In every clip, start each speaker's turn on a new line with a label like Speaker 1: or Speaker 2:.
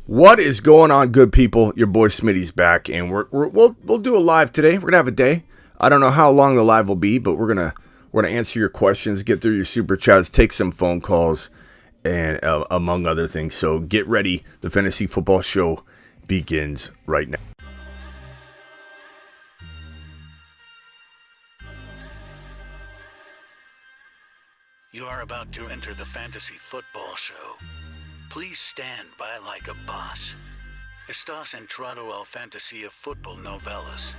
Speaker 1: What is going on, good people? Your boy Smitty's back, and we'll do a live today. We're gonna have a day. I don't know how long the live will be, but we're gonna answer your questions, get through your super chats, take some phone calls, and among other things. So get ready. The Fantasy Football Show begins right now.
Speaker 2: You are about to enter the Fantasy Football Show. Please stand by like a boss. Estás entrado al fantasía fútbol novelas.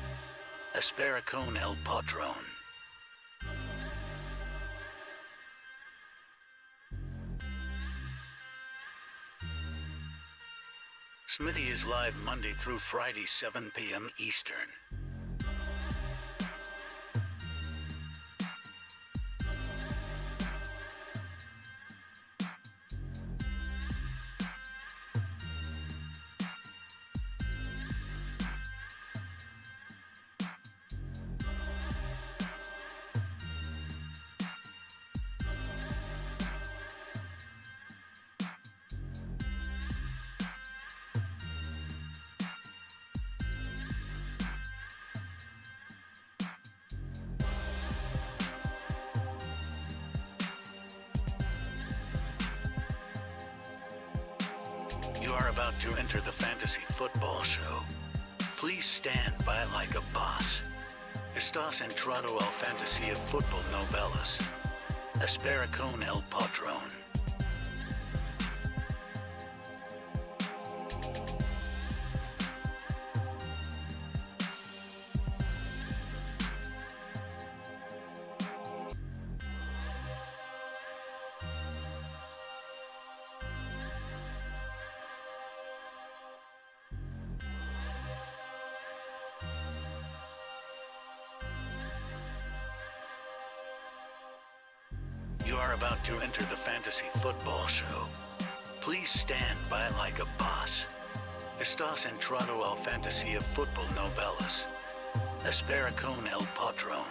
Speaker 2: Espera con el patrón. Smitty is live Monday through Friday, 7 p.m. Eastern. You are about to enter the Fantasy Football Show. Please stand by like a boss. Estás entrado al fantasía fútbol novelas. Espera con el patrón. You are about to enter the Fantasy Football Show. Please stand by like a boss. Estás entrado al fantasía fútbol novelas. Espera con el patrón.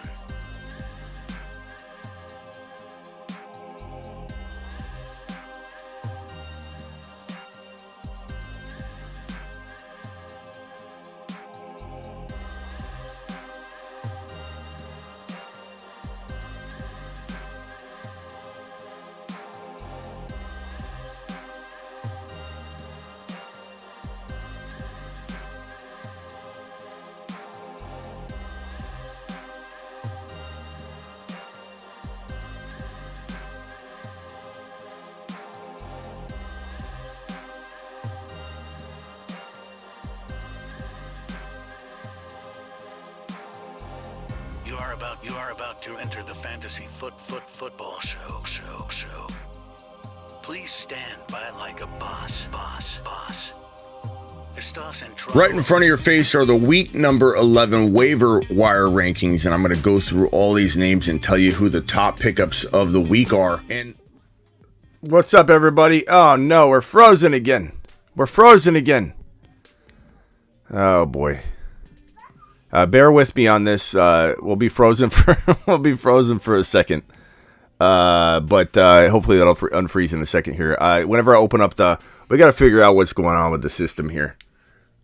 Speaker 2: You are about to enter the Fantasy Football Show. Please stand by like a boss.
Speaker 1: Right in front of your face are the week number 11 waiver wire rankings, and I'm going to go through all these names and tell you who the top pickups of the week are. And what's up, everybody? Oh no, we're frozen again. Oh boy. Bear with me on this. We'll be frozen for a second. But hopefully that'll unfreeze in a second here. Whenever I open up we got to figure out what's going on with the system here.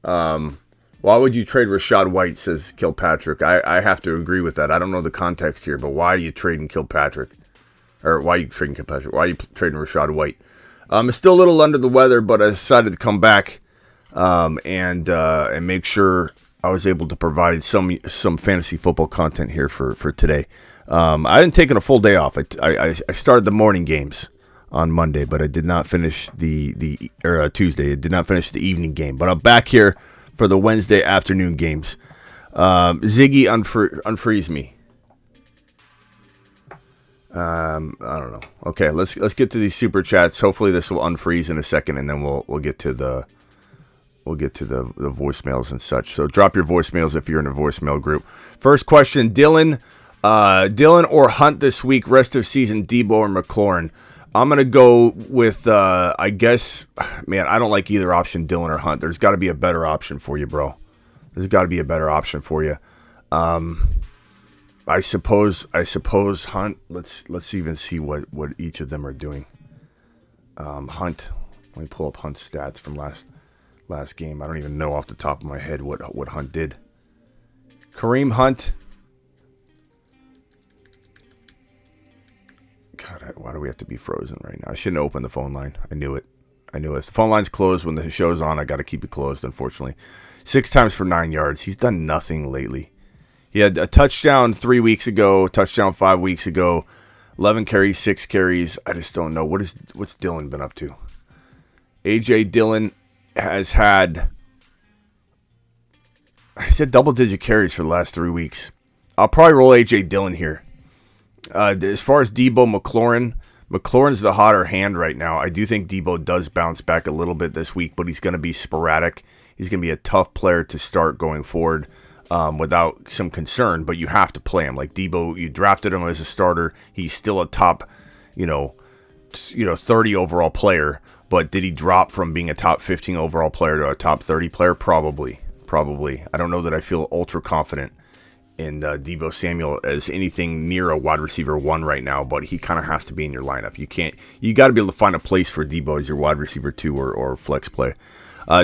Speaker 1: Why would you trade Rashad White, says Kilpatrick. I have to agree with that. I don't know the context here, but why are you trading Kilpatrick? Or why are you trading Kilpatrick? Why are you trading Rashad White? It's still a little under the weather, but I decided to come back and make sure I was able to provide some fantasy football content here for today. I hadn't taken a full day off. I started the morning games on Monday, but I did not finish Tuesday. I did not finish the evening game. But I'm back here for the Wednesday afternoon games. Ziggy, unfreeze me. I don't know. Okay, let's get to these super chats. Hopefully this will unfreeze in a second, and then we'll get to the voicemails and such. So drop your voicemails if you're in a voicemail group. First question, Dylan or Hunt this week, rest of season, Debo or McLaurin? I'm going to go with, I guess, man, I don't like either option, Dylan or Hunt. There's got to be a better option for you, bro. There's got to be a better option for you. I suppose Hunt. Let's even see what each of them are doing. Hunt. Let me pull up Hunt's stats from last. last game. I don't even know off the top of my head what Hunt did. Kareem Hunt. God, why do we have to be frozen right now? I shouldn't open the phone line. I knew it. The phone line's closed when the show's on. I got to keep it closed, unfortunately. 6 times for 9 yards. He's done nothing lately. He had a touchdown 3 weeks ago, touchdown 5 weeks ago, 11 carries, 6 carries. I just don't know. What's Dillon been up to? A.J. Dillon has had, I said double-digit carries for the last 3 weeks. I'll probably roll A.J. Dillon here. As far as Debo McLaurin's the hotter hand right now. I do think Debo does bounce back a little bit this week, but he's going to be sporadic. He's going to be a tough player to start going forward without some concern, but you have to play him. Like Debo, you drafted him as a starter. He's still a top, 30 overall player, but did he drop from being a top 15 overall player to a top 30 player? Probably. I don't know that I feel ultra confident in Debo Samuel as anything near a wide receiver 1 right now, but he kind of has to be in your lineup. You got to be able to find a place for Debo as your wide receiver 2 or flex play.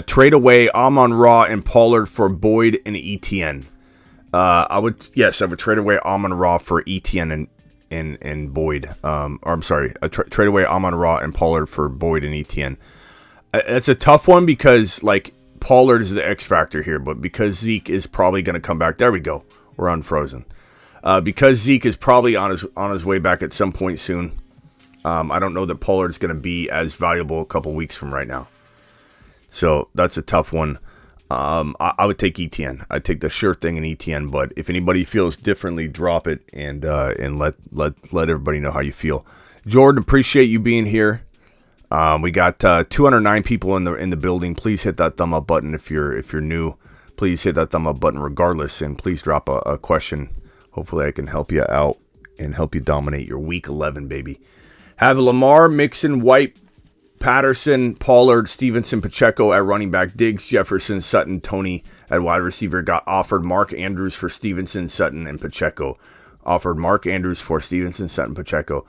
Speaker 1: Trade away Amon-Ra and Pollard for Boyd and ETN. I would trade away Amon-Ra for ETN and Boyd. Trade away Amon-Ra and Pollard for Boyd and ETN. It's a tough one because Pollard is the X factor here, but because Zeke is probably going to come back. There we go. We're unfrozen. Because Zeke is probably on his way back at some point soon. I don't know that Pollard's going to be as valuable a couple weeks from right now. So that's a tough one. I would take ETN. I'd take the sure thing in ETN. But if anybody feels differently, drop it and let everybody know how you feel. Jordan, appreciate you being here. We got 209 people in the building. Please hit that thumb up button if you're new. Please hit that thumb up button regardless, and please drop a question. Hopefully I can help you out and help you dominate your Week 11, baby. Have Lamar, Mixon, White, Patterson, Pollard, Stevenson, Pacheco at running back, Diggs, Jefferson, Sutton, Tony at wide receiver. Got offered Mark Andrews for Stevenson, Sutton, and Pacheco. Offered Mark Andrews for Stevenson, Sutton, Pacheco.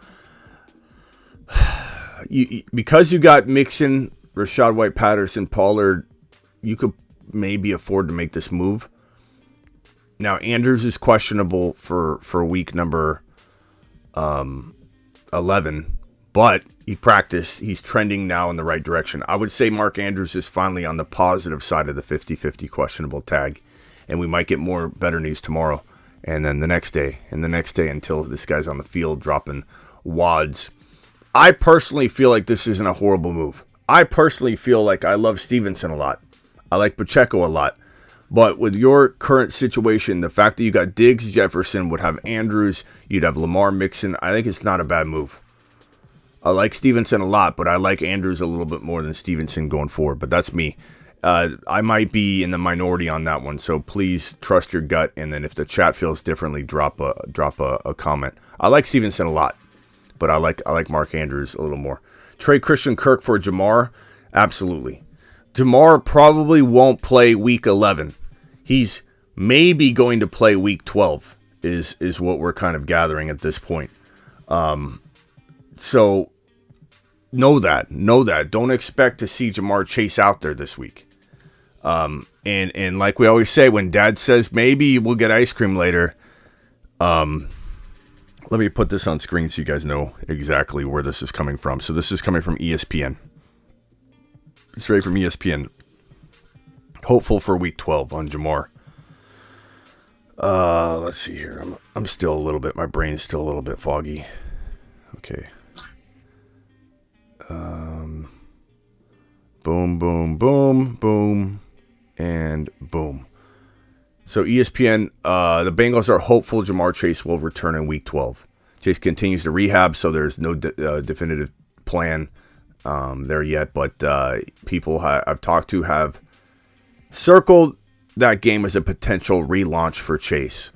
Speaker 1: Because you got Mixon, Rashad White, Patterson, Pollard, you could maybe afford to make this move. Now Andrews is questionable for week number 11, but he practiced. He's trending now in the right direction. I would say Mark Andrews is finally on the positive side of the 50-50 questionable tag, and we might get better news tomorrow, and then the next day, until this guy's on the field dropping wads. I personally feel like this isn't a horrible move. I personally feel like I love Stevenson a lot. I like Pacheco a lot. But with your current situation, the fact that you got Diggs, Jefferson, would have Andrews, you'd have Lamar, Mixon, I think it's not a bad move. I like Stevenson a lot, but I like Andrews a little bit more than Stevenson going forward. But that's me. I might be in the minority on that one, so please trust your gut. And then if the chat feels differently, drop a comment. I like Stevenson a lot, but I like Mark Andrews a little more. Trade Christian Kirk for Jamar? Absolutely. Jamar probably won't play Week 11. He's maybe going to play Week 12 is what we're kind of gathering at this point. So know that. Don't expect to see Jamar Chase out there this week. And like we always say, when Dad says maybe we'll get ice cream later, let me put this on screen so you guys know exactly where this is coming from. So this is coming from ESPN. Straight from ESPN. Hopeful for Week 12 on Jamar. Let's see here. I'm still a little bit. My brain's still a little bit foggy. Okay. Boom, boom, boom, boom, and boom. So ESPN, the Bengals are hopeful Jamar Chase will return in Week 12. Chase continues to rehab, so there's no definitive plan there yet. But people I've talked to have circled that game as a potential relaunch for Chase.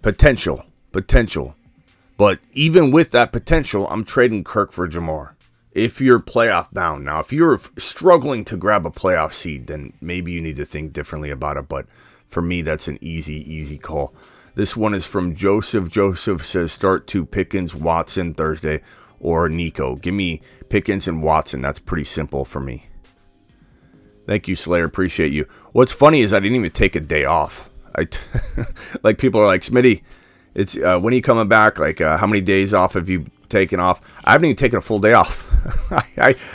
Speaker 1: Potential. But even with that potential, I'm trading Kirk for Jamar. If you're playoff bound. Now, if you're struggling to grab a playoff seed, then maybe you need to think differently about it. But for me, that's an easy call. This one is from Joseph. Joseph says start to Pickens, Watson Thursday, or Nico. Give me Pickens and Watson. That's pretty simple for me. Thank you, Slayer. Appreciate you. What's funny is I didn't even take a day off. Like people are like, Smitty, it's when are you coming back? Like how many days off have you taken off? I haven't even taken a full day off.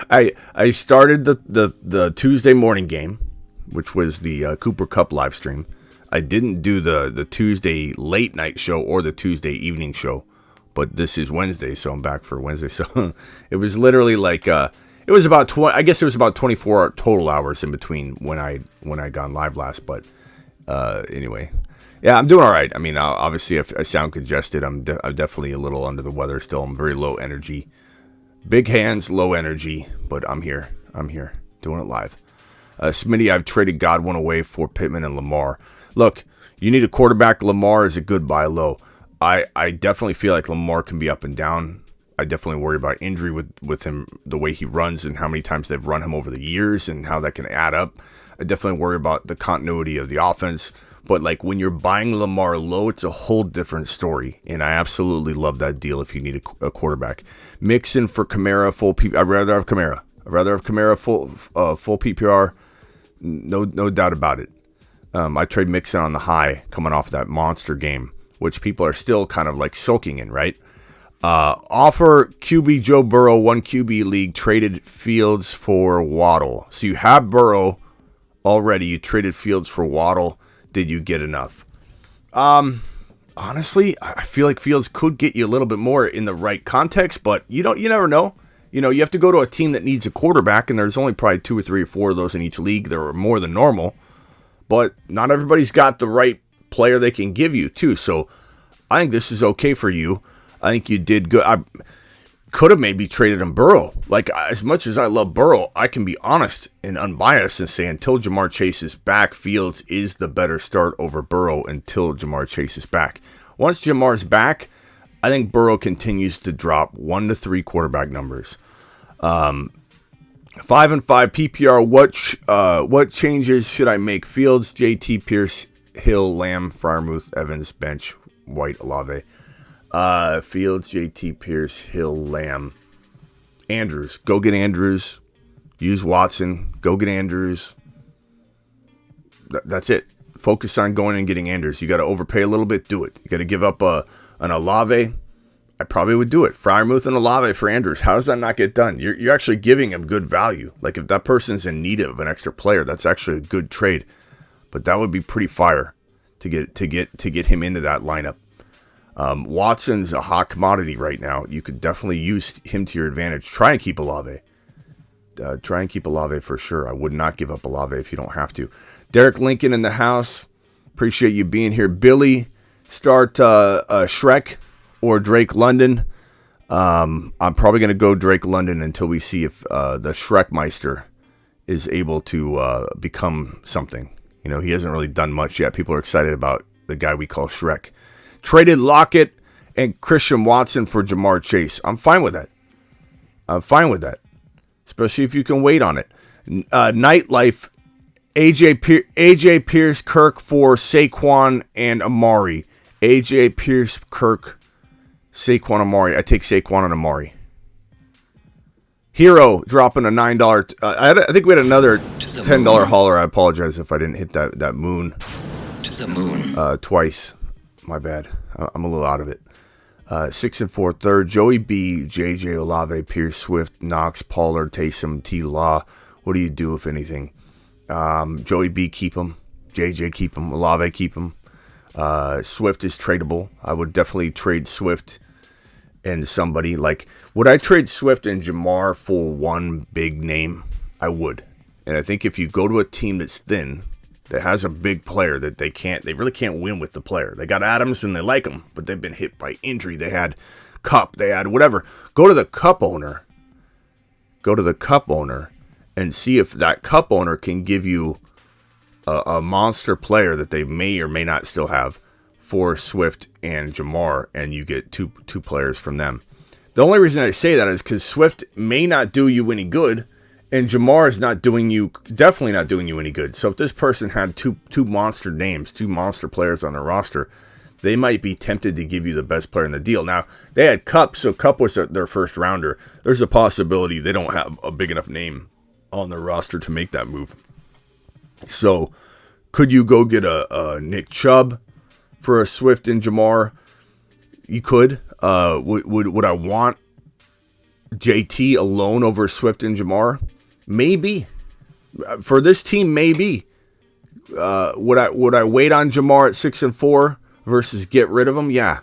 Speaker 1: I started the Tuesday morning game, which was the Cooper Cup live stream. I didn't do the Tuesday late night show or the Tuesday evening show, but this is Wednesday, so I'm back for Wednesday. So it was literally like it was about 20. I guess it was about 24 total hours in between when I gone live last. But anyway, yeah, I'm doing all right. I mean, obviously, if I sound congested, I'm definitely a little under the weather still. I'm very low energy, big hands, low energy, but I'm here. I'm here doing it live. Smitty, I've traded Godwin away for Pittman and Lamar. Look, you need a quarterback. Lamar is a good buy low. I definitely feel like Lamar can be up and down. I definitely worry about injury with him, the way he runs and how many times they've run him over the years and how that can add up. I definitely worry about the continuity of the offense. But like when you're buying Lamar low, it's a whole different story. And I absolutely love that deal if you need a quarterback. Mixon for Kamara, full PPR. I'd rather have Kamara. Full PPR. No doubt about it. I trade Mixon on the high coming off that monster game, which people are still kind of like soaking in, right? Offer QB Joe Burrow, 1 QB league, traded Fields for Waddle. So you have Burrow already. You traded Fields for Waddle. Did you get enough? Honestly, I feel like Fields could get you a little bit more in the right context, but you never know. You know, you have to go to a team that needs a quarterback, and there's only probably 2 or 3 or 4 of those in each league. There are more than normal. But not everybody's got the right player they can give you, too. So I think this is okay for you. I think you did good. I could have maybe traded him Burrow. Like, as much as I love Burrow, I can be honest and unbiased and say until Jamar Chase is back, Fields is the better start over Burrow until Jamar Chase is back. Once Jamar's back, I think Burrow continues to drop 1 to 3 quarterback numbers. 5 and 5 PPR. What changes should I make? Fields, JT, Pierce, Hill, Lamb, Freiermuth, Evans, bench, White, Olave. Fields, JT, Pierce, Hill, Lamb, Andrews. Go get Andrews. Use Watson. Go get Andrews. That's it. Focus on going and getting Andrews. You got to overpay a little bit. Do it. You got to give up an Olave. I probably would do it. Freiermuth and Olave for Andrews. How does that not get done? You're actually giving him good value. Like if that person's in need of an extra player, that's actually a good trade. But that would be pretty fire to get him into that lineup. Watson's a hot commodity right now. You could definitely use him to your advantage. Try and keep Olave. Try and keep Olave for sure. I would not give up Olave if you don't have to. Derek Lincoln in the house. Appreciate you being here. Billy, start Shrek or Drake London. I'm probably going to go Drake London until we see if the Shrekmeister is able to become something. You know, he hasn't really done much yet. People are excited about the guy we call Shrek. Traded Lockett and Christian Watson for Jamar Chase. I'm fine with that. Especially if you can wait on it. Nightlife, AJ Pierce, Kirk for Saquon and Amari. AJ Pierce, Kirk, Saquon, Amari. I take Saquon and Amari. Hero dropping a $9. I think we had another $10 hauler. I apologize if I didn't hit that moon.
Speaker 3: To the moon.
Speaker 1: Twice. My bad. I'm a little out of it. 6 and 4 third. Joey B, JJ, Olave, Pierce, Swift, Knox, Pollard, Taysom, T. Law. What do you do if anything? Joey B, keep him. JJ, keep him. Olave, keep him. Swift is tradable. I would definitely trade Swift and somebody. Like, would I trade Swift and Jamar for one big name? I would. And I think if you go to a team that's thin, that has a big player that they really can't win with the player. They got Adams and they like him, but they've been hit by injury. They had Cup, they had whatever. Go to the Cup owner and see if that Cup owner can give you a monster player that they may or may not still have for Swift and Jamar, and you get two players from them. The only reason I say that is because Swift may not do you any good, and Jamar is definitely not doing you any good. So if this person had two monster names, 2 monster players on their roster, they might be tempted to give you the best player in the deal. Now, they had Cup, so Cup was their first rounder. There's a possibility they don't have a big enough name on their roster to make that move. So could you go get a Nick Chubb for a Swift and Jamar? You could. Would I want JT alone over Swift and Jamar? Maybe. For this team, maybe. Would I wait on Jamar at 6 and 4 versus get rid of him? Yeah.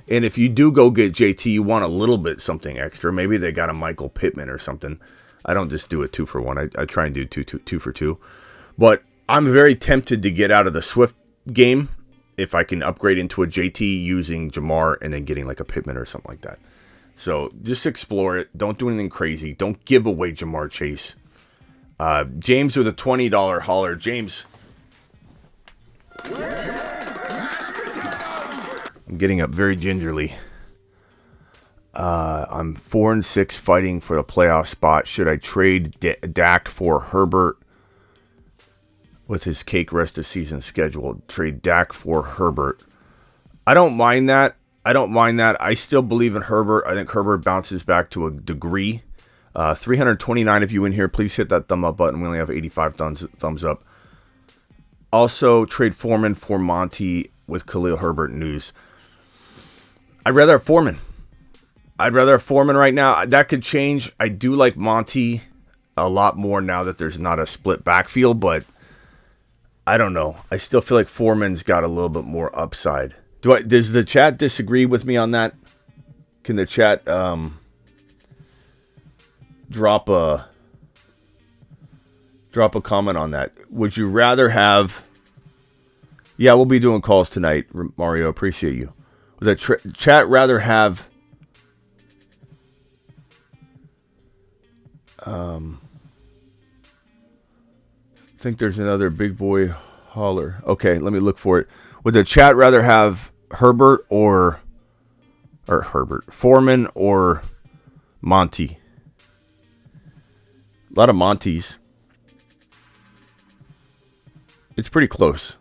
Speaker 1: And if you do go get JT, you want a little bit something extra. Maybe they got a Michael Pittman or something. I don't just do a 2 for 1. I try and do two for 2. But I'm very tempted to get out of the Swift game if I can upgrade into a JT using Jamar and then getting like a Pittman or something like that. So just explore it. Don't do anything crazy. Don't give away Jamar Chase. James with a $20 holler. James. I'm getting up very gingerly. I'm 4-6 fighting for the playoff spot. Should I trade Dak for Herbert? What's his cake rest of season schedule? Trade Dak for Herbert. I don't mind that. I still believe in Herbert. I think Herbert bounces back to a degree. 329 of you in here. Please hit that thumb up button. We only have 85 thumbs up. Also, trade Foreman for Monty with Khalil Herbert news. I'd rather have Foreman. Right now. That could change. I do like Monty a lot more now that there's not a split backfield, but I don't know. I still feel like Foreman's got a little bit more upside. Does the chat disagree with me on that? Can the chat drop a comment on that? Would you rather have... Yeah, we'll be doing calls tonight, Mario. Appreciate you. Would the chat rather have... I think there's another big boy holler. Okay, let me look for it. Would the chat rather have Herbert or Foreman or Monty? A lot of Monties. It's pretty close.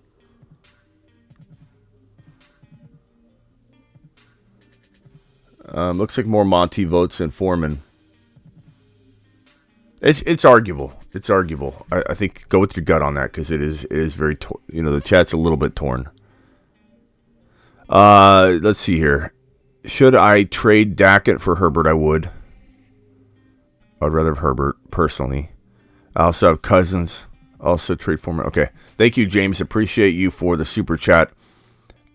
Speaker 1: Looks like more Monty votes than Foreman. It's arguable. I think go with your gut on that because it is very the chat's a little bit torn. Let's see here. Should I trade Dackett for Herbert? I would. I'd rather have Herbert personally. I also have Cousins. Also trade Foreman. Okay, thank you, James. Appreciate you for the super chat.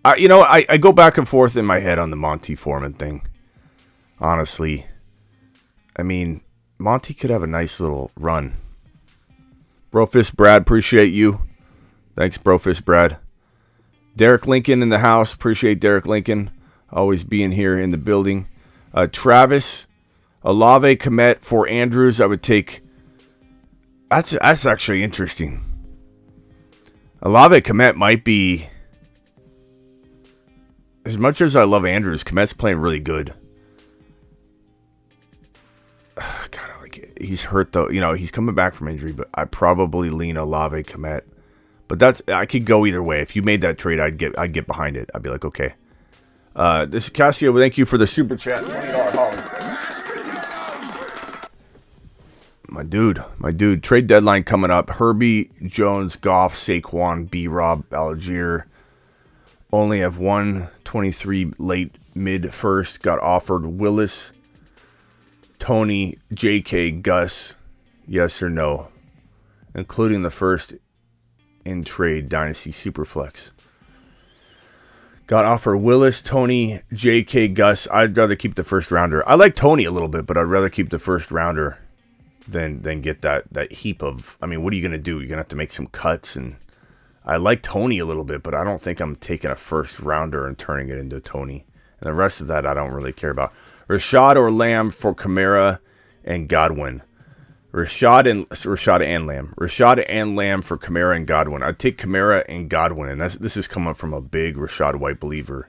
Speaker 1: I go back and forth in my head on the Monty Foreman thing. Honestly, I mean, Monty could have a nice little run. Brofist Brad, appreciate you. Thanks, Brofist Brad. Derek Lincoln in the house. Appreciate Derek Lincoln. Always being here in the building. Travis, Olave Komet for Andrews. I would take... That's actually interesting. Olave Komet might be... As much as I love Andrews, Komet's playing really good. God, he's hurt though. He's coming back from injury, but I probably lean Olave Komet. But I could go either way. If you made that trade, I'd get behind it. I'd be like, okay. This is Cassio. Thank you for the super chat. $20 Holly. My dude. Trade deadline coming up. Herbie, Jones, Goff, Saquon, B-Rob, Algier. Only have 123 late mid first. Got offered Willis, Tony, JK, Gus. Yes or no? Including the first in trade Dynasty Superflex. Got offered Willis, Tony, JK, Gus. I'd rather keep the first rounder. I like Tony a little bit, but I'd rather keep the first rounder than get that heap of... I mean, what are you going to do? You're going to have to make some cuts. And I like Tony a little bit, but I don't think I'm taking a first rounder and turning it into Tony. And the rest of that I don't really care about. Rashad or Lamb for Kamara and Godwin. Rashad and Lamb. Rashad and Lamb for Kamara and Godwin. I'd take Kamara and Godwin, and this is coming from a big Rashad White believer.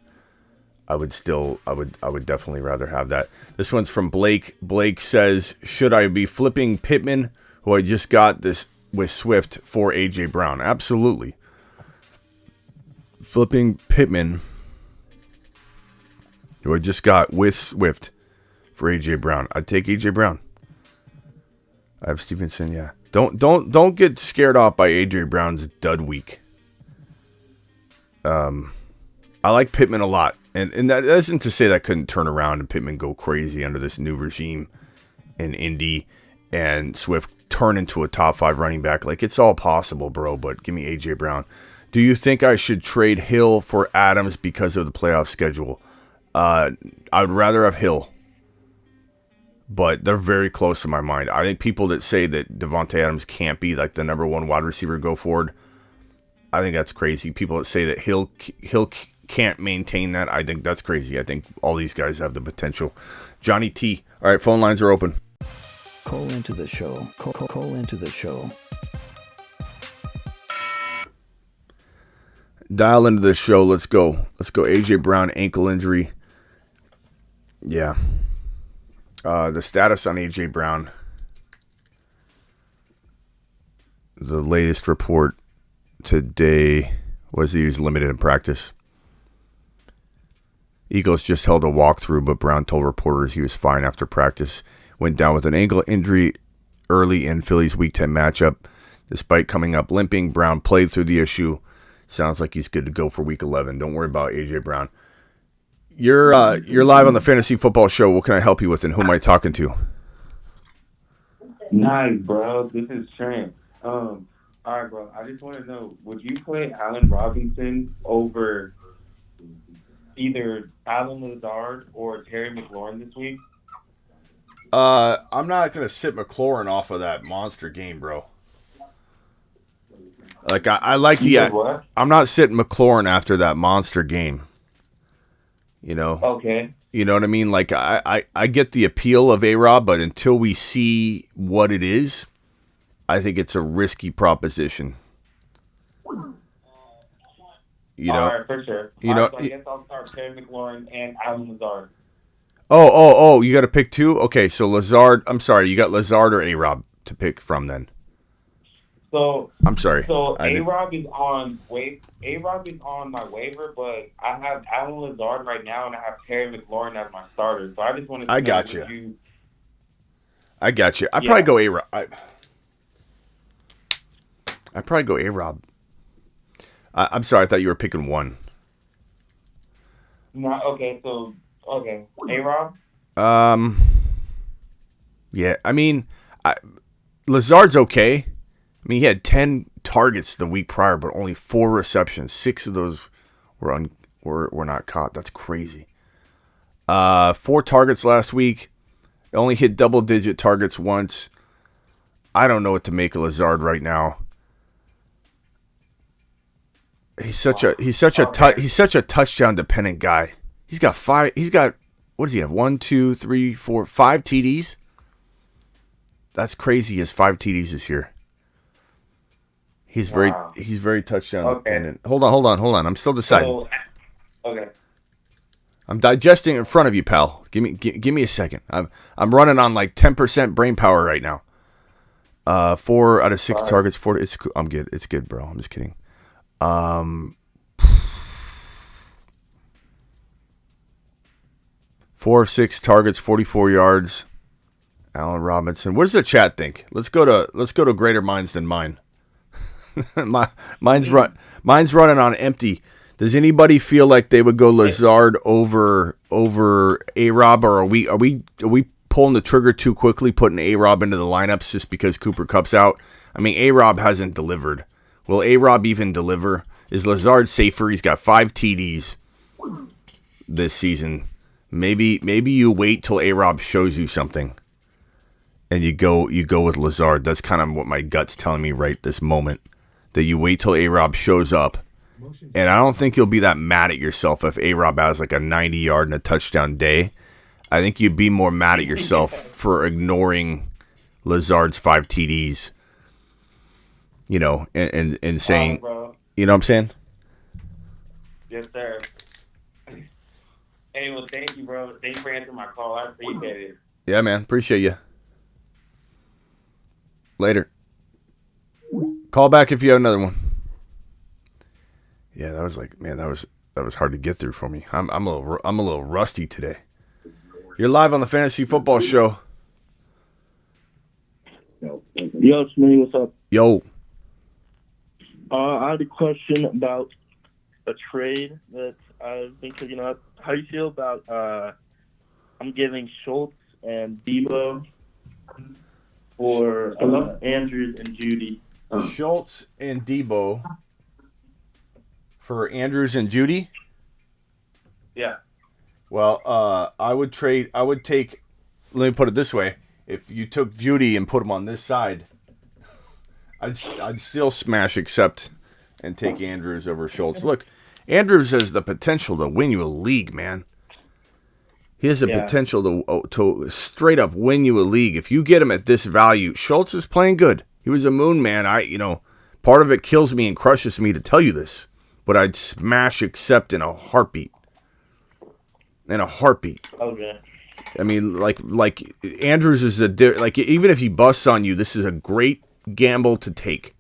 Speaker 1: I would definitely rather have that. This one's from Blake. Blake says, should I be flipping Pittman, who I just got this with Swift, for AJ Brown? Absolutely. Flipping Pittman, who I just got with Swift, for AJ Brown. I'd take AJ Brown. I have Stevenson, yeah. Don't get scared off by AJ Brown's dud week. I like Pittman a lot, and that isn't to say that couldn't turn around and Pittman go crazy under this new regime in Indy, and Swift turn into a top 5 running back. Like, it's all possible, bro. But give me AJ Brown. Do you think I should trade Hill for Adams because of the playoff schedule? I would rather have Hill, but they're very close in my mind. I think people that say that Devontae Adams can't be like the number 1 wide receiver go forward, I think that's crazy. People that say that Hill can't maintain that, I think that's crazy. I think all these guys have the potential. Johnny T. All right, phone lines are open.
Speaker 3: Call into the show. Call into the show.
Speaker 1: Dial into this show. Let's go. AJ Brown, ankle injury. Yeah. The status on AJ Brown. The latest report today was he was limited in practice. Eagles just held a walkthrough, but Brown told reporters he was fine after practice. Went down with an ankle injury early in Philly's Week 10 matchup. Despite coming up limping, Brown played through the issue. Sounds like he's good to go for Week 11. Don't worry about AJ Brown. You're live on the Fantasy Football Show. What can I help you with, and who am I talking to?
Speaker 4: Nice, bro. This is Trent. All right, bro. I just want to know, would you play Allen Robinson over either Alan Lazard or Terry McLaurin this week?
Speaker 1: I'm not going to sit McLaurin off of that monster game, bro. Like, I like the... I'm not sitting McLaurin after that monster game. You know?
Speaker 4: Okay.
Speaker 1: You know what I mean? Like, I get the appeal of A-Rob, but until we see what it is, I think it's a risky proposition. You know?
Speaker 4: All right, for sure. So I guess I'll start Terry McLaurin and Alan Lazard.
Speaker 1: Oh, you got to pick two? Okay, so Lazard, I'm sorry, you got Lazard or A-Rob to pick from then?
Speaker 4: So
Speaker 1: I'm sorry.
Speaker 4: So A-Rob is on my waiver, but I have Alan Lazard right now, and I have Terry McLaurin as my starter. So I just wanted to
Speaker 1: I got you. I'd probably go A-Rob. I'd probably go A-Rob. I'm sorry, I thought you were picking one.
Speaker 4: No, okay, A-Rob?
Speaker 1: Yeah, I mean, Lazard's okay. I mean, he had 10 targets the week prior, but only 4 receptions. 6 of those were not caught. That's crazy. 4 targets last week. Only hit double-digit targets once. I don't know what to make of Lazard right now. He's such a touchdown dependent guy. He's got what does he have? 5 TDs. That's crazy. He has 5 TDs this year. He's very touchdown dependent. Hold on. I'm still deciding.
Speaker 4: Okay.
Speaker 1: I'm digesting in front of you, pal. Give me a second. I'm running on like 10% brain power right now. 4 out of 6 targets. 4. I'm good. It's good, bro. I'm just kidding. 4 of 6 targets, 44 yards. Allen Robinson. What does the chat think? Let's go to greater minds than mine. Mine's running on empty. Does anybody feel like they would go Lazard over A-Rob, or are we pulling the trigger too quickly, putting A-Rob into the lineups just because Cooper Kupp's out? I mean, A-Rob hasn't delivered. Will A-Rob even deliver? Is Lazard safer? He's got 5 TDs this season. Maybe you wait till A-Rob shows you something, and you go with Lazard. That's kind of what my gut's telling me right this moment. That you wait till A-Rob shows up. And I don't think you'll be that mad at yourself if A-Rob has like a 90-yard and a touchdown day. I think you'd be more mad at yourself for ignoring Lazard's 5 TDs. You know, and saying, you know what I'm saying?
Speaker 4: Yes, sir. Hey, well, thank you, bro. Thanks for answering my call. I appreciate it.
Speaker 1: Yeah, man. Appreciate you. Later. Call back if you have another one. Yeah, that was hard to get through for me. I'm a little rusty today. You're live on the Fantasy Football Show.
Speaker 5: Yo, Smitty, what's up?
Speaker 1: Yo.
Speaker 5: I had a question about a trade that I've been cooking up. How do you feel about I'm giving Schultz and Debo for Andrews and Judy?
Speaker 1: Schultz and Debo for Andrews and Judy?
Speaker 5: Yeah.
Speaker 1: Well, I would take, let me put it this way. If you took Judy and put him on this side, I'd still smash accept and take Andrews over Schultz. Look, Andrews has the potential to win you a league, man. He has the potential to straight up win you a league. If you get him at this value, Schultz is playing good. He was a moon man. Part of it kills me and crushes me to tell you this, but I'd smash accept in a heartbeat.
Speaker 5: Okay.
Speaker 1: I mean, like Andrews is even if he busts on you, this is a great gamble to take.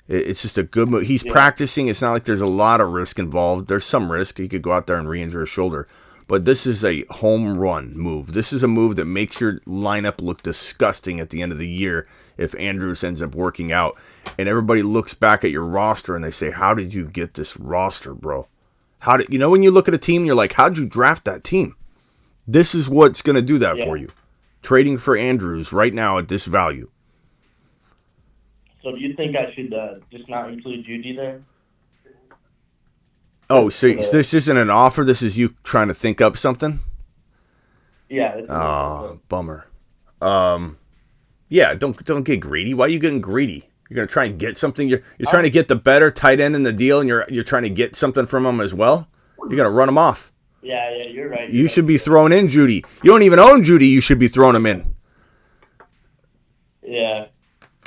Speaker 1: It's just a good move. He's practicing. It's not like there's a lot of risk involved. There's some risk. He could go out there and re-injure his shoulder. But this is a home run move. This is a move that makes your lineup look disgusting at the end of the year if Andrews ends up working out. And everybody looks back at your roster and they say, how did you get this roster, bro? When you look at a team, you're like, how'd you draft that team? This is what's going to do that for you. Trading for Andrews right now at this value.
Speaker 5: So do you think I should just not include Judy there?
Speaker 1: Oh, so this isn't an offer? This is you trying to think up something?
Speaker 5: Yeah.
Speaker 1: Oh, bummer. Yeah, don't get greedy. Why are you getting greedy? You're going to try and get something. You're trying to get the better tight end in the deal, and you're trying to get something from him as well? You're going to run him off.
Speaker 5: Yeah, you're right.
Speaker 1: You should be throwing in Judy. You don't even own Judy. You should be throwing him in.
Speaker 5: Yeah.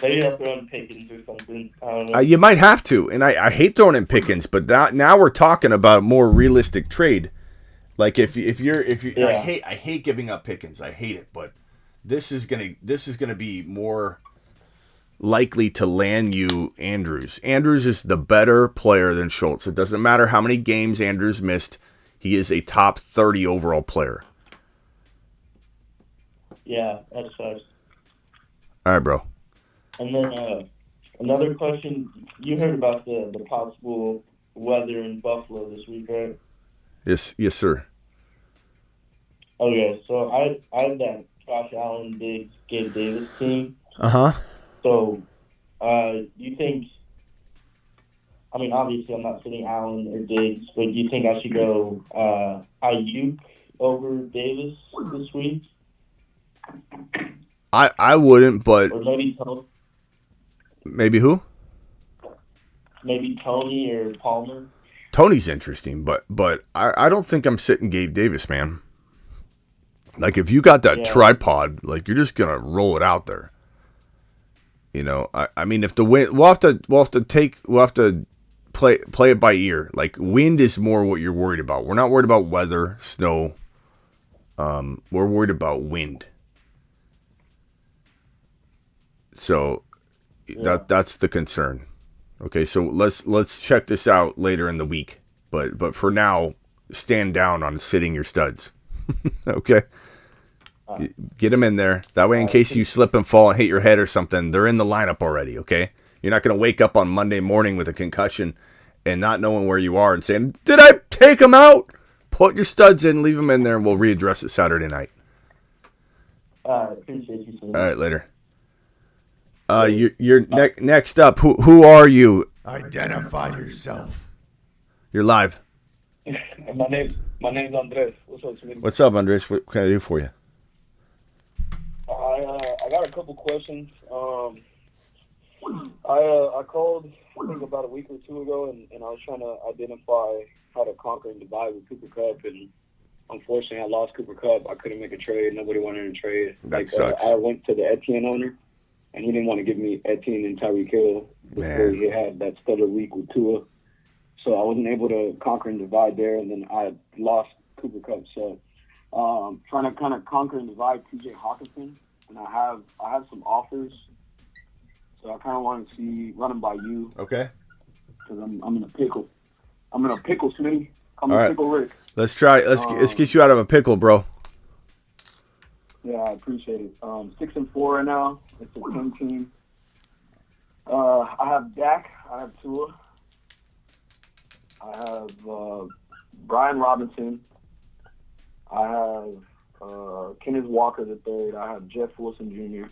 Speaker 5: Maybe I'll throw in Pickens or something. I don't know.
Speaker 1: You might have to, and I hate throwing in Pickens, but now we're talking about a more realistic trade. Like if you I hate giving up Pickens. I hate it, but this is gonna be more likely to land you Andrews. Andrews is the better player than Schultz. It doesn't matter how many games Andrews missed. He is a top 30 overall player.
Speaker 5: Yeah, that's fine.
Speaker 1: All right, bro.
Speaker 5: And then another question. You heard about the possible weather in Buffalo this week, right?
Speaker 1: Yes, sir.
Speaker 5: Okay, so I have that Josh Allen, Diggs, Gabe Davis team.
Speaker 1: Uh-huh.
Speaker 5: So you think, I mean, obviously I'm not sitting Allen or Diggs, but do you think I should go Ayuk over Davis this week?
Speaker 1: I wouldn't, but
Speaker 5: or maybe Tony.
Speaker 1: Maybe who?
Speaker 5: Maybe Tony or Palmer.
Speaker 1: Tony's interesting, but I don't think I'm sitting Gabe Davis, man. Like if you got that tripod, like you're just gonna roll it out there. I mean, if the wind, we'll have to play it by ear. Like wind is more what you're worried about. We're not worried about weather, snow. We're worried about wind. So that's the concern. Okay, so let's check this out later in the week. But for now, stand down on sitting your studs. Okay? Get them in there. That way, in case you slip and fall and hit your head or something, they're in the lineup already, okay? You're not going to wake up on Monday morning with a concussion and not knowing where you are and saying, did I take them out? Put your studs in, leave them in there, and we'll readdress it Saturday night.
Speaker 5: Appreciate you.
Speaker 1: All right, later. You're next up. Who are you? Identify yourself. You're live.
Speaker 6: My name's Andres. What's up, Smitty?
Speaker 1: What's up, Andres? What can I do for you?
Speaker 6: I got a couple questions. I called I think about a week or two ago, and I was trying to identify how to conquer and divide with Cooper Kupp, and unfortunately, I lost Cooper Kupp. I couldn't make a trade. Nobody wanted to trade.
Speaker 1: That sucks.
Speaker 6: I went to the Etienne owner, and he didn't want to give me Etienne and Tyreek Hill before he had that stellar week with Tua. So I wasn't able to conquer and divide there, and then I lost Cooper Kupp. So trying to kind of conquer and divide T.J. Hawkinson, and I have some offers. So I kind of want to run them by you.
Speaker 1: Okay.
Speaker 6: Because I'm in a pickle. I'm in a pickle, Smitty.
Speaker 1: All right.
Speaker 6: Pickle Rick.
Speaker 1: Let's try. Let's get you out of a pickle, bro.
Speaker 6: Yeah, I appreciate it. 6-4 right now. It's a 10 team. I have Dak. I have Tua. I have Brian Robinson. I have Kenneth Walker III. I have Jeff Wilson Jr.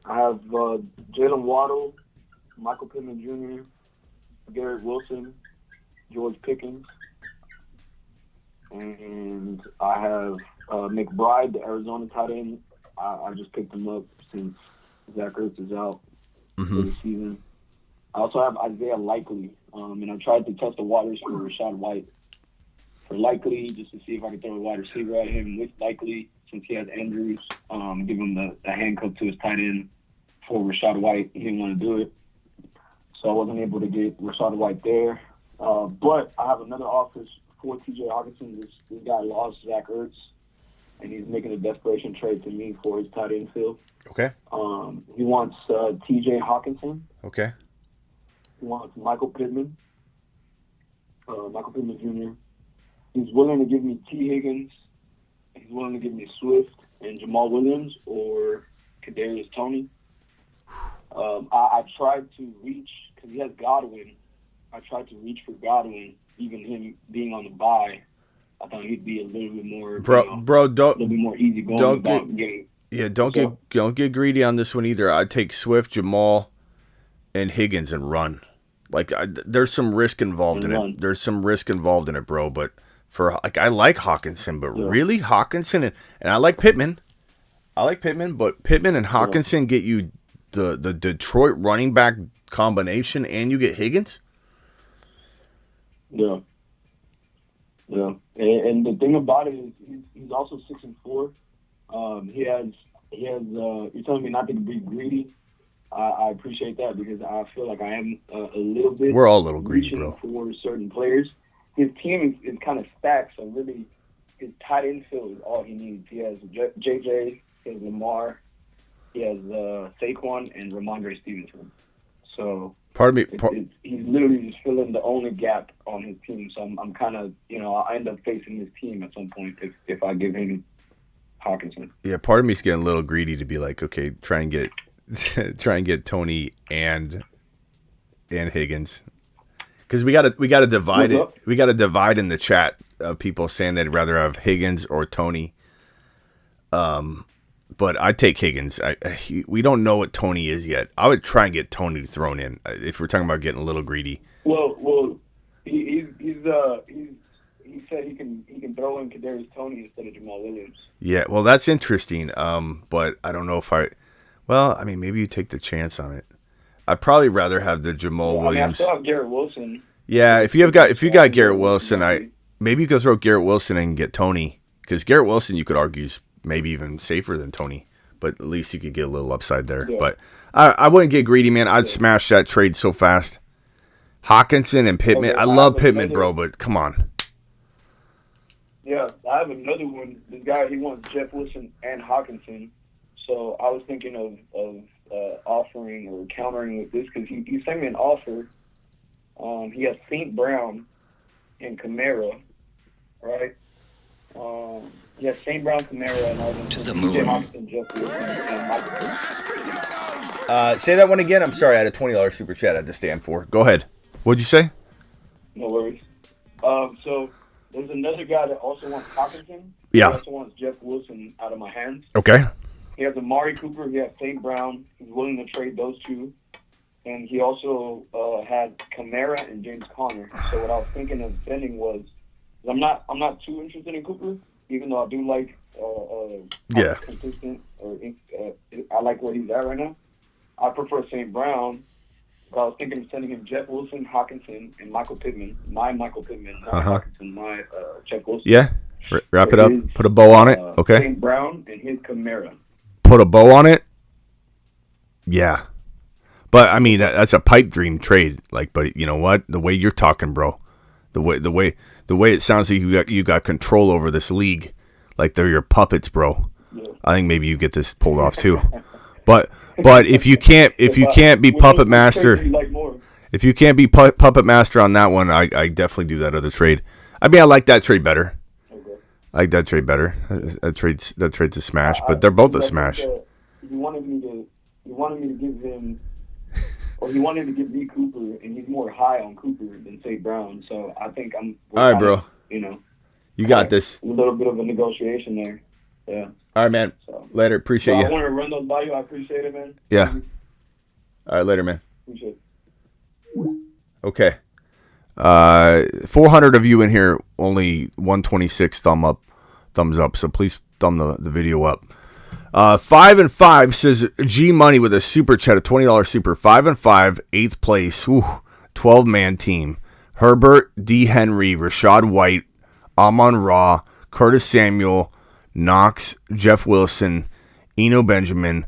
Speaker 6: I have Jalen Waddle, Michael Pittman Jr., Garrett Wilson, George Pickens, and I have McBride, the Arizona tight end. I just picked him up since Zach Ertz is out for the season. I also have Isaiah Likely, and I tried to test the waters for Rashad White. For Likely, just to see if I could throw a wide receiver at him with Likely, since he has Andrews, give him the handcuff to his tight end for Rashad White. He didn't want to do it, so I wasn't able to get Rashad White there. But I have another offer for T.J. Hawkinson. This guy lost Zach Ertz, and he's making a desperation trade to me for his tight end field.
Speaker 1: Okay.
Speaker 6: He wants T.J. Hawkinson.
Speaker 1: Okay.
Speaker 6: He wants Michael Pittman. Michael Pittman Jr. He's willing to give me T. Higgins. He's willing to give me Swift and Jamal Williams or Kadarius Toney. I tried to reach, because he has Godwin. I tried to reach for Godwin, even him being on the bye. I thought he'd be a little bit more,
Speaker 1: bro, don't,
Speaker 6: a little bit more easy going about getting.
Speaker 1: Yeah, don't get greedy on this one either. I'd take Swift, Jamal, and Higgins and run. Like there's some risk involved in it. There's some risk involved in it, bro. But I like Hawkinson, but really Hawkinson and I like Pittman. But Pittman and Hawkinson get you the Detroit running back combination, and you get Higgins.
Speaker 6: Yeah. And the thing about it is he's also 6-4. He has. You're telling me not to be greedy. I appreciate that, because I feel like I am a little bit.
Speaker 1: We're all a little greedy, bro.
Speaker 6: For certain players, his team is kind of stacked. So really, his tight end field is all he needs. He has JJ, he has Lamar, he has Saquon, and Ramondre Stevenson. So
Speaker 1: pardon me.
Speaker 6: He's literally just filling the only gap on his team. So I'm kind of, I end up facing his team at some point if I give him Hawkinson.
Speaker 1: Yeah, part of me's getting a little greedy to be like, okay, try and get Tony and Higgins, because we got to divide it. We got to divide in the chat of people saying they'd rather have Higgins or Tony. But I take Higgins. We don't know what Tony is yet. I would try and get Tony thrown in if we're talking about getting a little greedy.
Speaker 6: Well, he said he can throw in Kadarius Toney instead of Jamal Williams.
Speaker 1: Yeah, well, that's interesting. But I don't know if well, I mean, maybe you take the chance on it. I'd probably rather have the Jamal Williams.
Speaker 6: I still have Garrett Wilson.
Speaker 1: Yeah, if you got Garrett Wilson, maybe you could throw Garrett Wilson and get Tony, because Garrett Wilson you could argue is maybe even safer than Tony, but at least you could get a little upside there. Yeah. But I wouldn't get greedy, man. I'd smash that trade so fast. Hawkinson and Pittman. Okay, I love Pittman, bro, but come on.
Speaker 6: Yeah, I have another one. This guy, he wants Jeff Wilson and Hawkinson. So I was thinking of offering or countering with this, because he sent me an offer. He has St. Brown and Kamara, right? He has St. Brown, Kamara, and all them.
Speaker 3: To the moon.
Speaker 6: Hawkinson, Jeff Wilson, and Michael.
Speaker 1: Say that one again. I'm sorry, I had a $20 super chat I had to stand for. Go ahead. What'd you say?
Speaker 6: No worries. So there's another guy that also wants Hawkinson.
Speaker 1: Yeah.
Speaker 6: He also wants Jeff Wilson out of my hands.
Speaker 1: Okay.
Speaker 6: He has Amari Cooper. He has St. Brown. He's willing to trade those two. And he also had Kamara and James Conner. So what I was thinking of sending was, I'm not too interested in Cooper, even though I do like consistent, or I like where he's at right now. I prefer St. Brown. But I was thinking of sending him Jeff Wilson, Hawkinson, and Michael Pittman. My Michael Pittman, not Hawkinson, my Jeff Wilson.
Speaker 1: Yeah. Wrap it up. Put a bow on it. Okay.
Speaker 6: St. Brown and his Kamara.
Speaker 1: Put a bow on it. Yeah. But I mean, that's a pipe dream trade. Like, but you know what? The way you're talking, bro, the way it sounds like you got control over this league, like they're your puppets, bro. Yeah. I think maybe you get this pulled off too. But if you can't be puppet master, if you can't be puppet master on that one, I definitely do that other trade. I mean, I like that trade better. Okay. I like that trade better. That trade's a smash, but they're both a smash.
Speaker 6: He wanted me to he wanted me to give him, or he wanted to give me Cooper, and he's more high on Cooper than say Brown. So I think
Speaker 1: All right, bro. You got this.
Speaker 6: A little bit of a negotiation there. Yeah.
Speaker 1: All right, man.
Speaker 6: So,
Speaker 1: Later. Appreciate you.
Speaker 6: I want to run those by you. I appreciate it, man.
Speaker 1: Yeah. All right, later, man.
Speaker 6: Appreciate it.
Speaker 1: Okay. 400 of you in here, only 126 thumbs up. So please thumb the video up. 5 and 5 says G Money with a super chat, a $20 super. 5 and 5, 8th place. 12-man team. Herbert, D. Henry, Rashad White, Amon-Ra, Curtis Samuel, Knox, Jeff Wilson, Eno Benjamin.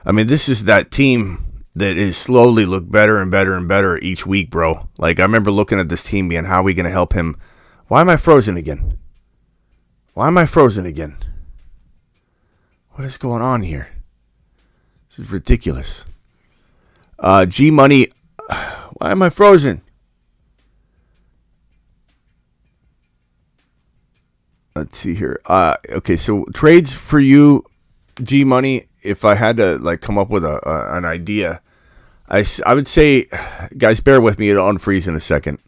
Speaker 1: I mean, this is that team that is slowly look better and better and better each week, bro. Like, I remember looking at this team being, how are we going to help him? Why am I frozen again? What is going on here? This is ridiculous. G Money, why am I frozen? Let's see here. Okay, so trades for you, G Money. If I had to come up with an idea, I would say, guys, bear with me. It'll unfreeze in a second.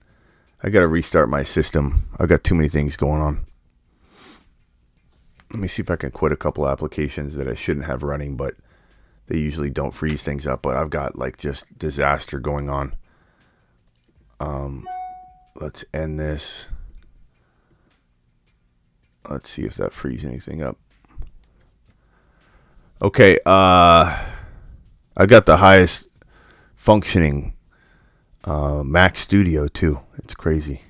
Speaker 1: I got to restart my system. I've got too many things going on. Let me see if I can quit a couple applications that I shouldn't have running, but they usually don't freeze things up. But I've got just disaster going on. Let's end this. Let's see if that frees anything up. Okay, I got the highest functioning Mac Studio too. It's crazy.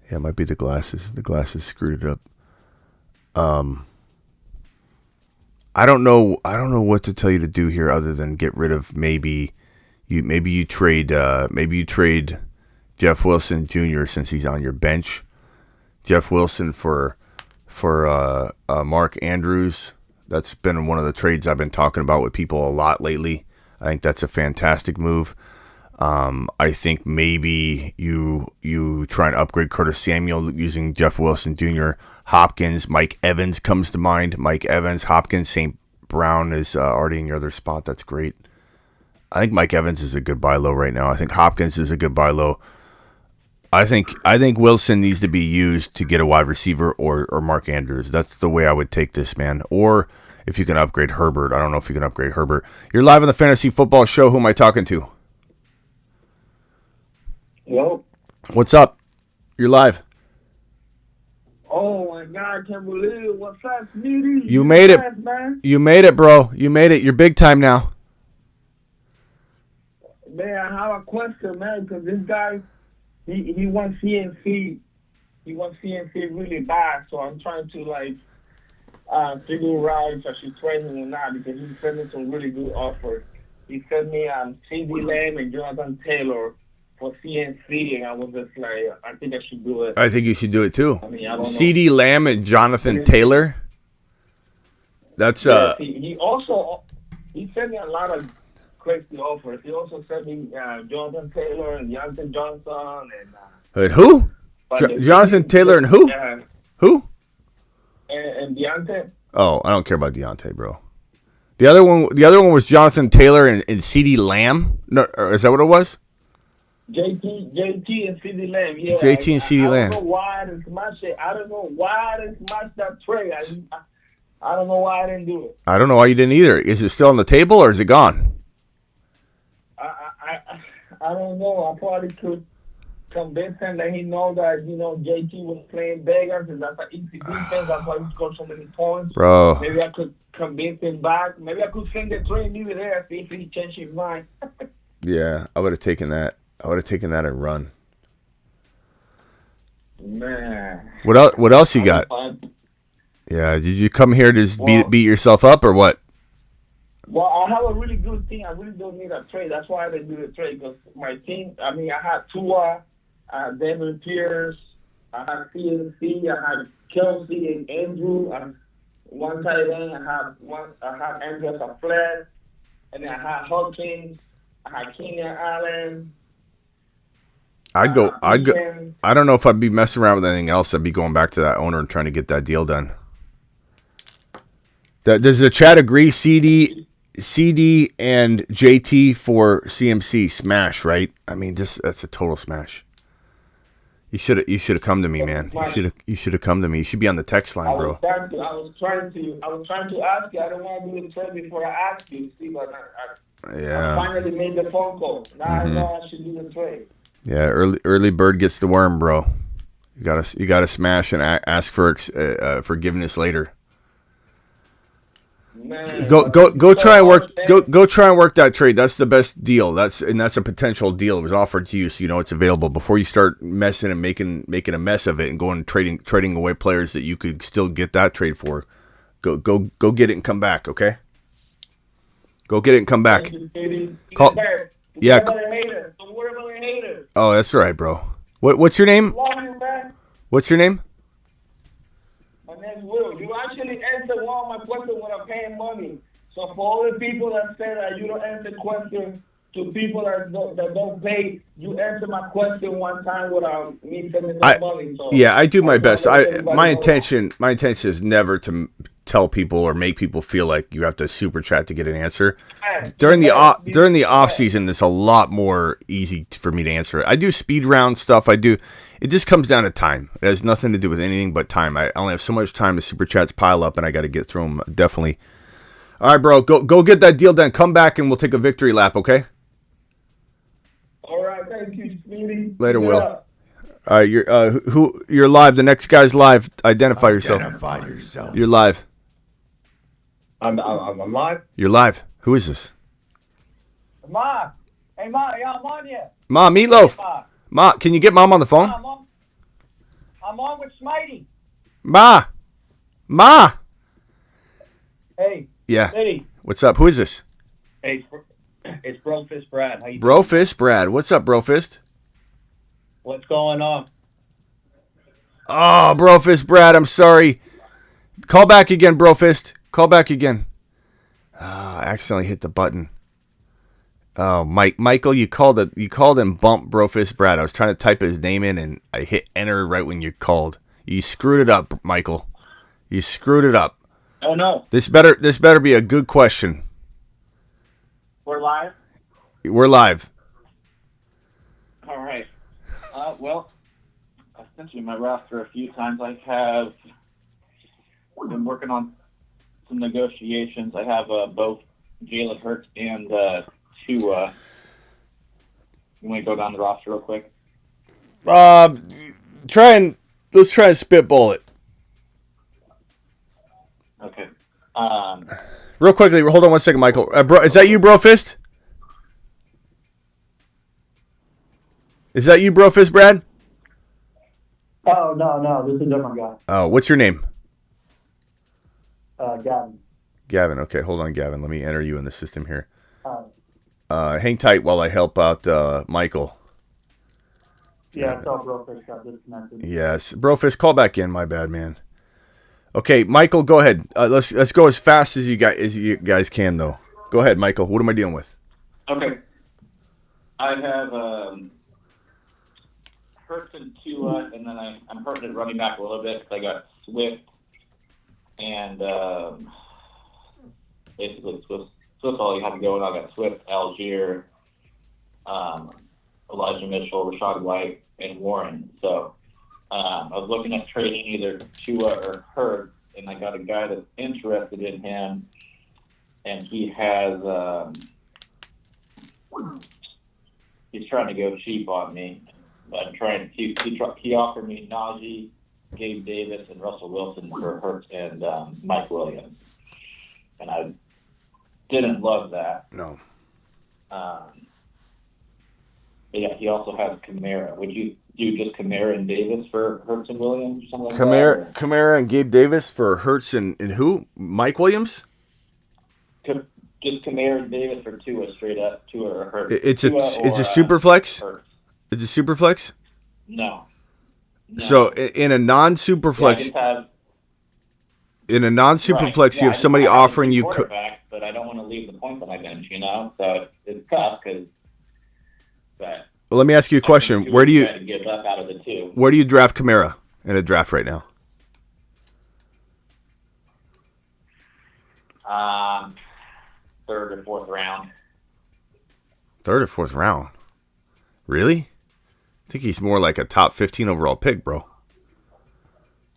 Speaker 1: Yeah, it might be the glasses. The glasses screwed it up. I don't know what to tell you to do here other than get rid of maybe you trade Jeff Wilson Jr. since he's on your bench. Jeff Wilson for Mark Andrews. That's been one of the trades I've been talking about with people a lot lately. I think that's a fantastic move. I think maybe you try and upgrade Curtis Samuel using Jeff Wilson Jr., Hopkins, Mike Evans comes to mind. Mike Evans, Hopkins, St. Brown is already in your other spot. That's great. I think Mike Evans is a good buy low right now. I think Hopkins is a good buy low. I think Wilson needs to be used to get a wide receiver or Mark Andrews. That's the way I would take this, man. Or if you can upgrade Herbert. I don't know if you can upgrade Herbert. You're live on the Fantasy Football Show. Who am I talking to?
Speaker 5: Hello?
Speaker 1: What's up? You're live.
Speaker 5: Oh my God, I can't believe it. What's up, Smitty?
Speaker 1: You made it.
Speaker 5: Man?
Speaker 1: You made it, bro. You made it. You're big time now.
Speaker 5: Man, I have a question, man, because this guy, he wants CNC. He wants CNC really bad, so I'm trying to, figure out if I should trade him or not, because he sent me some really good offers. He sent me CD Lamb and Jonathan Taylor for CNC, and I was just like, I think I should do it.
Speaker 1: I think you should do it too.
Speaker 5: I mean, I don't know.
Speaker 1: CD Lamb and Jonathan Taylor. That's
Speaker 5: He also sent me a lot of crazy offers. He also sent me Jonathan Taylor and Deontay Johnson and
Speaker 1: who? Jonathan Taylor and who? Who?
Speaker 5: And Deontay.
Speaker 1: Oh, I don't care about Deontay, bro. The other one was Jonathan Taylor and CD Lamb. No, is that what it was?
Speaker 5: JT and CD Lamb, yeah.
Speaker 1: JT and CD Lamb.
Speaker 5: I don't know why I didn't smash it. I don't know why I didn't smash that trade. I don't know why I didn't do it.
Speaker 1: I don't know why you didn't either. Is it still on the table or is it gone?
Speaker 5: I don't know. I probably could convince him that he knows that, JT was playing Vegas and that's an easy defense. That's why he scored so many points.
Speaker 1: Bro.
Speaker 5: Maybe I could convince him back. Maybe I could send the trade neither there, see if he changed his mind.
Speaker 1: Yeah, I would have taken that. I would have taken that and run.
Speaker 5: Man.
Speaker 1: What else you got? Yeah, did you come here to beat yourself up or what?
Speaker 5: Well, I have a really good team. I really don't need a trade. That's why I didn't do the trade, because my team, I had Tua, I had Devin Pierce, I had CNC, I had Kelsey and Andrew, one tight end, I had Andrew as a flat, and then I had Hawkins, I had Keenan Allen.
Speaker 1: I'd go. I don't know if I'd be messing around with anything else. I'd be going back to that owner and trying to get that deal done. Does the chat agree? CD CD and JT for CMC smash, right? I mean, that's a total smash. You should have come to me, man. You should have come to me. You should be on the text line, bro.
Speaker 5: I was trying to ask you. I don't want to do the trade before I ask you. See, but I finally made the phone call. Now I know I should do the trade.
Speaker 1: Yeah, early bird gets the worm, bro. You gotta smash and ask for forgiveness later.
Speaker 5: Man,
Speaker 1: go try and work that trade. That's the best deal. That's a potential deal. It was offered to you, so you know it's available before you start messing and making a mess of it and going trading away players that you could still get that trade for. Go get it and come back, okay? Go get it and come back. Call. Yeah. Oh, that's right, bro. What's your name? What's your name?
Speaker 5: My name's Will. You actually answered one of my questions when I'm paying money. So for all the people that say that you don't answer questions to people that don't pay, you answer my question one time without me sending the money. So
Speaker 1: yeah, I do my best. My intention is never to tell people or make people feel like you have to super chat to get an answer. During the off season, it's a lot more easy for me to answer it. I do speed round stuff. It just comes down to time. It has nothing to do with anything but time. I only have so much time. The super chats pile up, and I got to get through them. Definitely. All right, bro. Go get that deal done. Come back, and we'll take a victory lap. Okay.
Speaker 5: All right. Thank you, Speedy.
Speaker 1: Later, Will. All right. You're live. The next guy's live. Identify yourself. You're live.
Speaker 7: I'm live.
Speaker 1: You're live. Who is this?
Speaker 7: Ma. Hey, Ma. Yeah, I'm on you.
Speaker 1: Ma, Meatloaf. Hey, Ma, can you get Mom on the phone?
Speaker 7: Ma, I'm on with Smitey.
Speaker 1: Ma.
Speaker 7: Hey.
Speaker 1: Yeah.
Speaker 7: City.
Speaker 1: What's up? Who is this?
Speaker 7: Hey, it's Brofist Brad. How you
Speaker 1: doing? Brofist Brad. What's up, Brofist?
Speaker 7: What's going on?
Speaker 1: Oh, Brofist Brad. I'm sorry. Call back again, Brofist. Call back again. I accidentally hit the button. Oh, Michael, you called and bumped Brofist Brad. I was trying to type his name in, and I hit enter right when you called. You screwed it up, Michael. You screwed it up.
Speaker 7: Oh no.
Speaker 1: This better be a good question.
Speaker 7: We're live?
Speaker 1: We're live.
Speaker 7: All right. Well, I sent you my roster a few times. I have been working on some negotiations. I have both Jalen Hurts and Tua. You want to go down the roster real quick?
Speaker 1: Let's try and spitball it.
Speaker 7: Okay.
Speaker 1: Real quickly, hold on one second, Michael. Bro, is that you, Brofist? Is that you, Brofist, Brad?
Speaker 5: Oh, no. This is a different guy.
Speaker 1: Oh, what's your name?
Speaker 5: Gavin.
Speaker 1: Gavin. Okay, hold on, Gavin. Let me enter you in the system here. Hang tight while I help out Michael.
Speaker 5: Yeah, I saw Brofist got disconnected.
Speaker 1: Yes. Brofist, call back in. My bad, man. Okay, Michael, go ahead. Let's go as fast as you guys can, though. Go ahead, Michael. What am I dealing with?
Speaker 7: Okay. I have Hurts and Tua, and then I'm hurting at running back a little bit because I got Swift and basically Swift all you have going on. I got Swift, Algier, Elijah Mitchell, Rashad White, and Warren. So I was looking at trading either Tua or Hurts, and I got a guy that's interested in him, and he has he's trying to go cheap on me. I'm trying to. He offered me Najee, Gabe Davis, and Russell Wilson for Hurts and Mike Williams, and I didn't love that.
Speaker 1: No.
Speaker 7: Yeah, he also has Kamara. Would you do just Kamara and Davis for Hurts and Williams or something like that?
Speaker 1: Kamara and Gabe Davis for Hurts and who? Mike Williams?
Speaker 7: Just Kamara and Davis for Tua straight up. Tua or Hurts.
Speaker 1: It's a super flex? It's a super flex?
Speaker 7: No.
Speaker 1: So in a non-super flex, you have somebody offering you
Speaker 7: quarterback, but I don't want to leave the points on my bench, So it's tough because.
Speaker 1: Well, let me ask you a question. Where do you
Speaker 7: give up out of the two?
Speaker 1: Where do you draft Kamara in a draft right now?
Speaker 7: third or fourth round.
Speaker 1: Third or fourth round? Really? I think he's more like a top 15 overall pick, bro.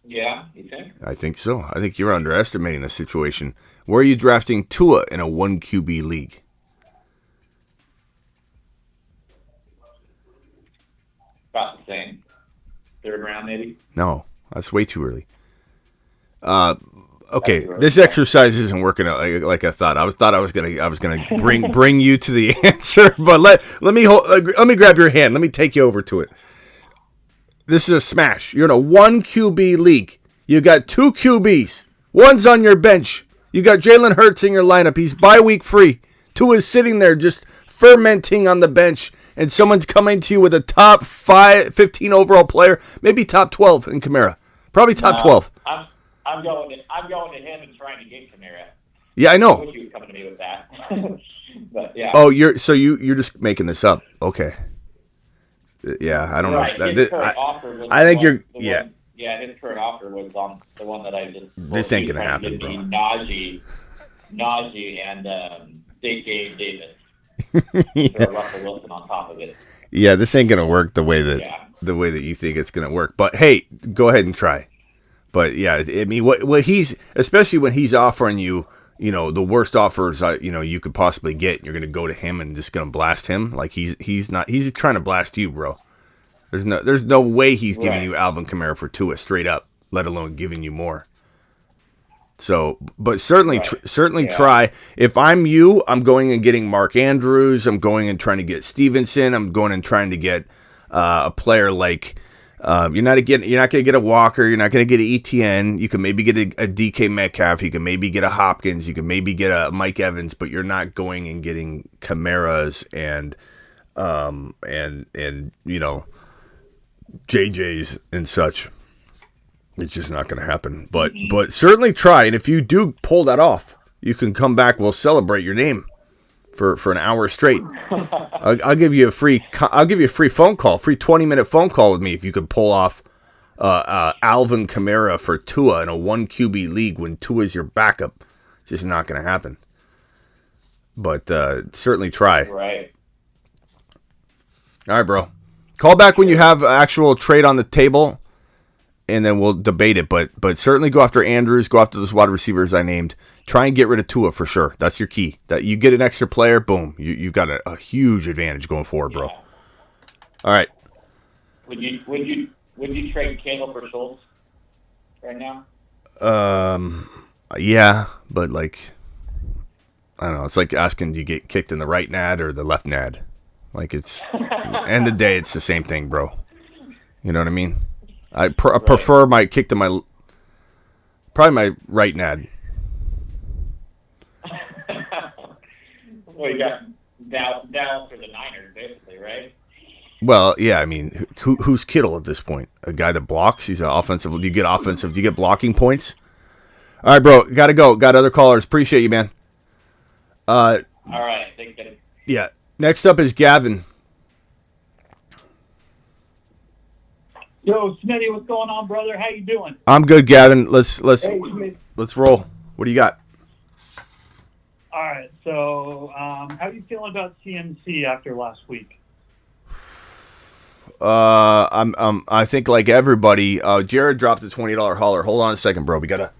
Speaker 7: Yeah, you think?
Speaker 1: I think so. I think you're underestimating the situation. Where are you drafting Tua in a 1 QB league?
Speaker 7: About the same. Third round, maybe?
Speaker 1: No, that's way too early. Okay, this exercise isn't working out like I thought. I was gonna bring you to the answer, but let me grab your hand. Let me take you over to it. This is a smash. You're in a 1 QB league. You got 2 QBs. One's on your bench. You got Jalen Hurts in your lineup. He's bye-week free. 2 is sitting there just fermenting on the bench, and someone's coming to you with a top 15 overall player, maybe top 12 in Kamara. Probably top 12.
Speaker 7: I'm going to him and trying to get Kamara.
Speaker 1: Yeah, I know.
Speaker 7: I wish you would come to me with that. But yeah.
Speaker 1: Oh, you're just making this up. Okay. Yeah, I don't
Speaker 7: right.
Speaker 1: know.
Speaker 7: His current offer was
Speaker 1: I think
Speaker 7: one,
Speaker 1: you're. Yeah.
Speaker 7: One, yeah, his current offer was on the one that I just.
Speaker 1: This ain't gonna happen, bro.
Speaker 7: Najee, and Gabe Davis.
Speaker 1: Yeah.
Speaker 7: Russell Wilson on top of it.
Speaker 1: Yeah, this ain't gonna work the way that you think it's gonna work. But hey, go ahead and try. But yeah, I mean, what he's, especially when he's offering you, the worst offers, you could possibly get, you're gonna go to him and just gonna blast him. Like he's trying to blast you, bro. There's no way he's giving you Alvin Kamara for Tua straight up, let alone giving you more. So, but certainly try. If I'm you, I'm going and getting Mark Andrews. I'm going and trying to get Stevenson. I'm going and trying to get a player like. You're not going to get a Walker. You're not going to get an ETN. You can maybe get a DK Metcalf. You can maybe get a Hopkins. You can maybe get a Mike Evans, but you're not going and getting Camaras and JJs and such. It's just not going to happen. But certainly try. And if you do pull that off, you can come back. We'll celebrate your name for an hour straight. I'll give you a free phone call, free 20-minute phone call with me if you could pull off Alvin Kamara for Tua in a 1 QB league when Tua is your backup. It's just not going to happen. But certainly try.
Speaker 7: Right.
Speaker 1: All right, bro. Call back when you have actual trade on the table, and then we'll debate it. But certainly go after Andrews, go after those wide receivers I named. Try and get rid of Tua for sure. That's your key. That you get an extra player, boom, you got a huge advantage going forward, bro.
Speaker 7: Yeah.
Speaker 1: All right.
Speaker 7: Would you trade Kittle for Schultz right now?
Speaker 1: Yeah, but like, I don't know. It's like asking, do you get kicked in the right nad or the left nad? Like it's end of the day, it's the same thing, bro. You know what I mean? I prefer my kick to probably my right nad.
Speaker 7: Well, you got Dallas for the Niners, basically, right?
Speaker 1: Well, yeah. I mean, who's Kittle at this point? A guy that blocks? He's an offensive. Do you get offensive? Do you get blocking points? All right, bro. Gotta go. Got other callers. Appreciate you, man.
Speaker 7: All right. Thanks, Dennis.
Speaker 1: Yeah. Next up is Gavin.
Speaker 8: Yo, Smitty, what's going on, brother? How you doing?
Speaker 1: I'm good, Gavin. Let's
Speaker 8: Hey,
Speaker 1: roll. What do you got?
Speaker 8: all right. So, how are you feeling about CMC after last week?
Speaker 1: I think like everybody. Jared dropped a $20 hauler. Hold on a second, bro. We gotta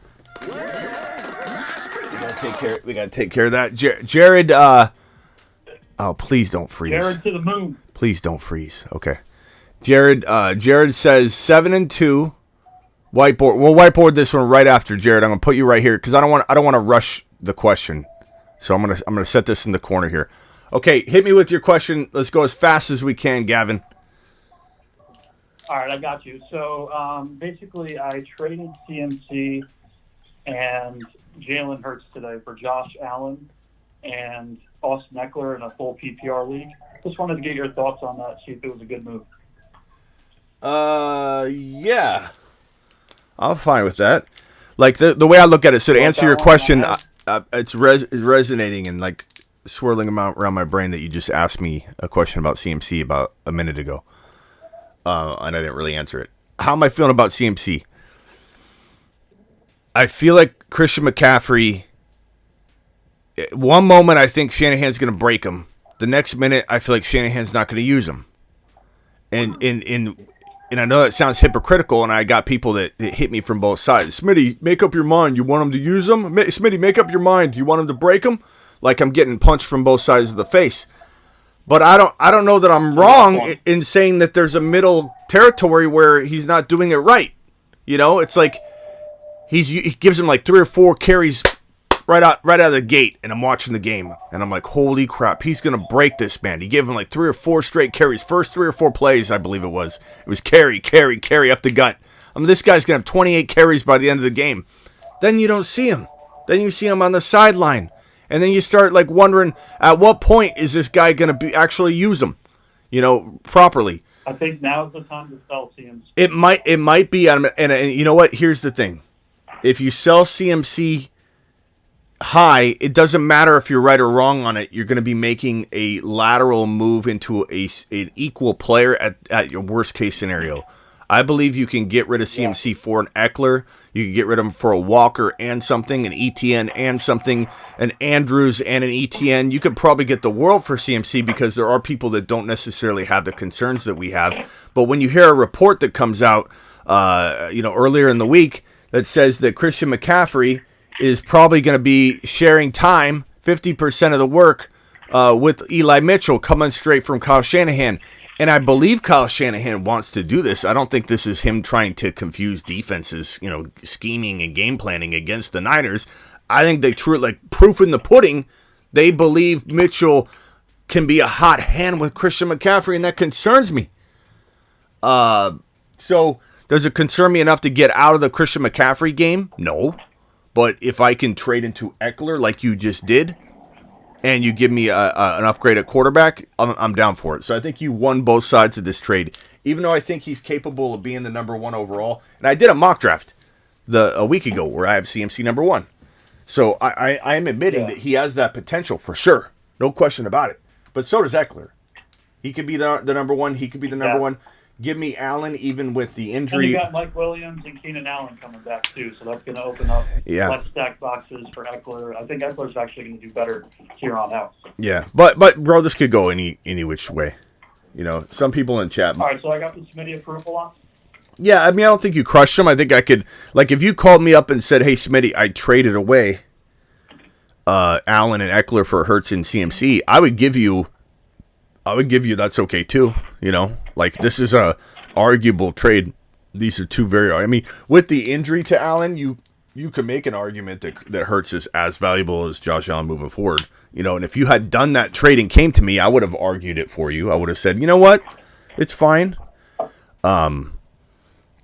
Speaker 1: take care of that. Jared. Oh, please don't freeze.
Speaker 8: Jared to the moon.
Speaker 1: Please don't freeze. Okay. Jared says 7-2. Whiteboard. We'll whiteboard this one right after Jared. I'm gonna put you right here because I don't want to rush the question. So I'm gonna set this in the corner here. Okay, hit me with your question. Let's go as fast as we can, Gavin.
Speaker 8: All right, I got you. So, basically, I traded CMC and Jalen Hurts today for Josh Allen and Austin Eckler in a full PPR league. Just wanted to get your thoughts on that, see if it was a good move.
Speaker 1: Yeah. I'm fine with that. Like, the way I look at it, so to answer your question, it's resonating and, like, swirling around my brain that you just asked me a question about CMC about a minute ago. And I didn't really answer it. How am I feeling about CMC? I feel like Christian McCaffrey one moment I think Shanahan's going to break him. The next minute I feel like Shanahan's not going to use him. And I know that sounds hypocritical, and I got people that hit me from both sides. Smitty, make up your mind. You want him to use him? Smitty, make up your mind. You want him to break him? Like I'm getting punched from both sides of the face. But I don't know that I'm wrong in saying that there's a middle territory where he's not doing it right. You know, it's like he gives him like 3 or 4 carries right out of the gate, and I'm watching the game, and I'm like, holy crap, he's gonna break this man. He gave him like 3 or 4 straight carries, first 3 or 4 plays, I believe it was. It was carry up the gut. I mean, this guy's gonna have 28 carries by the end of the game. Then you don't see him. Then you see him on the sideline. And then you start like wondering, at what point is this guy going to actually use him, properly?
Speaker 8: I think now is the time to sell CMC.
Speaker 1: It might be, and you know what? Here's the thing: if you sell CMC high, it doesn't matter if you're right or wrong on it. You're going to be making a lateral move into an equal player at your worst case scenario. I believe you can get rid of CMC for an Eckler. You can get rid of him for a Walker and something, an ETN and something, an Andrews and an ETN. You could probably get the world for CMC because there are people that don't necessarily have the concerns that we have. But when you hear a report that comes out, earlier in the week that says that Christian McCaffrey is probably going to be sharing time, 50% of the work, with Eli Mitchell coming straight from Kyle Shanahan. And I believe Kyle Shanahan wants to do this. I don't think this is him trying to confuse defenses, scheming and game planning against the Niners. I think they proof in the pudding. They believe Mitchell can be a hot hand with Christian McCaffrey, and that concerns me. So does it concern me enough to get out of the Christian McCaffrey game? No. But if I can trade into Eckler like you just did, and you give me an upgrade at quarterback, I'm down for it. So I think you won both sides of this trade, even though I think he's capable of being the number 1 overall. And I did a mock draft a week ago where I have CMC number 1. So I am admitting that he has that potential for sure. No question about it. But so does Eckler. He could be the number 1. He could be the number 1. Give me Allen even with the injury.
Speaker 8: And you got Mike Williams and Keenan Allen coming back too, so that's going to open up less stack boxes for Eckler. I think Eckler's actually going to do better here on out.
Speaker 1: Yeah, but bro, this could go any which way. Some people in chat.
Speaker 8: All right, so I got the Smitty approval on.
Speaker 1: Yeah, I mean, I don't think you crushed him. I think I could, if you called me up and said, "Hey, Smitty, I traded away Allen and Eckler for Hurts and CMC," I would give you that's okay too. This is a arguable trade. These are two with the injury to Allen, you could make an argument that Hurts is as valuable as Josh Allen moving forward. And if you had done that trade and came to me, I would have argued it for you. I would have said, you know what? It's fine.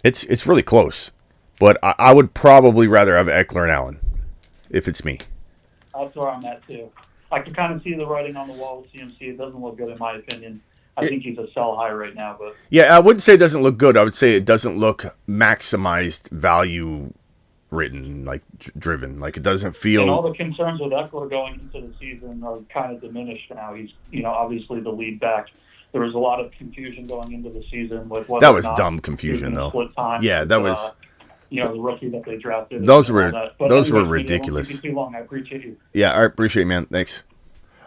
Speaker 1: It's really close. But I would probably rather have Eckler and Allen if it's me.
Speaker 8: That's where I'm at too. I can kind of see the writing on the wall with CMC. It doesn't look good in my opinion. I think he's a sell high right now, but
Speaker 1: yeah, I wouldn't say it doesn't look good. I would say it doesn't look maximized value written, driven. It doesn't feel.
Speaker 8: And all the concerns with Eckler going into the season are kind of diminished now. He's, obviously the lead back. There was a lot of confusion going into the season with whether
Speaker 1: that was
Speaker 8: or not
Speaker 1: dumb confusion though.
Speaker 8: Split time.
Speaker 1: Yeah, that was.
Speaker 8: The rookie that they drafted.
Speaker 1: Those were ridiculous.
Speaker 8: It won't take you too long. I appreciate you.
Speaker 1: Yeah, I appreciate it, man. Thanks.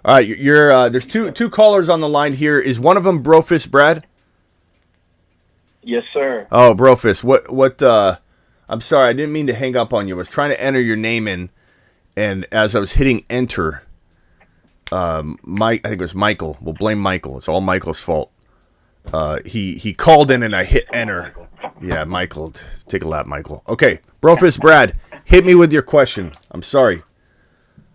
Speaker 1: All right, there's two callers on the line here. Is one of them Brofist Brad?
Speaker 9: Yes, sir.
Speaker 1: Oh, Brofist. What? I'm sorry, I didn't mean to hang up on you. I was trying to enter your name in, and as I was hitting enter, I think it was Michael. We'll blame Michael. It's all Michael's fault. He called in and I hit enter. Yeah, Michael. Take a lap, Michael. Okay, Brofist Brad, hit me with your question. I'm sorry.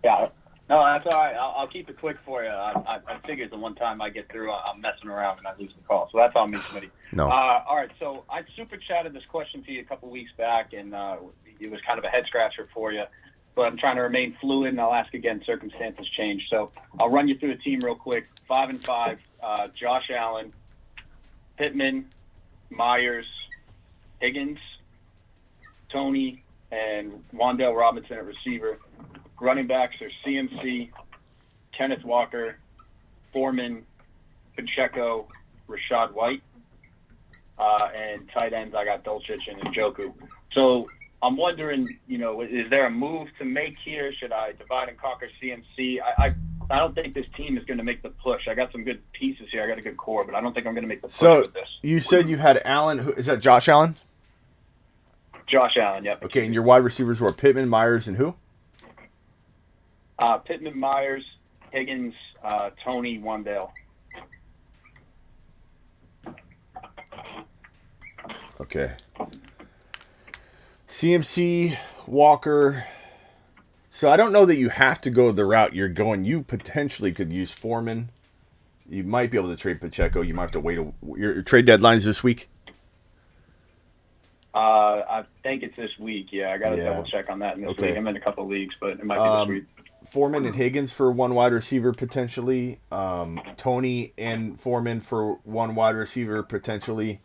Speaker 9: Yeah. No, that's all right. I'll keep it quick for you. I figured the one time I get through, I'm messing around and I lose the call. So that's on me, Smitty.
Speaker 1: No.
Speaker 9: All right. So I super chatted this question to you a couple weeks back, and it was kind of a head scratcher for you. But I'm trying to remain fluid, and I'll ask again. Circumstances change. So I'll run you through the team real quick. 5-5. Josh Allen, Pittman, Myers, Higgins, Tony, and Wan'Dale Robinson at receiver. Running backs are CMC, Kenneth Walker, Foreman, Pacheco, Rashad White, and tight ends I got Dulcich and Njoku. So I'm wondering, is there a move to make here? Should I divide and conquer CMC? I don't think this team is going to make the push. I got some good pieces here. I got a good core, but I don't think I'm going to make the push with this.
Speaker 1: You said you had Allen. Is that Josh Allen?
Speaker 9: Josh Allen, yep.
Speaker 1: Okay, and your wide receivers were Pittman, Myers, and who?
Speaker 9: Pittman, Myers, Higgins, Tony, Wandale.
Speaker 1: Okay. CMC, Walker. So I don't know that you have to go the route you're going. You potentially could use Foreman. You might be able to trade Pacheco. You might have to wait. Your trade deadline's this week?
Speaker 9: I think it's this week. Yeah, I got to double check on that in this week. I'm in a couple of leagues, but it might be this week.
Speaker 1: Foreman and Higgins for one wide receiver potentially. Tony and Foreman for one wide receiver potentially.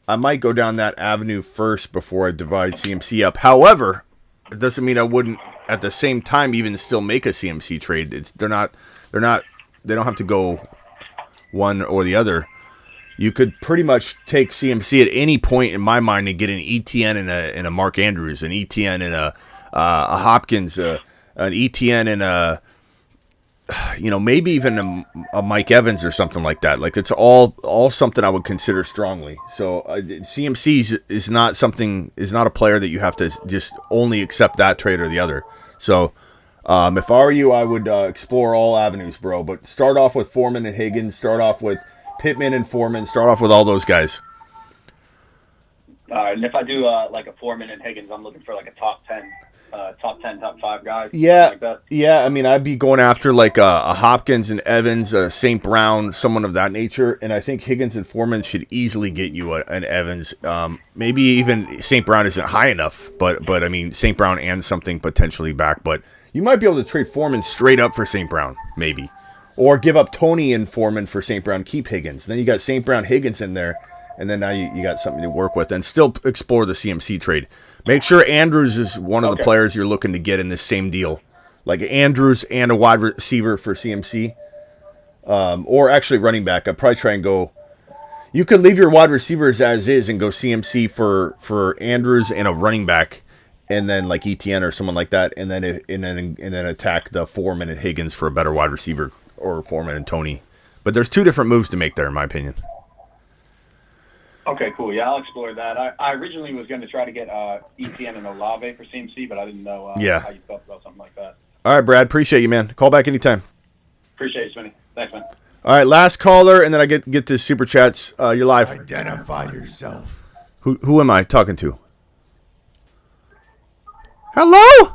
Speaker 1: I might go down that avenue first before I divide CMC up. However, it doesn't mean I wouldn't at the same time even still make a CMC trade. They don't have to go one or the other. You could pretty much take CMC at any point in my mind and get an ETN and a Mark Andrews, an ETN and a Hopkins, an ETN and a maybe even a Mike Evans or something like that. Like it's all something I would consider strongly. So CMC is not a player that you have to just only accept that trade or the other. So if I were you, I would explore all avenues, bro. But start off with Foreman and Higgins. Start off with Pittman and Foreman. Start off with all those guys.
Speaker 9: And if I do like a Foreman and Higgins, I'm looking for like a top 10, top 5 guys.
Speaker 1: Yeah,
Speaker 9: like that.
Speaker 1: Yeah. I mean, I'd be going after like a Hopkins and Evans, St. Brown, someone of that nature. And I think Higgins and Foreman should easily get you an Evans. Maybe even St. Brown isn't high enough, but I mean St. Brown and something potentially back. But you might be able to trade Foreman straight up for St. Brown, maybe, or give up Tony and Foreman for St. Brown. Keep Higgins. Then you got St. Brown, Higgins in there. And then now you got something to work with and still explore the CMC trade. Make sure Andrews is one of the players you're looking to get in this same deal. Like Andrews and a wide receiver for CMC. Or actually running back. I'd probably try and go. You could leave your wide receivers as is and go CMC for Andrews and a running back. And then like ETN or someone like that. And then attack the Foreman and Higgins for a better wide receiver. Or Foreman and Tony. But there's two different moves to make there in my opinion.
Speaker 9: Okay, cool. Yeah, I'll explore that. I originally was going to try to get ETN and Olave for CMC, but I didn't know how you felt about something like that.
Speaker 1: All right, Brad. Appreciate you, man. Call back anytime.
Speaker 9: Appreciate you, Smitty. Thanks, man.
Speaker 1: All right, last caller, and then I get to Super Chats. You're live.
Speaker 10: Identify yourself.
Speaker 1: Who am I talking to? Hello?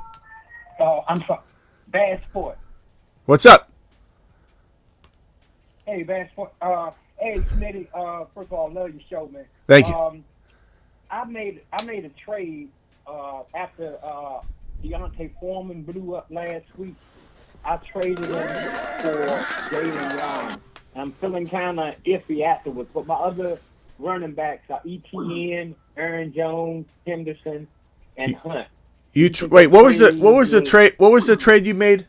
Speaker 11: Oh, I'm sorry. Bad Sport.
Speaker 1: What's up?
Speaker 11: Hey, Bad Sport. Hey, Smitty, first of all, love your show, man.
Speaker 1: Thank you.
Speaker 11: I made a trade after Deontay Foreman blew up last week. I traded him for Jalen Young. I'm feeling kind of iffy afterwards, but my other running backs are ETN, Aaron Jones, Henderson, and Hunt.
Speaker 1: Wait, what was the trade you made?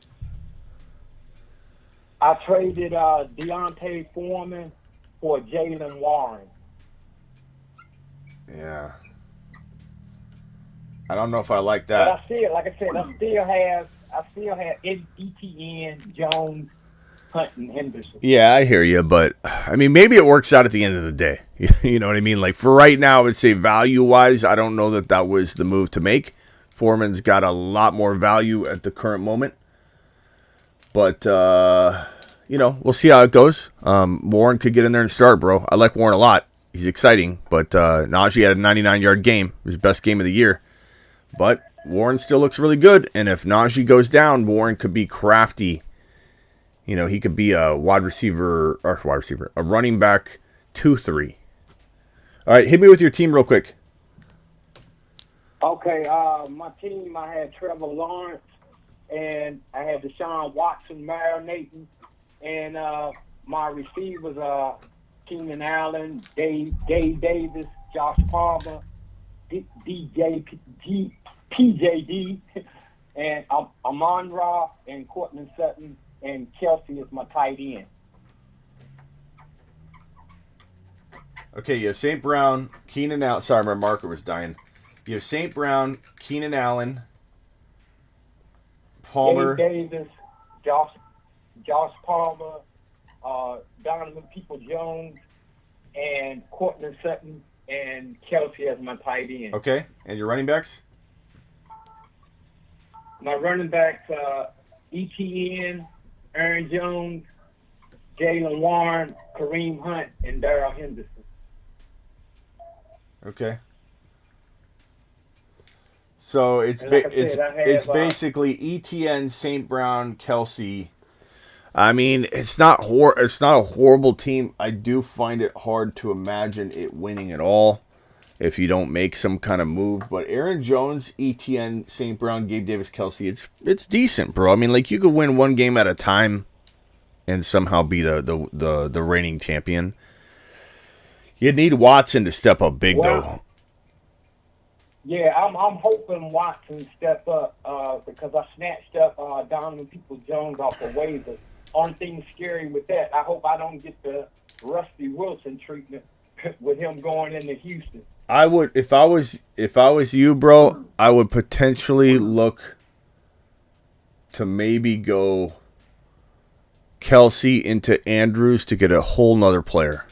Speaker 11: I traded Deontay Foreman for Jalen Warren.
Speaker 1: Yeah. I don't know if I like that.
Speaker 11: But I still have ETN, Jones, Hunt, and Henderson.
Speaker 1: Yeah, I hear you, but I mean, maybe it works out at the end of the day. You know what I mean? Like for right now, I would say value-wise, I don't know that was the move to make. Foreman's got a lot more value at the current moment, but we'll see how it goes. Warren could get in there and start, bro. I like Warren a lot. He's exciting, but Najee had a 99-yard game. His best game of the year. But Warren still looks really good, and if Najee goes down, Warren could be crafty. He could be a a running back 2-3. All right, hit me with your team real quick.
Speaker 11: Okay, my team, I had Trevor Lawrence, and I had Deshaun Watson marinating. And my receivers are Keenan Allen, Dave Davis, Josh Palmer, PJD, and Amon-Ra and Cortland Sutton, and Kelsey is my tight end.
Speaker 1: Okay, you have St. Brown, Keenan Allen. Sorry, my marker was dying. You have St. Brown, Keenan Allen, Palmer.
Speaker 11: Gabe Davis, Josh Palmer, Donovan People-Jones, and Courtland Sutton, and Kelsey as my tight end.
Speaker 1: Okay, and your running backs?
Speaker 11: My running backs, ETN, Aaron Jones, Jalen Warren, Kareem Hunt, and Darrell Henderson.
Speaker 1: Okay. So it's basically ETN, St. Brown, Kelsey. I mean, it's not a horrible team. I do find it hard to imagine it winning at all if you don't make some kind of move. But Aaron Jones, ETN, St. Brown, Gabe Davis, Kelsey, it's decent, bro. I mean, like, you could win one game at a time and somehow be the reigning champion. You need Watson to step up big, though.
Speaker 11: Yeah, I'm hoping Watson step up because I snatched up Donovan People-Jones off the waiver. Only thing scary with that, I hope I don't get the Rusty Wilson treatment with him going into Houston.
Speaker 1: I would, if I was you, bro, I would potentially look to maybe go Kelsey into Andrews to get a whole nother player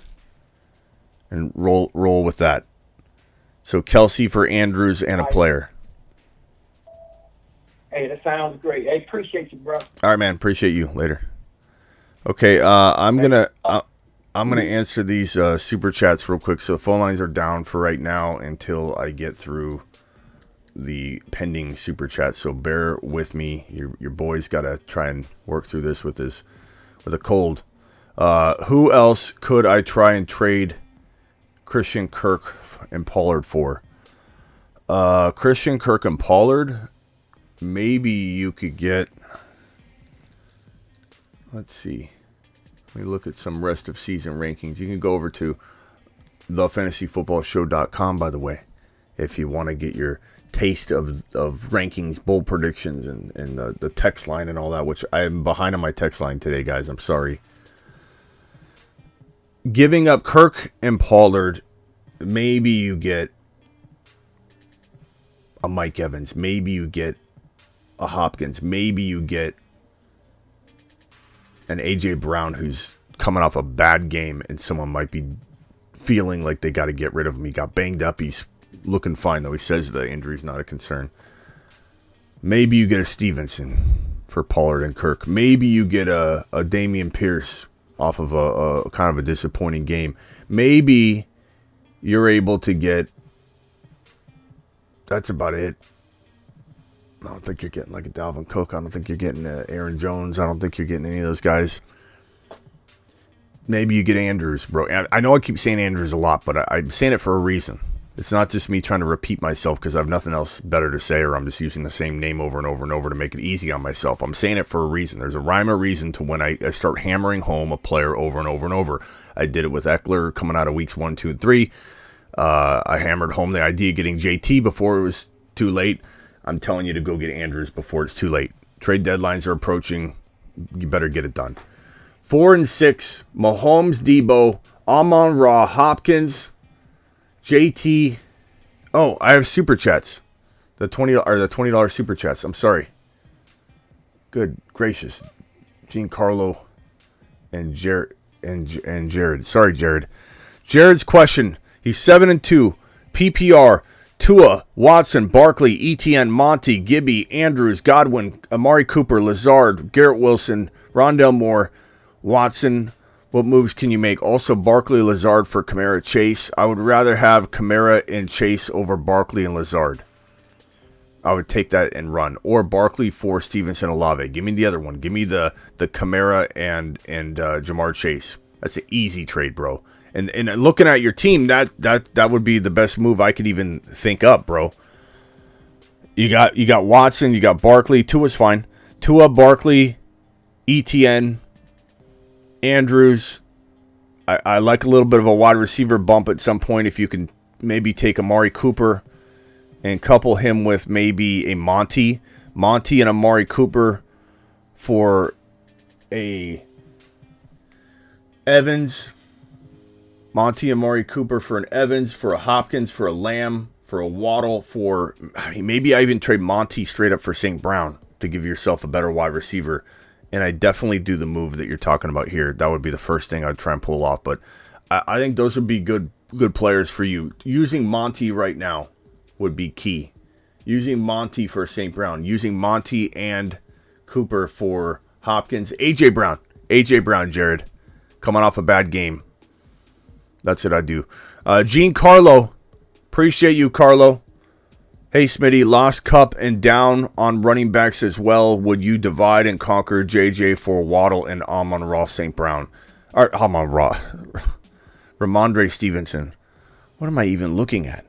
Speaker 1: and roll with that. So Kelsey for Andrews and a player.
Speaker 11: Hey, that sounds great. Hey, appreciate you, bro.
Speaker 1: All right, man. Appreciate you. Later. Okay, I'm gonna answer these super chats real quick. So the phone lines are down for right now until I get through the pending super chat. So bear with me. Your boy's got to try and work through this with a cold. Who else could I try and trade Christian Kirk and Pollard for? Christian Kirk and Pollard. Maybe you could get. Let's see. Let me look at some rest of season rankings. You can go over to thefantasyfootballshow.com, by the way, if you want to get your taste of rankings, bold predictions, and the text line and all that, which I am behind on my text line today, guys. I'm sorry. Giving up Kirk and Pollard, maybe you get a Mike Evans. Maybe you get a Hopkins. Maybe you get an A.J. Brown who's coming off a bad game and someone might be feeling like they got to get rid of him. He got banged up. He's looking fine, though. He says the injury's not a concern. Maybe you get a Stevenson for Pollard and Kirk. Maybe you get a Dameon Pierce off of a kind of a disappointing game. Maybe you're able to get... That's about it. I don't think you're getting like a Dalvin Cook. I don't think you're getting Aaron Jones. I don't think you're getting any of those guys. Maybe you get Andrews, bro. I know I keep saying Andrews a lot, but I'm saying it for a reason. It's not just me trying to repeat myself because I have nothing else better to say, or I'm just using the same name over and over and over to make it easy on myself. I'm saying it for a reason. There's a rhyme or reason to when I start hammering home a player over and over and over. I did it with Eckler coming out of weeks 1, 2, and 3. I hammered home the idea of getting JT before it was too late. I'm telling you to go get Andrews before it's too late. Trade deadlines are approaching. You better get it done. 4 and 6, Mahomes, Debo, Amon-Ra, Hopkins, JT. Oh, I have super chats. The $20 super chats. I'm sorry. Good gracious. Giancarlo and Jared and Jared. Sorry, Jared. Jared's question. He's 7-2. PPR. Tua, Watson, Barkley, ETN, Monty, Gibby, Andrews, Godwin, Amari Cooper, Lazard, Garrett Wilson, Rondell Moore, Watson. What moves can you make? Also, Barkley, Lazard for Kamara, Chase. I would rather have Kamara and Chase over Barkley and Lazard. I would take that and run. Or Barkley for Stevenson, Olave. Give me the other one. Give me the Kamara and Jamar Chase. That's an easy trade, bro. And looking at your team, that would be the best move I could even think up, bro. You got Watson, you got Barkley. Tua's fine. Tua, Barkley, ETN, Andrews. I like a little bit of a wide receiver bump at some point if you can maybe take Amari Cooper and couple him with maybe a Monty and Amari Cooper for a Evans. Monty and Amari Cooper for an Evans, for a Hopkins, for a Lamb, for a Waddle, maybe I even trade Monty straight up for St. Brown to give yourself a better wide receiver. And I definitely do the move that you're talking about here. That would be the first thing I'd try and pull off. But I think those would be good players for you. Using Monty right now would be key. Using Monty for St. Brown. Using Monty and Cooper for Hopkins. A.J. Brown, Jared. Coming off a bad game. That's what I do. Gene Carlo. Appreciate you, Carlo. Hey, Smitty. Lost Cup and down on running backs as well. Would you divide and conquer JJ for Waddle and Amon-Ra St. Brown? Or Amon-Ra. Ramondre Stevenson. What am I even looking at?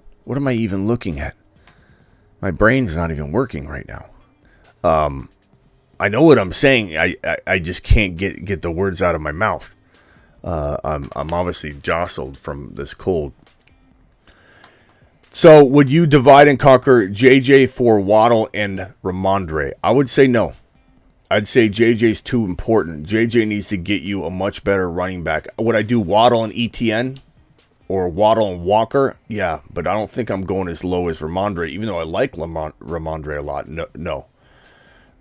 Speaker 1: My brain's not even working right now. I know what I'm saying. I just can't get the words out of my mouth. I'm obviously jostled from this cold. So, would you divide and conquer JJ for Waddle and Ramondre? I would say no. I'd say JJ's too important. JJ needs to get you a much better running back. Would I do Waddle and ETN? Or Waddle and Walker? Yeah, but I don't think I'm going as low as Ramondre, even though I like Ramondre a lot. No.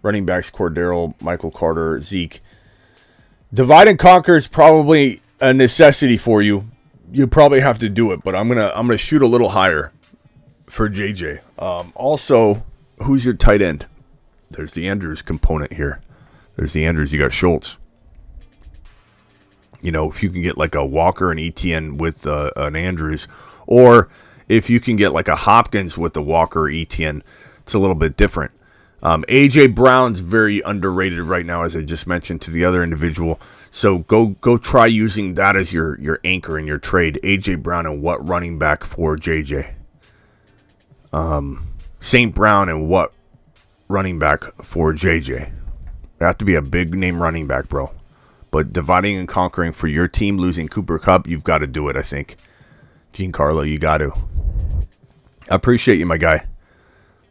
Speaker 1: Running backs, Cordero, Michael Carter, Zeke. Divide and conquer is probably a necessity for you. You probably have to do it, but I'm gonna shoot a little higher for JJ. Also, who's your tight end? There's the Andrews component here. There's the Andrews. You got Schultz. You know, if you can get like a Walker and ETN with an Andrews, or if you can get like a Hopkins with the Walker or ETN, it's a little bit different. A.J. Brown's very underrated right now, as I just mentioned to the other individual. So go try using that as your anchor in your trade. A.J. Brown and what running back for JJ? St. Brown and what running back for JJ? It have to be a big name running back, bro. But dividing and conquering for your team, losing Cooper Kupp, you've got to do it, I think. Gene Carlo, you got to. I appreciate you, my guy.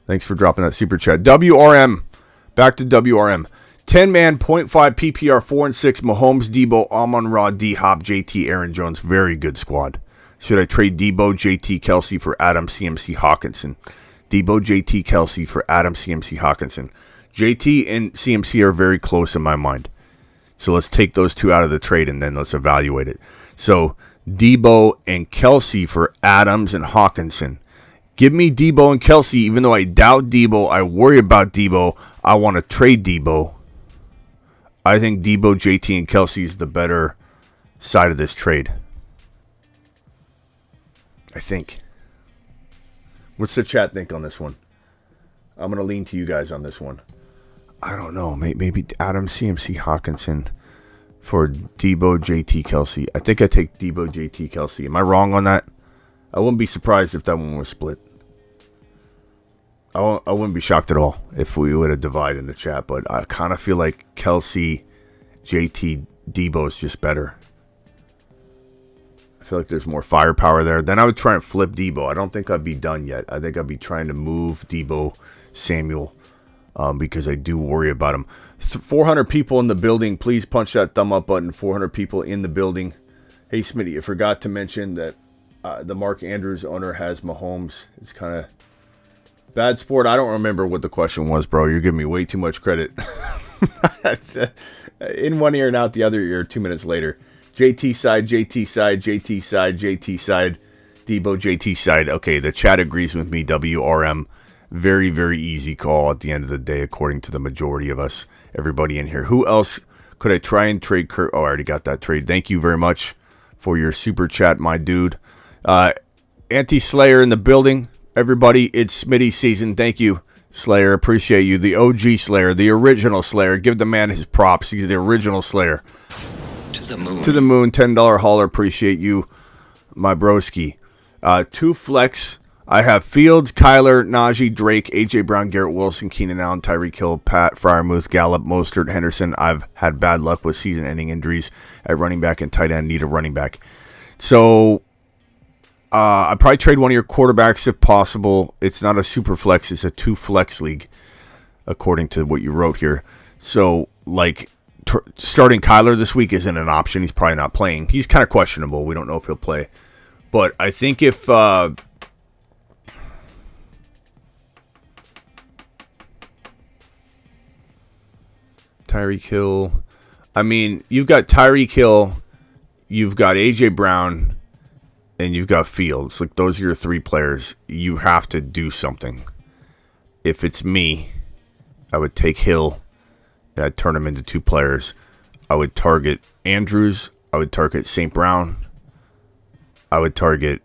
Speaker 1: Thanks for dropping that super chat. WRM. Back to WRM. 10-man, 0.5 PPR, 4 and 6. Mahomes, Debo, Amon-Ra, D-Hop, JT, Aaron Jones. Very good squad. Should I trade Debo, JT, Kelsey for Adam, CMC, Hawkinson? Debo, JT, Kelsey for Adam, CMC, Hawkinson. JT and CMC are very close in my mind. So let's take those two out of the trade and then let's evaluate it. So Debo and Kelsey for Adams and Hawkinson. Give me Debo and Kelsey, even though I doubt Debo. I worry about Debo. I want to trade Debo. I think Debo, JT, and Kelsey is the better side of this trade. I think. What's the chat think on this one? I'm going to lean to you guys on this one. I don't know. Maybe Adam, CMC, Hawkinson for Debo, JT, Kelsey. I think I take Debo, JT, Kelsey. Am I wrong on that? I wouldn't be surprised if that one was split. I wouldn't be shocked at all if we would have divided in the chat, but I kind of feel like Kelsey, JT, Debo is just better. I feel like there's more firepower there. Then I would try and flip Debo. I don't think I'd be done yet. I think I'd be trying to move Debo, Samuel, because I do worry about him. 400 people in the building. Please punch that thumb up button. 400 people in the building. Hey, Smitty, you forgot to mention that the Mark Andrews owner has Mahomes. It's kind of bad sport. I don't remember what the question was, bro. You're giving me way too much credit. In one ear and out the other ear 2 minutes later. JT side, JT side, JT side, JT side, Debo, JT side. Okay, the chat agrees with me, WRM. Very, very easy call at the end of the day, according to the majority of us, everybody in here. Who else could I try and trade? Oh, I already got that trade. Thank you very much for your super chat, my dude. Anti-Slayer in the building. Everybody, it's Smitty season. Thank you, Slayer. Appreciate you. The OG Slayer, the original Slayer. Give the man his props. He's the original Slayer.
Speaker 12: To the moon.
Speaker 1: To the moon. $10 hauler. Appreciate you, my broski. 2 flex. I have Fields, Kyler, Najee, Drake, A.J. Brown, Garrett Wilson, Keenan Allen, Tyreek Hill, Pat, Freiermuth, Gallup, Mostert, Henderson. I've had bad luck with season-ending injuries at running back and tight end. Need a running back. So I'd probably trade one of your quarterbacks if possible. It's not a super flex. It's a 2 flex league, according to what you wrote here. So, like, starting Kyler this week isn't an option. He's probably not playing. He's kind of questionable. We don't know if he'll play. But I think if Tyreek Hill. I mean, you've got Tyreek Hill, you've got A.J. Brown, and you've got Fields. Like, those are your three players. You have to do something. If it's me, I would take Hill and I'd turn him into two players. I would target Andrews. I would target St. Brown. I would target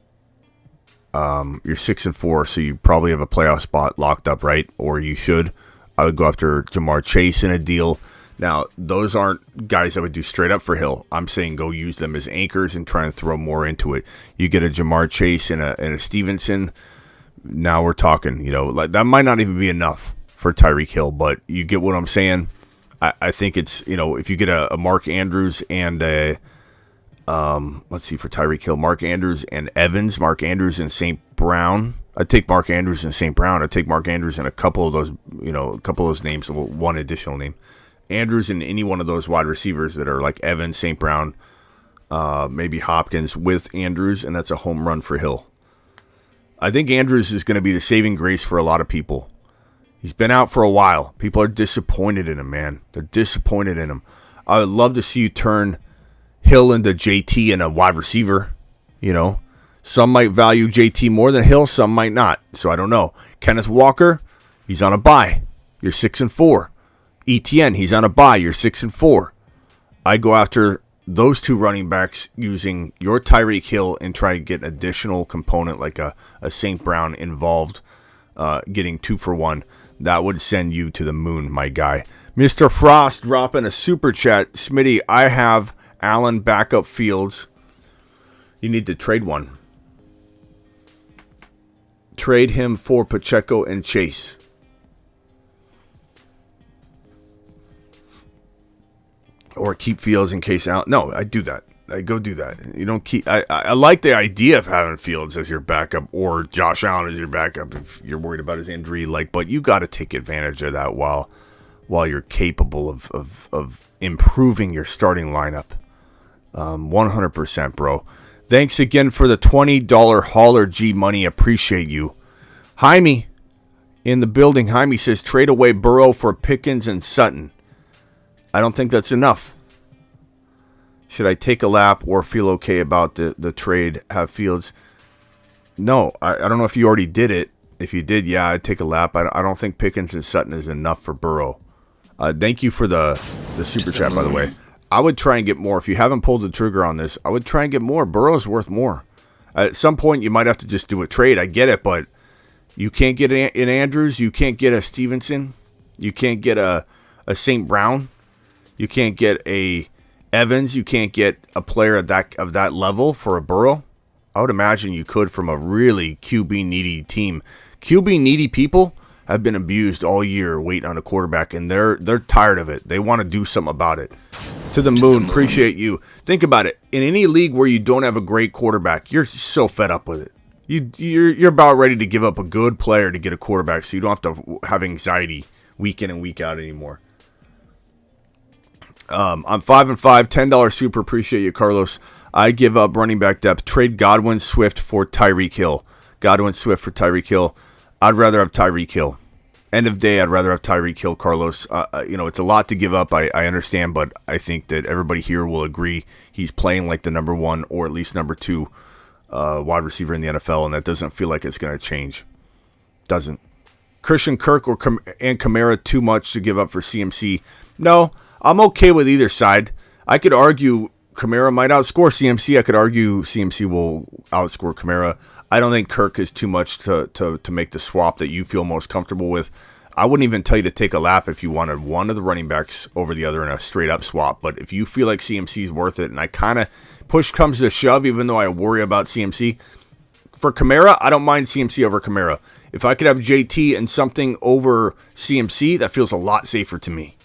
Speaker 1: you're 6-4, so you probably have a playoff spot locked up, right? Or you should. I would go after Jamar Chase in a deal. Now, those aren't guys I would do straight up for Hill. I'm saying go use them as anchors and try and throw more into it. You get a Jamar Chase and a Stevenson. Now we're talking, like that might not even be enough for Tyreek Hill, but you get what I'm saying. I think it's, if you get a Mark Andrews and a, let's see, for Tyreek Hill, Mark Andrews and Evans, Mark Andrews and St. Brown. I'd take Mark Andrews and St. Brown. I'd take Mark Andrews and a couple of those names, one additional name. Andrews and any one of those wide receivers that are like Evans, St. Brown, maybe Hopkins with Andrews, and that's a home run for Hill. I think Andrews is going to be the saving grace for a lot of people. He's been out for a while. People are disappointed in him, man. They're disappointed in him. I would love to see you turn Hill into JT and a wide receiver. Some might value JT more than Hill, some might not. So I don't know. Kenneth Walker, he's on a bye. You're 6-4. ETN, he's on a bye. You're 6-4. I go after those two running backs using your Tyreek Hill and try to get an additional component like a St. Brown involved, getting 2 for 1. That would send you to the moon, my guy. Mr. Frost dropping a super chat. Smitty, I have Allen backup Fields. You need to trade one. Trade him for Pacheco and Chase. Or keep Fields in case Allen. No, I do that. I go do that. You don't keep. I like the idea of having Fields as your backup or Josh Allen as your backup if you're worried about his injury. But you got to take advantage of that while you're capable of improving your starting lineup. 100%, bro. Thanks again for the $20 hauler G money. Appreciate you. Jaime in the building. Jaime says trade away Burrow for Pickens and Sutton. I don't think that's enough. Should I take a lap or feel okay about the trade, have Fields? No, I don't know if you already did it. If you did, yeah, I'd take a lap. I don't think Pickens and Sutton is enough for Burrow. Thank you for the super chat, by the way. I would try and get more. If you haven't pulled the trigger on this, I would try and get more. Burrow's worth more. At some point, you might have to just do a trade. I get it, but you can't get an Andrews. You can't get a Stevenson. You can't get a St. Brown. You can't get a Evans. You can't get a player of that level for a Burrow. I would imagine you could from a really QB needy team. QB needy people have been abused all year waiting on a quarterback, and they're tired of it. They want to do something about it. To the moon. Appreciate you. Think about it. In any league where you don't have a great quarterback, you're so fed up with it. You're about ready to give up a good player to get a quarterback, so you don't have to have anxiety week in and week out anymore. I'm 5-5, $10 super. Appreciate you, Carlos. I give up running back depth. Trade Godwin Swift for Tyreek Hill. Godwin Swift for Tyreek Hill. I'd rather have Tyreek Hill. End of day, I'd rather have Tyreek Hill, Carlos. It's a lot to give up. I understand, but I think that everybody here will agree he's playing like the number 1 or at least number 2 wide receiver in the NFL, and that doesn't feel like it's going to change. Doesn't. Christian Kirk and Kamara too much to give up for CMC? No. I'm okay with either side. I could argue Kamara might outscore CMC. I could argue CMC will outscore Kamara. I don't think Kirk is too much to make the swap that you feel most comfortable with. I wouldn't even tell you to take a lap if you wanted one of the running backs over the other in a straight-up swap. But if you feel like CMC is worth it, and I kind of push comes to shove, even though I worry about CMC, for Kamara, I don't mind CMC over Kamara. If I could have JT and something over CMC, that feels a lot safer to me.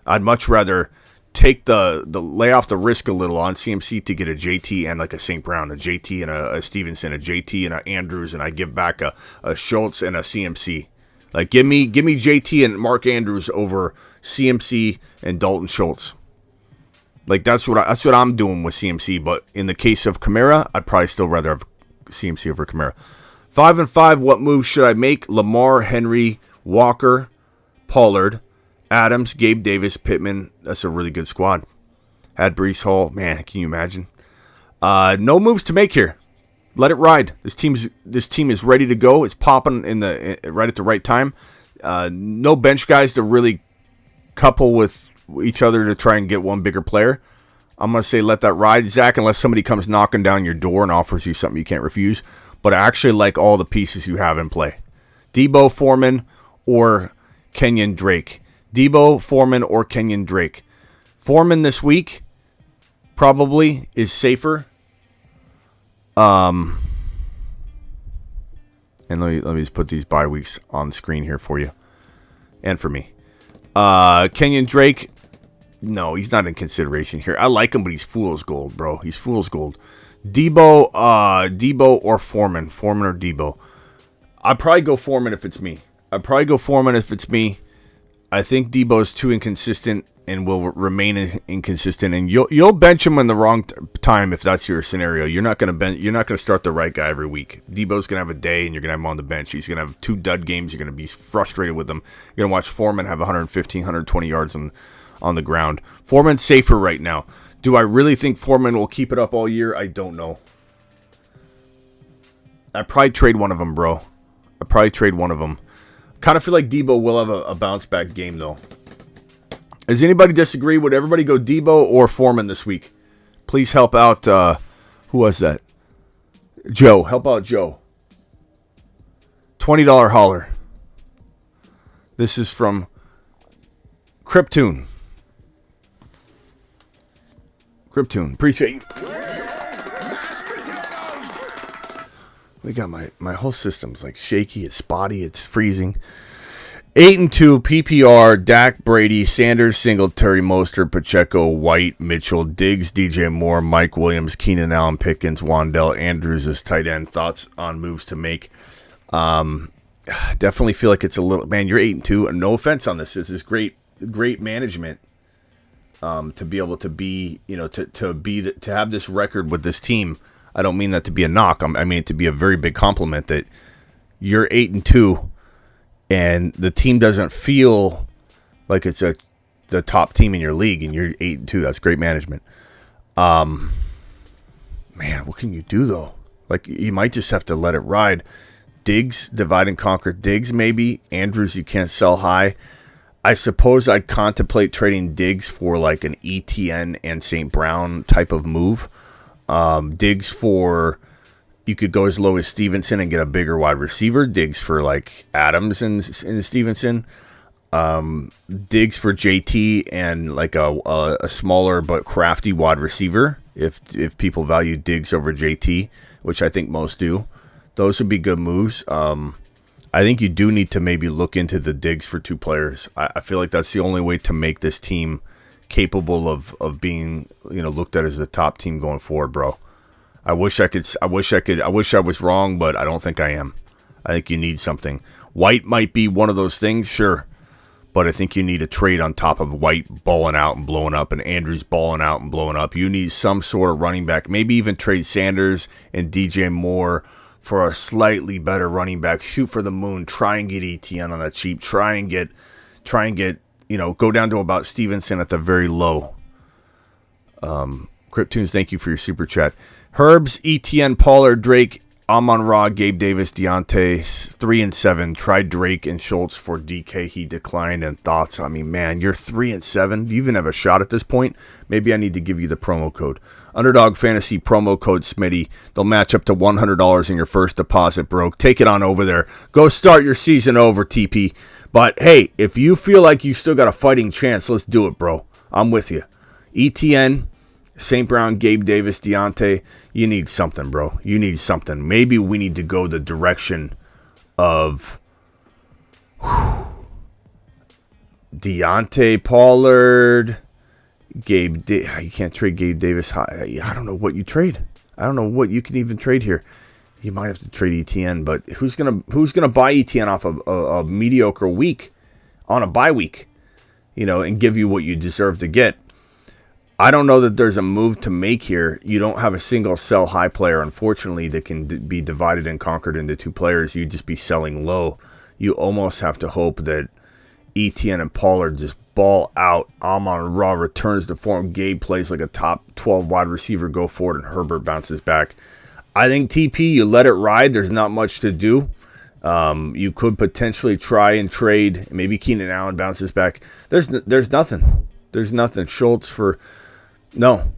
Speaker 1: I'd much rather take the lay off the risk a little on CMC to get a JT and like a St. Brown, a JT and a Stevenson, a JT and a Andrews, and I give back a Schultz and a CMC. Like give me JT and Mark Andrews over CMC and Dalton Schultz. Like that's what I'm doing with CMC. But in the case of Kamara, I'd probably still rather have CMC over Kamara. 5-5. What moves should I make? Lamar, Henry, Walker, Pollard, Adams, Gabe Davis, Pittman. That's a really good squad. Had Breece Hall. Man, can you imagine? No moves to make here. Let it ride. This team is ready to go. It's popping right at the right time. No bench guys to really couple with each other to try and get one bigger player. I'm going to say let that ride, Zach, unless somebody comes knocking down your door and offers you something you can't refuse. But I actually like all the pieces you have in play. Debo, Foreman, or Kenyon Drake. Debo, Foreman, or Kenyon Drake. Foreman this week probably is safer. And let me just put these bye weeks on the screen here for you and for me. Kenyon Drake, no, he's not in consideration here. I like him, but he's fool's gold, bro. He's fool's gold. Debo or Foreman or Debo. I'd probably go Foreman if it's me. I think Debo's too inconsistent and will remain inconsistent, and you'll bench him in the wrong time if that's your scenario. You're not gonna start the right guy every week. Debo's gonna have a day, and you're gonna have him on the bench. He's gonna have 2 dud games. You're gonna be frustrated with him. You're gonna watch Foreman have 115, 120 yards on the ground. Foreman's safer right now. Do I really think Foreman will keep it up all year? I don't know. I'd probably trade one of them, bro. Kind of feel like Debo will have a bounce back game, though. Does anybody disagree? Would everybody go Debo or Foreman this week? Please help out. Who was that? Joe. Help out Joe. $20 holler. This is from Cryptune. Appreciate you. We got my whole system's like shaky, it's spotty, it's freezing. 8-2 PPR, Dak, Brady, Sanders, Singletary, Mostert, Pacheco, White, Mitchell, Diggs, DJ Moore, Mike Williams, Keenan Allen, Pickens, Wandell, Andrews as tight end. Thoughts on moves to make? Definitely feel like it's a little, man, you're 8-2, and no offense on this. This is great management. To be able to be, to have this record with this team. I don't mean that to be a knock. I mean it to be a very big compliment that you're 8-2 and the team doesn't feel like it's the top team in your league and you're 8-2. That's great management. Man, what can you do though? Like you might just have to let it ride. Diggs, divide and conquer. Diggs maybe. Andrews, you can't sell high. I suppose I'd contemplate trading Diggs for like an ETN and St. Brown type of move. Diggs for, you could go as low as Stevenson and get a bigger wide receiver. Diggs for like Adams and Stevenson. Diggs for JT and like a smaller but crafty wide receiver. If people value Diggs over JT, which I think most do, those would be good moves. I think you do need to maybe look into the Diggs for 2 players. I feel like that's the only way to make this team capable of being, looked at as the top team going forward, bro. I wish I was wrong, but I don't think I am. I think you need something. White might be one of those things, sure. But I think you need a trade on top of White balling out and blowing up and Andrews balling out and blowing up. You need some sort of running back. Maybe even trade Sanders and DJ Moore for a slightly better running back. Shoot for the moon. Try and get ETN on that cheap. Try and get, go down to about Stevenson at the very low. Cryptunes, thank you for your super chat. Herbs, ETN, Pollard, Drake, Amon-Ra, Gabe Davis, Deontay, 3-7. Tried Drake and Schultz for DK. He declined. And thoughts? I mean, man, you're 3-7. Do you even have a shot at this point? Maybe I need to give you the promo code. Underdog Fantasy promo code Smitty. They'll match up to $100 in your first deposit, bro. Take it on over there. Go start your season over, TP. But, hey, if you feel like you still got a fighting chance, let's do it, bro. I'm with you. ETN, St. Brown, Gabe Davis, Deontay, you need something, bro. You need something. Maybe we need to go the direction of Deontay, Pollard, you can't trade Gabe Davis. I don't know what you trade. I don't know what you can even trade here. You might have to trade ETN, but who's gonna buy ETN off of a mediocre week on a bye week, and give you what you deserve to get? I don't know that there's a move to make here. You don't have a single sell high player, unfortunately, that can be divided and conquered into 2 players. You'd just be selling low. You almost have to hope that ETN and Pollard just ball out. Amon Ra returns to form. Gabe plays like a top 12 wide receiver. Go forward, and Herbert bounces back. I think TP, you let it ride. There's not much to do. You could potentially try and trade. Maybe Keenan Allen bounces back. There's nothing. There's nothing. Schultz for no.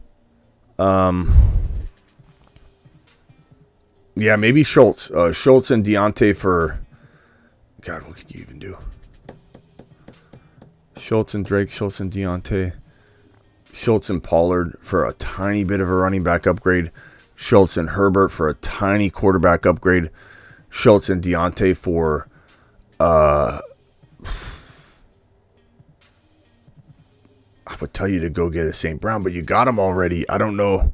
Speaker 1: Yeah, maybe Schultz. Schultz and Deontay for. God, what could you even do? Schultz and Drake, Schultz and Deontay. Schultz and Pollard for a tiny bit of a running back upgrade. Schultz and Herbert for a tiny quarterback upgrade. Schultz and Deontay for I would tell you to go get a St. Brown, but you got him already. I don't know.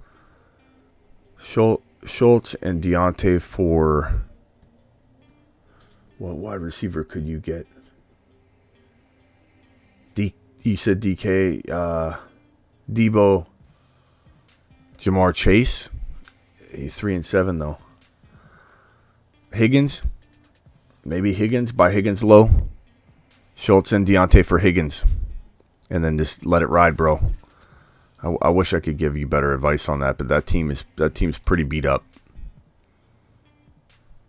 Speaker 1: Schultz and Deontay for what wide receiver could you get? You said DK, Debo, Jamar Chase. He's 3-7 though. Higgins, maybe Higgins. Buy Higgins low. Schultz and Deontay for Higgins, and then just let it ride, bro. I wish I could give you better advice on that, but that team's pretty beat up.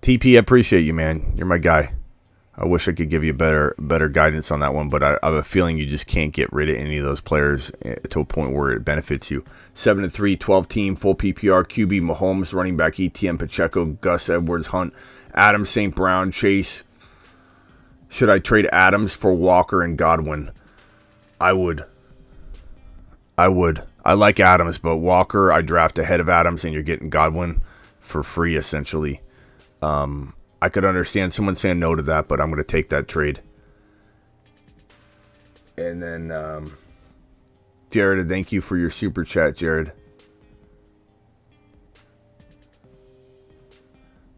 Speaker 1: TP, I appreciate you, man. You're my guy. I wish I could give you better guidance on that one, but I have a feeling you just can't get rid of any of those players to a point where it benefits you. 7-3, 12 team, full PPR, QB, Mahomes, running back, ETN, Pacheco, Gus Edwards, Hunt, Adams, St. Brown, Chase. Should I trade Adams for Walker and Godwin? I would. I like Adams, but Walker, I draft ahead of Adams, and you're getting Godwin for free, essentially. I could understand someone saying no to that, but I'm going to take that trade. And then, Jared, thank you for your super chat, Jared.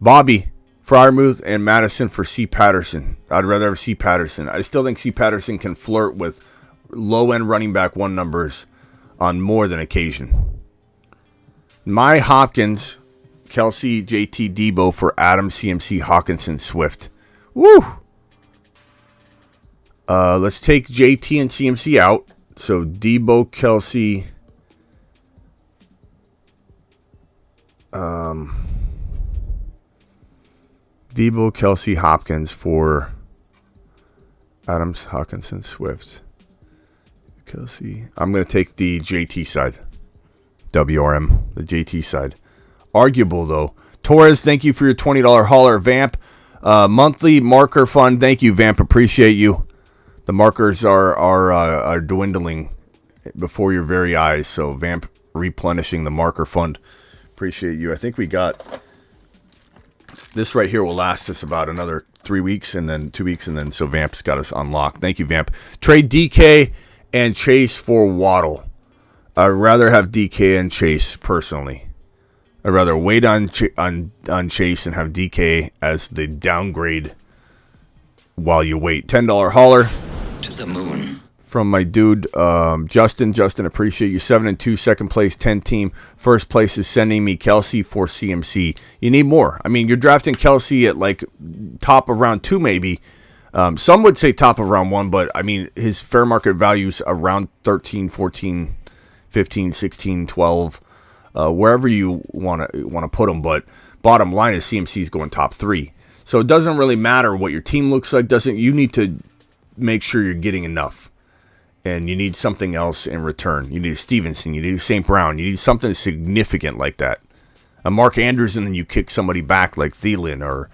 Speaker 1: Bobby, Fryermuth, and Madison for C. Patterson. I'd rather have C. Patterson. I still think C. Patterson can flirt with low-end running back one numbers on more than occasion. My Hopkins, Kelsey, JT, Debo for Adams, CMC, Hawkinson, Swift. Woo! Let's take JT and CMC out. So Debo, Kelsey, Debo, Kelsey, Hopkins for Adams, Hawkinson, Swift. Kelsey. I'm going to take the JT side. WRM, the JT side. Arguable, though. Torres, thank you for your $20 hauler. Vamp, monthly marker fund. Thank you, Vamp. Appreciate you. The markers are dwindling before your very eyes. So, Vamp replenishing the marker fund. Appreciate you. I think we got... This right here will last us about another 3 weeks and then 2 weeks. And then so Vamp's got us unlocked. Thank you, Vamp. Trade DK and Chase for Waddle. I'd rather have DK and Chase, personally. I'd rather wait on Chase and have DK as the downgrade while you wait. $10 hauler.
Speaker 3: To the moon.
Speaker 1: From my dude, Justin. Justin, appreciate you. 7-2, second place, 10 team. First place is sending me Kelsey for CMC. You need more. I mean, you're drafting Kelsey at like top of round 2 maybe. Some would say top of round 1, but I mean, his fair market value's around 13, 14, 15, 16, 12. Wherever you want to put him, but bottom line is CMC is going top 3. So it doesn't really matter what your team looks like. You need to make sure you're getting enough. And you need something else in return. You need a Stevenson. You need a St. Brown. You need something significant like that. A Mark Andrews, and then you kick somebody back like Thielen or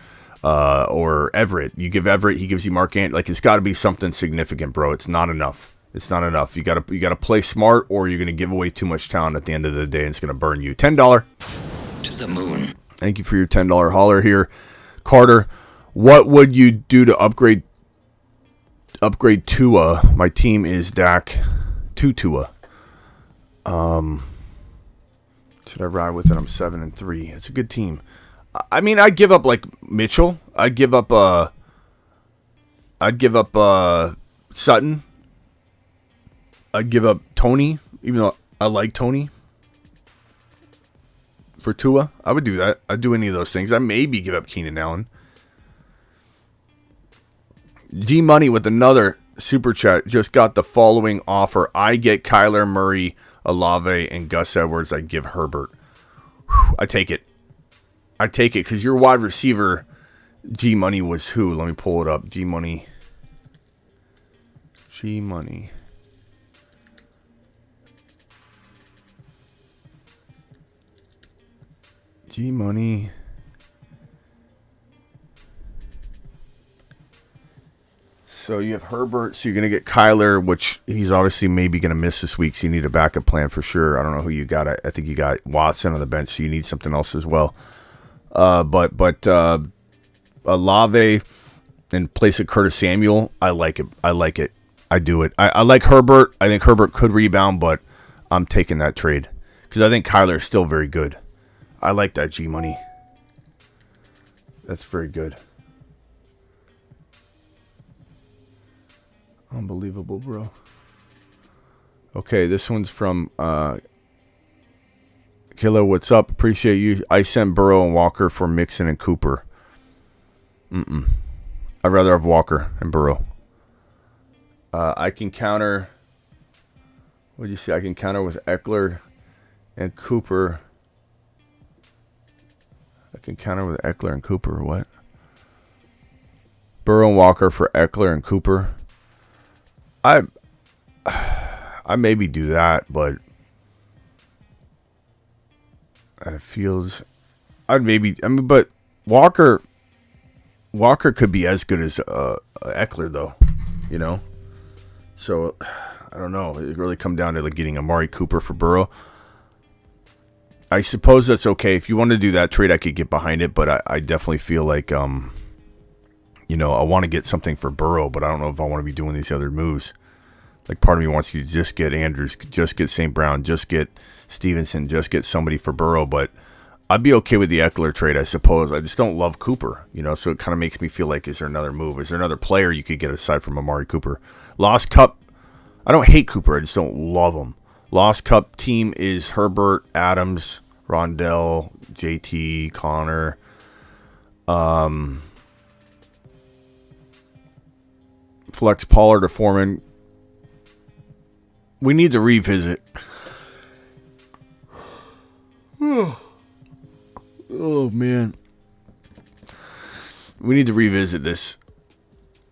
Speaker 1: Everett. You give Everett, he gives you Mark Andrews. Like, it's got to be something significant, bro. It's not enough. It's not enough. You gotta play smart, or you're gonna give away too much talent at the end of the day, and it's gonna burn you. $10
Speaker 3: to the moon.
Speaker 1: Thank you for your $10 hauler here, Carter. What would you do to upgrade Tua? My team is Dak to Tua. Should I ride with it? I'm 7-3. It's a good team. I mean, I'd give up like Mitchell. I'd give up Sutton. I'd give up Tony, even though I like Tony. For Tua, I would do that. I'd do any of those things. I maybe give up Keenan Allen. G Money with another Super Chat just got the following offer. I get Kyler Murray, Olave, and Gus Edwards. I give Herbert. Whew, I take it. I take it because your wide receiver, G Money, was who? Let me pull it up. G Money. G Money. G Money. So you have Herbert, so you're going to get Kyler, which he's obviously maybe going to miss this week, so you need a backup plan for sure. I don't know who you got. I think you got Watson on the bench, so you need something else as well. But Olave in place of Curtis Samuel, I like it. I do it. I like Herbert. I think Herbert could rebound, but I'm taking that trade because I think Kyler is still very good. I like that G Money. That's very good. Unbelievable, bro. Okay, this one's from Killer. What's up? Appreciate you. I sent Burrow and Walker for Mixon and Cooper. I'd rather have Walker and Burrow. I can counter. What do you say? I can counter with Eckler and Cooper. I can counter with Eckler and Cooper. Or what? Burrow and Walker for Eckler and Cooper. I maybe do that, but it feels but Walker could be as good as Eckler though, you know. So I don't know. It really come down to like getting Amari Cooper for Burrow. I suppose that's okay if you want to do that trade. I could get behind it, but I definitely feel like you know, I want to get something for Burrow, but I don't know if I want to be doing these other moves. Like, part of me wants you to just get Andrews, just get St. Brown, just get Stevenson, just get somebody for Burrow. But I'd be okay with the Eckler trade, I suppose. I just don't love Cooper, you know, so it kind of makes me feel like, is there another move? Is there another player you could get aside from Amari Cooper? Lost Cup, I don't hate Cooper, I just don't love him. Lost Cup team is Herbert, Adams, Rondell, JT, Connor, Flex Pollard or Foreman. We need to revisit. Oh man. We need to revisit this.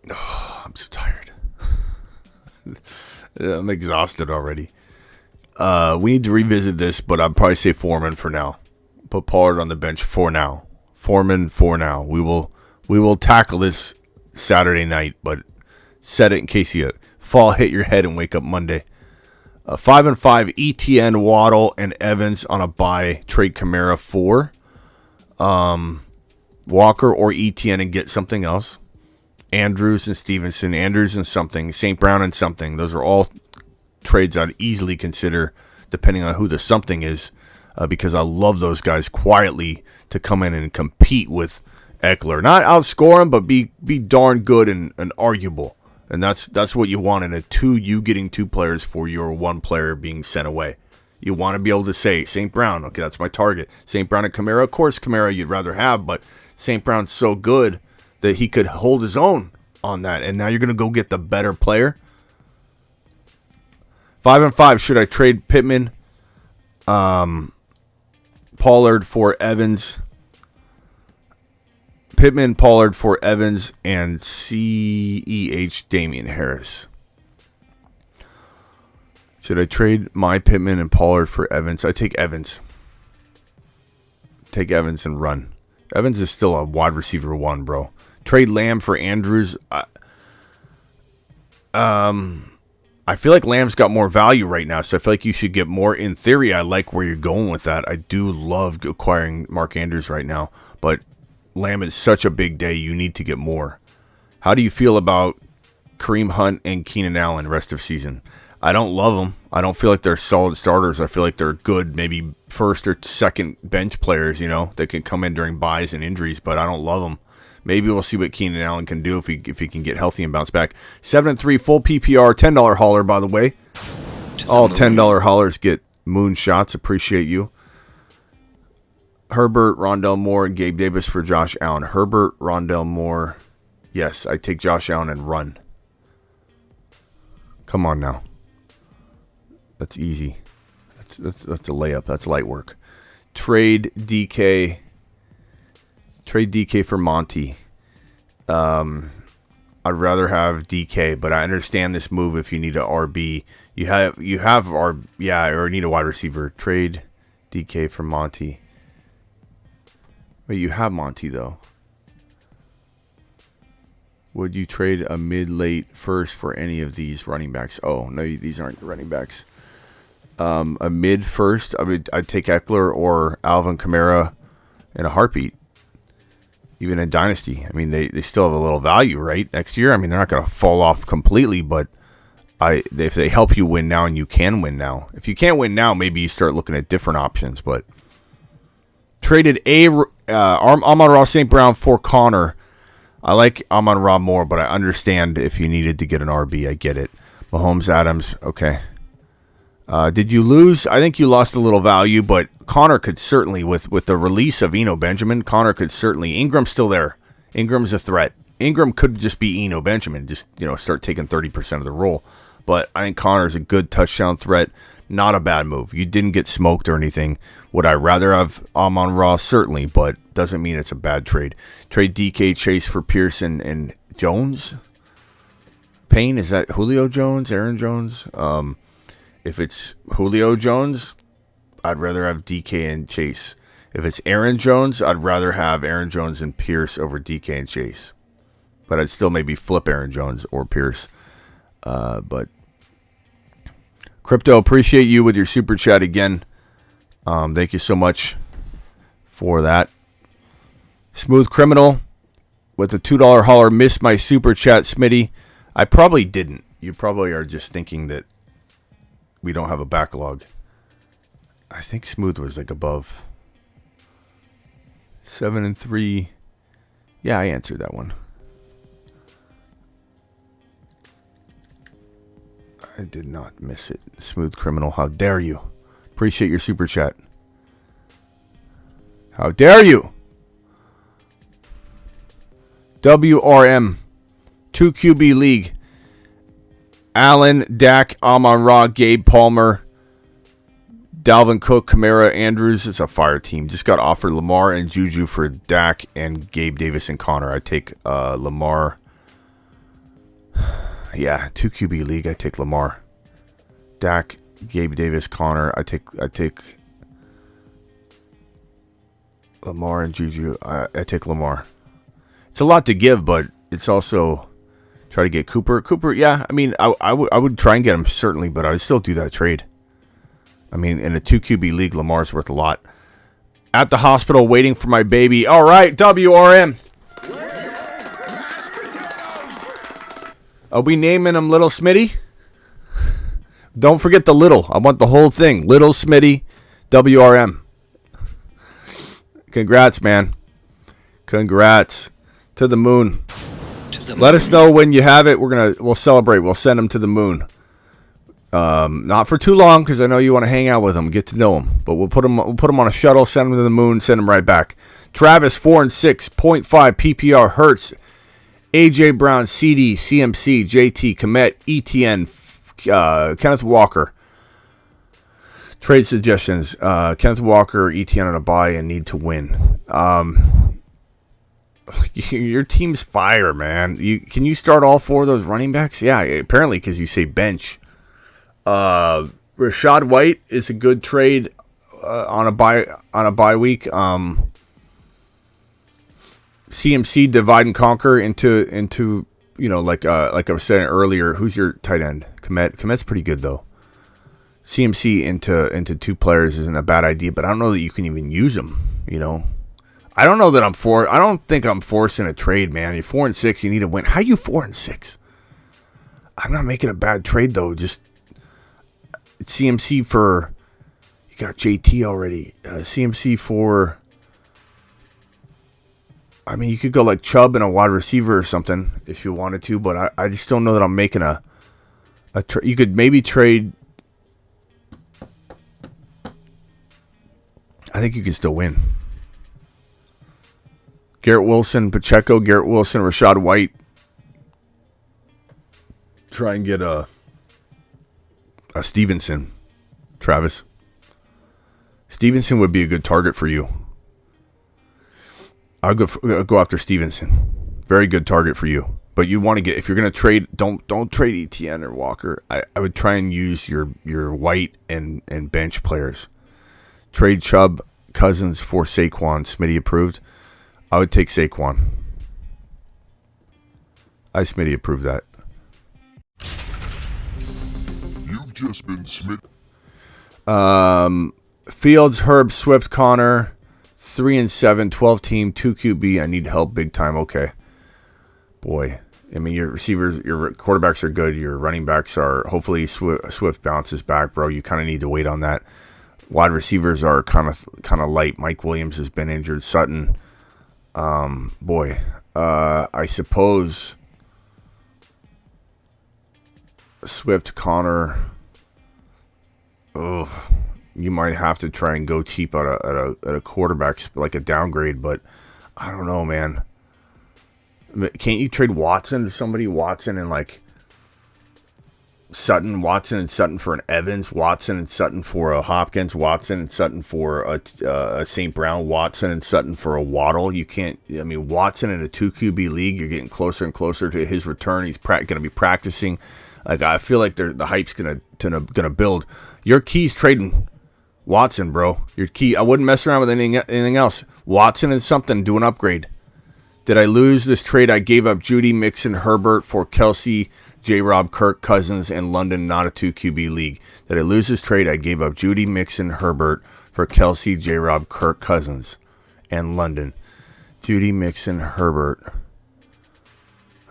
Speaker 1: Oh, I'm just tired. I'm exhausted already. We need to revisit this, but I'd probably say Foreman for now. Put Pollard on the bench for now. Foreman for now. We will tackle this Saturday night, but set it in case you fall, hit your head, and wake up Monday. 5-5 ETN, Waddle, and Evans on a bye. Trade Kamara for Walker or ETN and get something else. Andrews and Stevenson. Andrews and something. St. Brown and something. Those are all trades I'd easily consider, depending on who the something is, because I love those guys quietly to come in and compete with Eckler. Not outscore him, but be darn good and arguable. And that's what you want in a you getting two players for your one player being sent away. You want to be able to say, St. Brown, okay, that's my target. St. Brown and Kamara, of course Kamara you'd rather have, but St. Brown's so good that he could hold his own on that. And now you're going to go get the better player. 5-5, should I trade Pittman, Pollard for Evans? Pittman, Pollard for Evans, and CEH Damian Harris. Should I trade my Pittman and Pollard for Evans? I take Evans. Take Evans and run. Evans is still a wide receiver one, bro. Trade Lamb for Andrews. I feel like Lamb's got more value right now, so I feel like you should get more. In theory, I like where you're going with that. I do love acquiring Mark Andrews right now, but Lamb is such a big day, you need to get more. How do you feel about Kareem Hunt and Keenan Allen rest of season? I don't love them. I don't feel like they're solid starters. I feel like they're good, maybe first or second bench players, you know, that can come in during buys and injuries, but I don't love them. Maybe we'll see what Keenan Allen can do if he can get healthy and bounce back. 7-3 full PPR, $10 hauler, by the way. All $10 haulers get moonshots. Appreciate you. Herbert, Rondell Moore, and Gabe Davis for Josh Allen. Herbert, Rondell Moore. Yes, I take Josh Allen and run. Come on now. That's easy. That's a layup. That's light work. Trade DK for Monty. I'd rather have DK, but I understand this move if you need a RB. You have or need a wide receiver. Trade DK for Monty. Wait, you have Monty though. Would you trade a mid-late first for any of these running backs? Oh, no, these aren't running backs. A mid-first, I'd take Eckler or Alvin Kamara in a heartbeat. Even in Dynasty. I mean, they still have a little value, right? Next year, I mean, they're not going to fall off completely, but if they help you win now and you can win now. If you can't win now, maybe you start looking at different options, but traded Amon-Ra St. Brown for Connor. I like Amon-Ra more, but I understand if you needed to get an RB. I get it. Mahomes, Adams, okay. Did you lose? I think you lost a little value, but Connor could certainly, with the release of Eno Benjamin, Connor could certainly. Ingram's still there. Ingram's a threat. Ingram could just be Eno Benjamin, just start taking 30% of the role. But I think Connor's a good touchdown threat. Not a bad move. You didn't get smoked or anything. Would I rather have Amon-Ra? Certainly, but doesn't mean it's a bad trade. Trade DK Chase for Pearson and Jones. Payne, is that Julio Jones? Aaron Jones? If it's Julio Jones, I'd rather have DK and Chase. If it's Aaron Jones, I'd rather have Aaron Jones and Pierce over DK and Chase. But I'd still maybe flip Aaron Jones or Pierce. But Crypto, appreciate you with your super chat again. Thank you so much for that. Smooth Criminal with a $2 holler. Missed my super chat, Smitty. I probably didn't. You probably are just thinking that we don't have a backlog. I think Smooth was like above 7-3. Yeah, I answered that one. I did not miss it. Smooth Criminal, how dare you? Appreciate your super chat. How dare you? WRM 2QB League. Allen, Dak, Amon-Ra, Gabe Palmer, Dalvin Cook, Kamara, Andrews. It's a fire team. Just got offered Lamar and Juju for Dak and Gabe Davis and Connor. I take Lamar. Yeah, 2QB League. I take Lamar. Dak, Gabe Davis, Connor. I take Lamar and Juju. I take Lamar. It's a lot to give, but it's also try to get Cooper. Cooper, yeah. I mean, I would try and get him certainly, but I would still do that trade. I mean, in a 2QB league, Lamar's worth a lot. At the hospital, waiting for my baby. All right, WRM. Are we naming him Little Smitty? Don't forget the little. I want the whole thing. Little Smitty, WRM. Congrats, man. Congrats. To the moon. Let us know when you have it. We'll celebrate. We'll send him to the moon. Not for too long, because I know you want to hang out with him, get to know him. But we'll put him on a shuttle, send him to the moon, send him right back. Travis 4-6, 0.5 PPR Hertz, AJ Brown, CD, CMC, JT, Komet, ETN, Kenneth Walker. Trade suggestions: Kenneth Walker, ETN on a bye, and need to win. Your team's fire, man. Can you start all four of those running backs? Yeah, apparently, because you say bench. Rashad White is a good trade on a bye week. CMC divide and conquer into like I was saying earlier. Who's your tight end? Komet's pretty good though. CMC into two players isn't a bad idea, but I don't know that you can even use them. I don't know that I don't think I'm forcing a trade, man. You're 4-6. You need to win. How you 4-6? I'm not making a bad trade though. Just CMC for, you got JT already. CMC for, I mean, you could go like Chubb and a wide receiver or something if you wanted to, but I just don't know that I'm making a you could maybe trade. I think you can still win. Garrett Wilson, Pacheco, Garrett Wilson, Rashad White. Try and get Stevenson, Travis. Stevenson would be a good target for you. I'll go after Stevenson. Very good target for you. But you want to get, if you're going to trade, don't trade Etienne or Walker. I would try and use your white and bench players. Trade Chubb, Cousins for Saquon. Smitty approved. I would take Saquon. Smitty approved that.
Speaker 12: You've just been Smith.
Speaker 1: Fields, Herb, Swift, Connor, 3-7, 12 team, 2 QB. I need help big time. Okay. Boy. I mean, your receivers, your quarterbacks are good. Your running backs are, hopefully Swift bounces back, bro. You kind of need to wait on that. Wide receivers are kind of light. Mike Williams has been injured. Sutton. I suppose Swift, Connor. You might have to try and go cheap at a quarterback, like a downgrade, but I don't know, man. Can't you trade Watson to somebody? Watson and like Sutton, Watson and Sutton for an Evans, Watson and Sutton for a Hopkins, Watson and Sutton for a St. Brown, Watson and Sutton for a Waddle. You can't. I mean, Watson in a 2 QB league, you're getting closer and closer to his return. He's going to be practicing. Like, I feel like the hype's gonna build. Your key's trading Watson, bro. Your key. I wouldn't mess around with anything else. Watson and something. Do an upgrade. Did I lose this trade? I gave up Judy, Mixon, Herbert for Kelsey, J-Rob, Kirk, Cousins, and London, not a 2 QB league. Did I lose this trade? I gave up Judy, Mixon, Herbert for Kelsey, J-Rob, Kirk, Cousins, and London. Judy, Mixon, Herbert.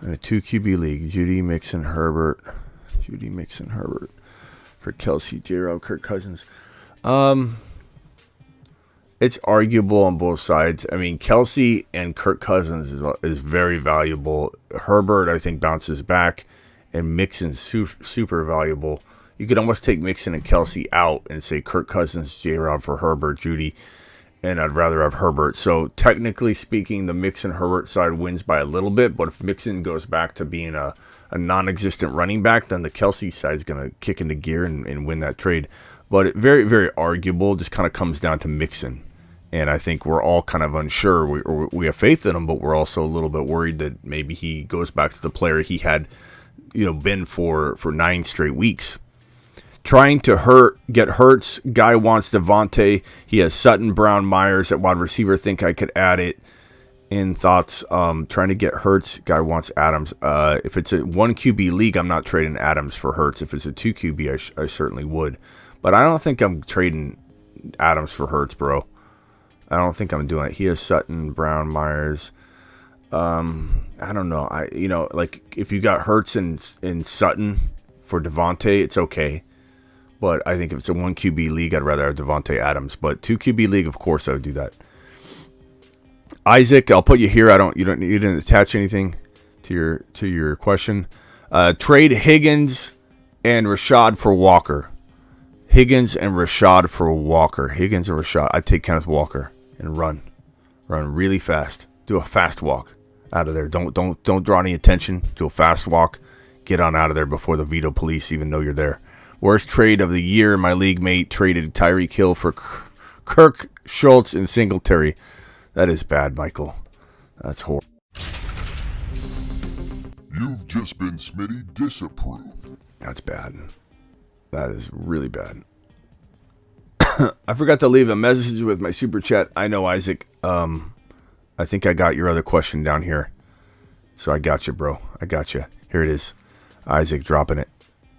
Speaker 1: In a 2 QB league. Judy, Mixon, Herbert. Judy, Mixon, Herbert for Kelsey, J-Rob, Kirk, Cousins. It's arguable on both sides. I mean, Kelsey and Kirk Cousins is very valuable. Herbert, I think, bounces back, and Mixon's super valuable. You could almost take Mixon and Kelsey out and say Kirk Cousins, J-Rob for Herbert, Judy, and I'd rather have Herbert. So technically speaking, the Mixon-Herbert side wins by a little bit, but if Mixon goes back to being a non-existent running back, then the Kelsey side is going to kick into gear and win that trade. But it very, very arguable. Just kind of comes down to Mixon. And I think we're all kind of unsure. We have faith in him, but we're also a little bit worried that maybe he goes back to the player he had, been for 9 straight weeks. Trying to get Hurts. Guy wants Devontae. He has Sutton, Brown, Myers at wide receiver. Think I could add it. In thoughts, trying to get Hurts. Guy wants Adams. If it's a 1 QB league, I'm not trading Adams for Hurts. If it's a 2 QB, I certainly would. But I don't think I'm trading Adams for Hurts, bro. I don't think I'm doing it. He has Sutton, Brown, Myers. I don't know. Like if you got Hurts and Sutton for Devontae, it's okay. But I think if it's a 1 QB league, I'd rather have Devontae Adams. But 2 QB league, of course, I would do that. Isaac, I'll put you here. You didn't attach anything to your question. Trade Higgins and Rashad for Walker. Higgins and Rashad for Walker. Higgins and Rashad. I'd take Kenneth Walker and run really fast. Do a fast walk out of there. Don't draw any attention. Do a fast walk. Get on out of there before the veto police even know you're there. Worst trade of the year. My league mate traded Tyreek Hill for Kirk, Schultz, and Singletary. That is bad, Michael. That's horrible.
Speaker 12: You've just been Smitty disapproved.
Speaker 1: That's bad. That is really bad. I forgot to leave a message with my super chat. I know, Isaac. I think I got your other question down here. So I got you, bro. I got you. Here it is. Isaac dropping it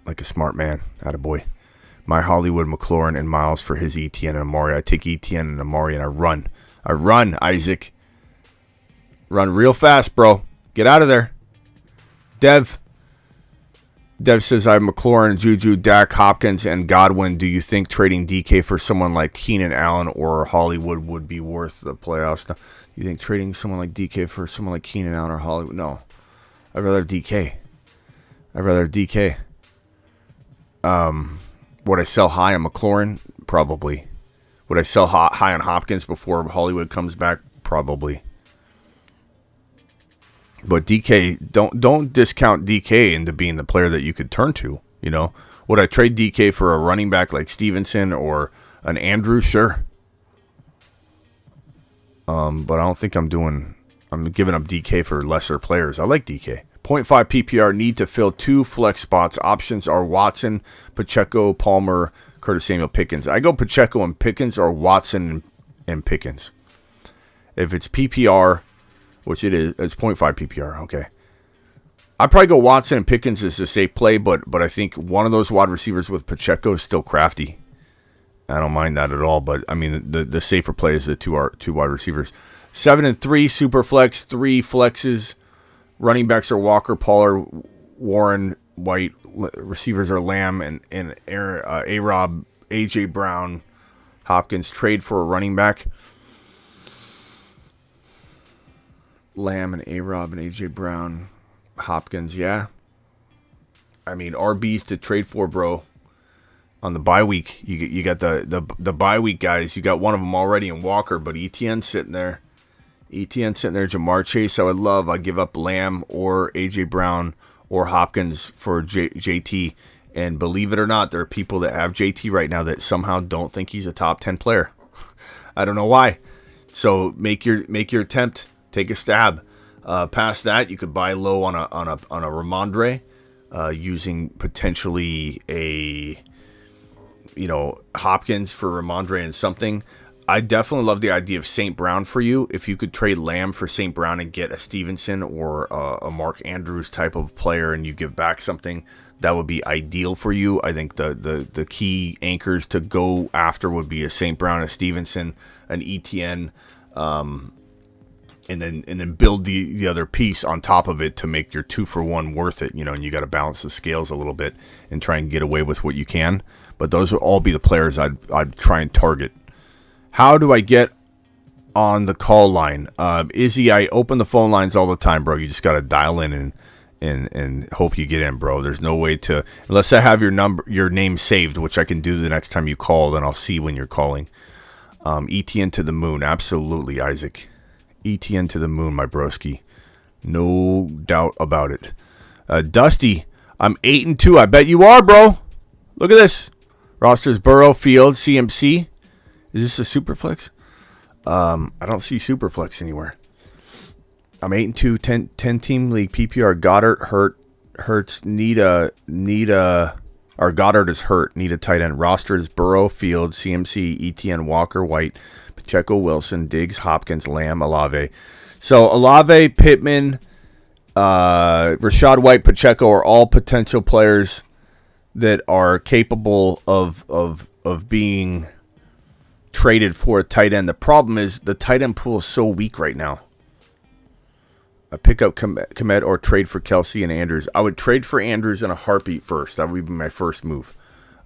Speaker 1: like a smart man. Attaboy. My Hollywood, McLaurin, and Miles for his Etienne and Amari. I take Etienne and Amari and I run, Isaac. Run real fast, bro. Get out of there. Dev says, I have McLaurin, Juju, Dak, Hopkins, and Godwin. Do you think trading DK for someone like Keenan Allen or Hollywood would be worth the playoffs? No. You think trading someone like DK for someone like Keenan Allen or Hollywood? No. I'd rather have DK. Would I sell high on McLaurin? Probably. Would I sell high on Hopkins before Hollywood comes back? Probably. But DK, don't discount DK into being the player that you could turn to You know, would I trade DK for a running back like Stevenson or an Andrews? Sure. But I don't think I'm giving up DK for lesser players. I like DK. 0.5 PPR, need to fill 2 flex spots. Options are Watson, Pacheco, Palmer, Curtis Samuel, Pickens. I go Pacheco and Pickens or Watson and Pickens. If it's PPR, which it is, it's 0.5 PPR, okay. I'd probably go Watson and Pickens as a safe play, but I think one of those wide receivers with Pacheco is still crafty. I don't mind that at all, but I mean the safer play is the two wide receivers. 7 and 3 super flex, 3 flexes. Running backs are Walker, Pollard, Warren, White. Receivers are Lamb and A-Rob, A.J. Brown, Hopkins. Trade for a running back. Lamb and A-Rob and A.J. Brown, Hopkins. Yeah. I mean, RBs to trade for, bro. On the bye week, you got the bye week guys. You got one of them already in Walker, but ETN's sitting there. Jamar Chase, I'd give up Lamb or A.J. Brown or Hopkins for JT. And believe it or not, there are people that have JT right now that somehow don't think he's a top 10 player. I don't know why. So make your attempt. Take a stab. Past that, you could buy low on a Ramondre, using potentially a Hopkins for Ramondre and something. I definitely love the idea of St. Brown for you. If you could trade Lamb for St. Brown and get a Stevenson or a Mark Andrews type of player and you give back something, that would be ideal for you. I think the key anchors to go after would be a St. Brown, a Stevenson, an ETN, and then build the other piece on top of it to make your 2-for-1 worth it, and you got to balance the scales a little bit and try and get away with what you can. But those would all be the players I'd try and target. How do I get on the call line? Izzy, I open the phone lines all the time, bro. You just got to dial in and hope you get in, bro. There's no way to, unless I have your name saved, which I can do the next time you call, then I'll see when you're calling. ETN to the moon, absolutely, Isaac. ETN to the moon, my broski. No doubt about it. Dusty, I'm 8-2. I bet you are, bro. Look at this. Rosters Burrow, Field, CMC. Is this a super flex? I don't see super flex anywhere. I'm 8-2, 10 team league. PPR Goddard Hurts. Goddard is hurt. Need a tight end. Rosters Burrow, Field, CMC, ETN, Walker, White, Pacheco, Wilson, Diggs, Hopkins, Lamb, Olave. So Olave, Pittman, Rashad White, Pacheco are all potential players that are capable of being traded for a tight end. The problem is the tight end pool is so weak right now. I pick up Komet or trade for Kelsey and Andrews. I would trade for Andrews in a heartbeat first. That would be my first move.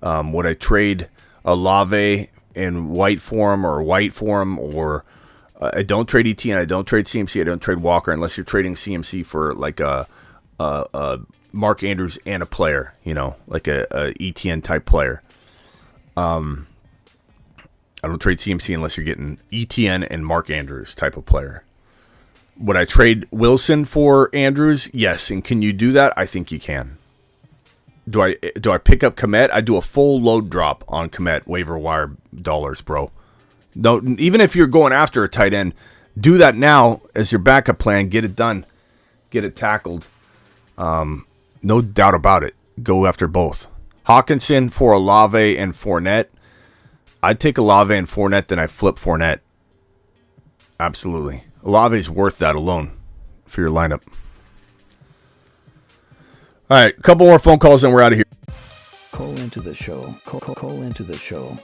Speaker 1: Would I trade Olave in White for him or White for him? Or I don't trade ETN. I don't trade CMC. I don't trade Walker unless you're trading CMC for like a Mark Andrews and a player, like a ETN type player. I don't trade CMC unless you're getting ETN and Mark Andrews type of player. Would I trade Wilson for Andrews? Yes. And can you do that? I think you can. Do I pick up Komet? I do a full load drop on Komet waiver wire dollars, bro. No, even if you're going after a tight end, do that now as your backup plan. Get it done. Get it tackled. No doubt about it. Go after both. Hawkinson for Olave and Fournette. I'd take Olave and Fournette, then I flip Fournette. Absolutely. Olave's worth that alone for your lineup. All right, a couple more phone calls and we're out of here.
Speaker 3: Call into the show. Call into the show.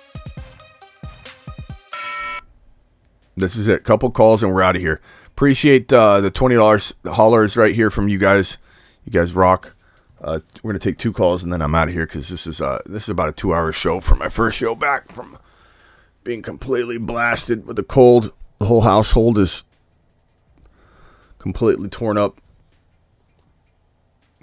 Speaker 1: This is it. Couple calls and we're out of here. Appreciate the $20 hollers right here from you guys. You guys rock. We're gonna take 2 calls and then I'm out of here because this is about a 2-hour show from my first show back from being completely blasted with a cold. The whole household is completely torn up.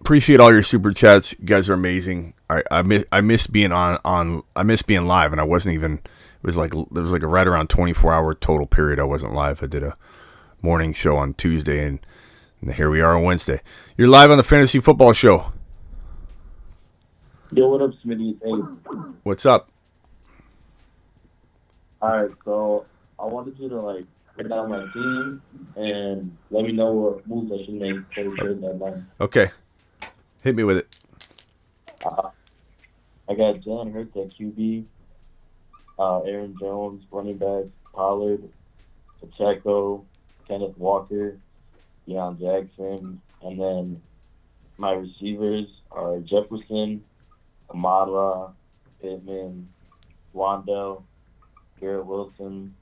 Speaker 1: Appreciate all your super chats. You guys are amazing. I miss being on I miss being live, and I wasn't even. There was like a right around 24-hour total period I wasn't live. I did a morning show on Tuesday, and here we are on Wednesday. You're live on the Fantasy Football Show.
Speaker 4: Yo, what up, Smitty? Hey,
Speaker 1: What's up? What's up?
Speaker 4: all right, so I wanted you to like put down my team and let me know what moves I should make for the trade deadline.
Speaker 1: Okay. Hit me with it.
Speaker 4: I got Jalen Hurts at QB, Aaron Jones, running back, Pollard, Pacheco, Kenneth Walker, Deion Jackson, and then my receivers are Jefferson, Amara, Pittman, Wandell, Garrett Wilson,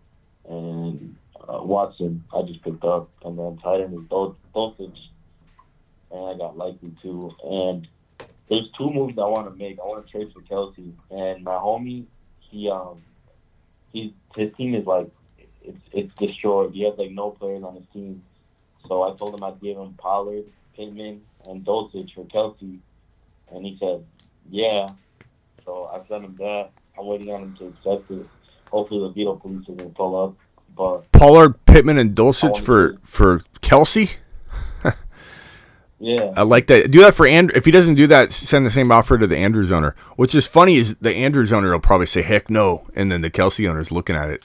Speaker 4: and Watson. I just picked up, and then tight end is Dulcich, and I got Likely too. And there's two moves I want to make. I want to trade for Kelsey, and my homie, his team is like it's destroyed. He has like no players on his team, so I told him I'd give him Pollard, Pittman, and Dulcich for Kelsey, and he said, yeah. So I sent him that. I'm waiting on him to accept it. Hopefully the Vito police will pull up. But
Speaker 1: Pollard, Pittman, and Dulcich for Kelsey?
Speaker 4: Yeah.
Speaker 1: I like that. Do that for Andrew. If he doesn't do that, send the same offer to the Andrews owner. Which is funny is the Andrews owner will probably say, heck no. And then the Kelsey owner is looking at it.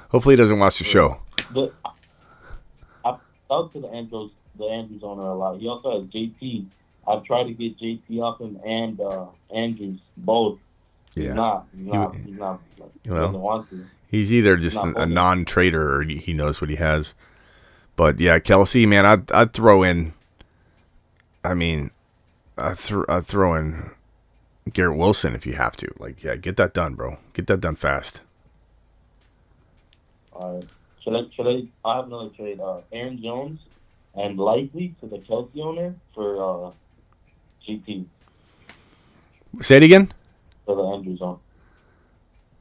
Speaker 1: Hopefully he doesn't watch the show.
Speaker 4: But I talked to the Andrews owner a lot. He also has JT. I've tried to get JT off him and Andrews both.
Speaker 1: Yeah.
Speaker 4: He's not he doesn't want to.
Speaker 1: He's either just a non-trader or he knows what he has. But yeah, Kelsey, man, I'd throw in. I mean, I'd throw in Garrett Wilson if you have to. Like, yeah, get that done, bro. Get that done fast.
Speaker 4: All right. Should I? I have another trade. Aaron Jones and Likely to the Kelsey owner for GT.
Speaker 1: Say it again.
Speaker 4: For the Andrews owner.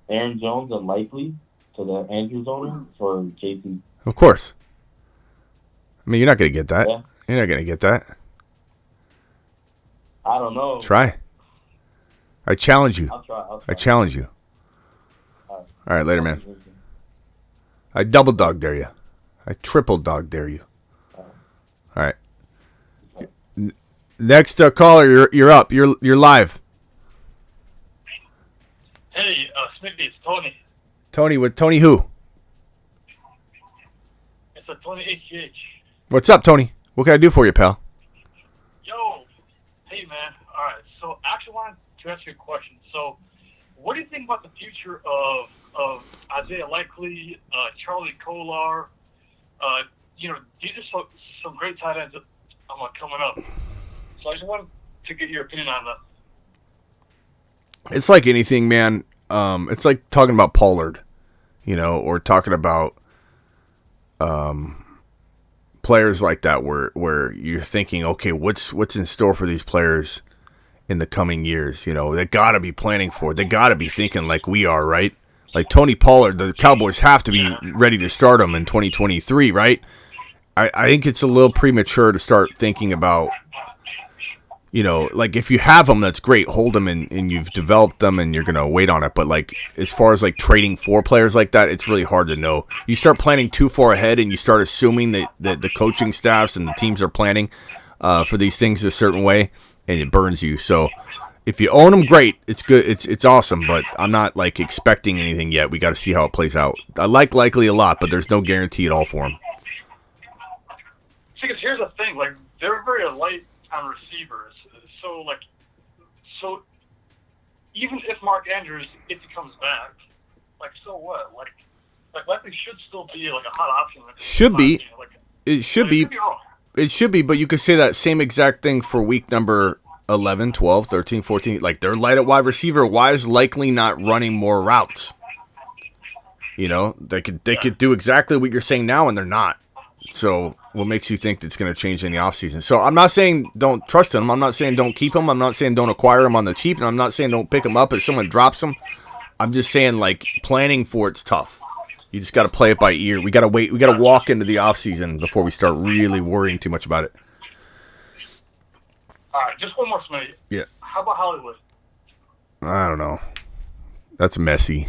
Speaker 4: Aaron Jones and Likely to the Andrews owner for JT.
Speaker 1: Of course. I mean, you're not going to get that.
Speaker 4: Yeah.
Speaker 1: You're not going to get that.
Speaker 4: I don't know.
Speaker 1: Try. I challenge you.
Speaker 4: I'll try.
Speaker 1: I challenge you. All right, later, man. I double dog dare you. I triple dog dare you. All right. Next caller, you're up. You're live.
Speaker 13: Hey, Smitty, it's Tony.
Speaker 1: Tony, with Tony who?
Speaker 13: It's a Tony HGH.
Speaker 1: What's up, Tony? What can I do for you, pal?
Speaker 13: Yo, hey man. All right, so I actually wanted to ask you a question. So, what do you think about the future of Isaiah Likely, Charlie Kolar? These are some great tight ends coming up. So I just wanted to get your opinion on that.
Speaker 1: It's like anything, man. It's like talking about Pollard, or talking about players like that where you're thinking, okay, what's in store for these players in the coming years? They got to be planning for it. They got to be thinking like we are, right? Like Tony Pollard, the Cowboys have to be ready to start him in 2023, right? I think it's a little premature to start thinking about, like if you have them, that's great. Hold them and you've developed them and you're going to wait on it. But like, as far as like trading for players like that, it's really hard to know. You start planning too far ahead and you start assuming that the coaching staffs and the teams are planning for these things a certain way, and it burns you. So if you own them, great. It's good. It's awesome. But I'm not like expecting anything yet. We got to see how it plays out. I like Likely a lot, but there's no guarantee at all for him.
Speaker 13: See, because here's the thing, like they're very light on receivers. So even if Mark Andrews, if he comes back, like so what? Like Likely should still be like a hot option.
Speaker 1: Should be. It should be.
Speaker 13: Could be wrong.
Speaker 1: It should be, but you could say that same exact thing for week number 11, 12, 13, 14. Like they're light at wide receiver. Why is Likely not running more routes? They could do exactly what you're saying now, and they're not. So what makes you think it's going to change in the offseason? So I'm not saying don't trust him. I'm not saying don't keep him. I'm not saying don't acquire him on the cheap. And I'm not saying don't pick him up if someone drops him. I'm just saying, like, planning for it's tough. You just got to play it by ear. We got to wait. We got to walk into the offseason before we start really worrying too much about it.
Speaker 13: All right, just one more, Smitty.
Speaker 1: Yeah.
Speaker 13: How about Hollywood?
Speaker 1: I don't know. That's messy.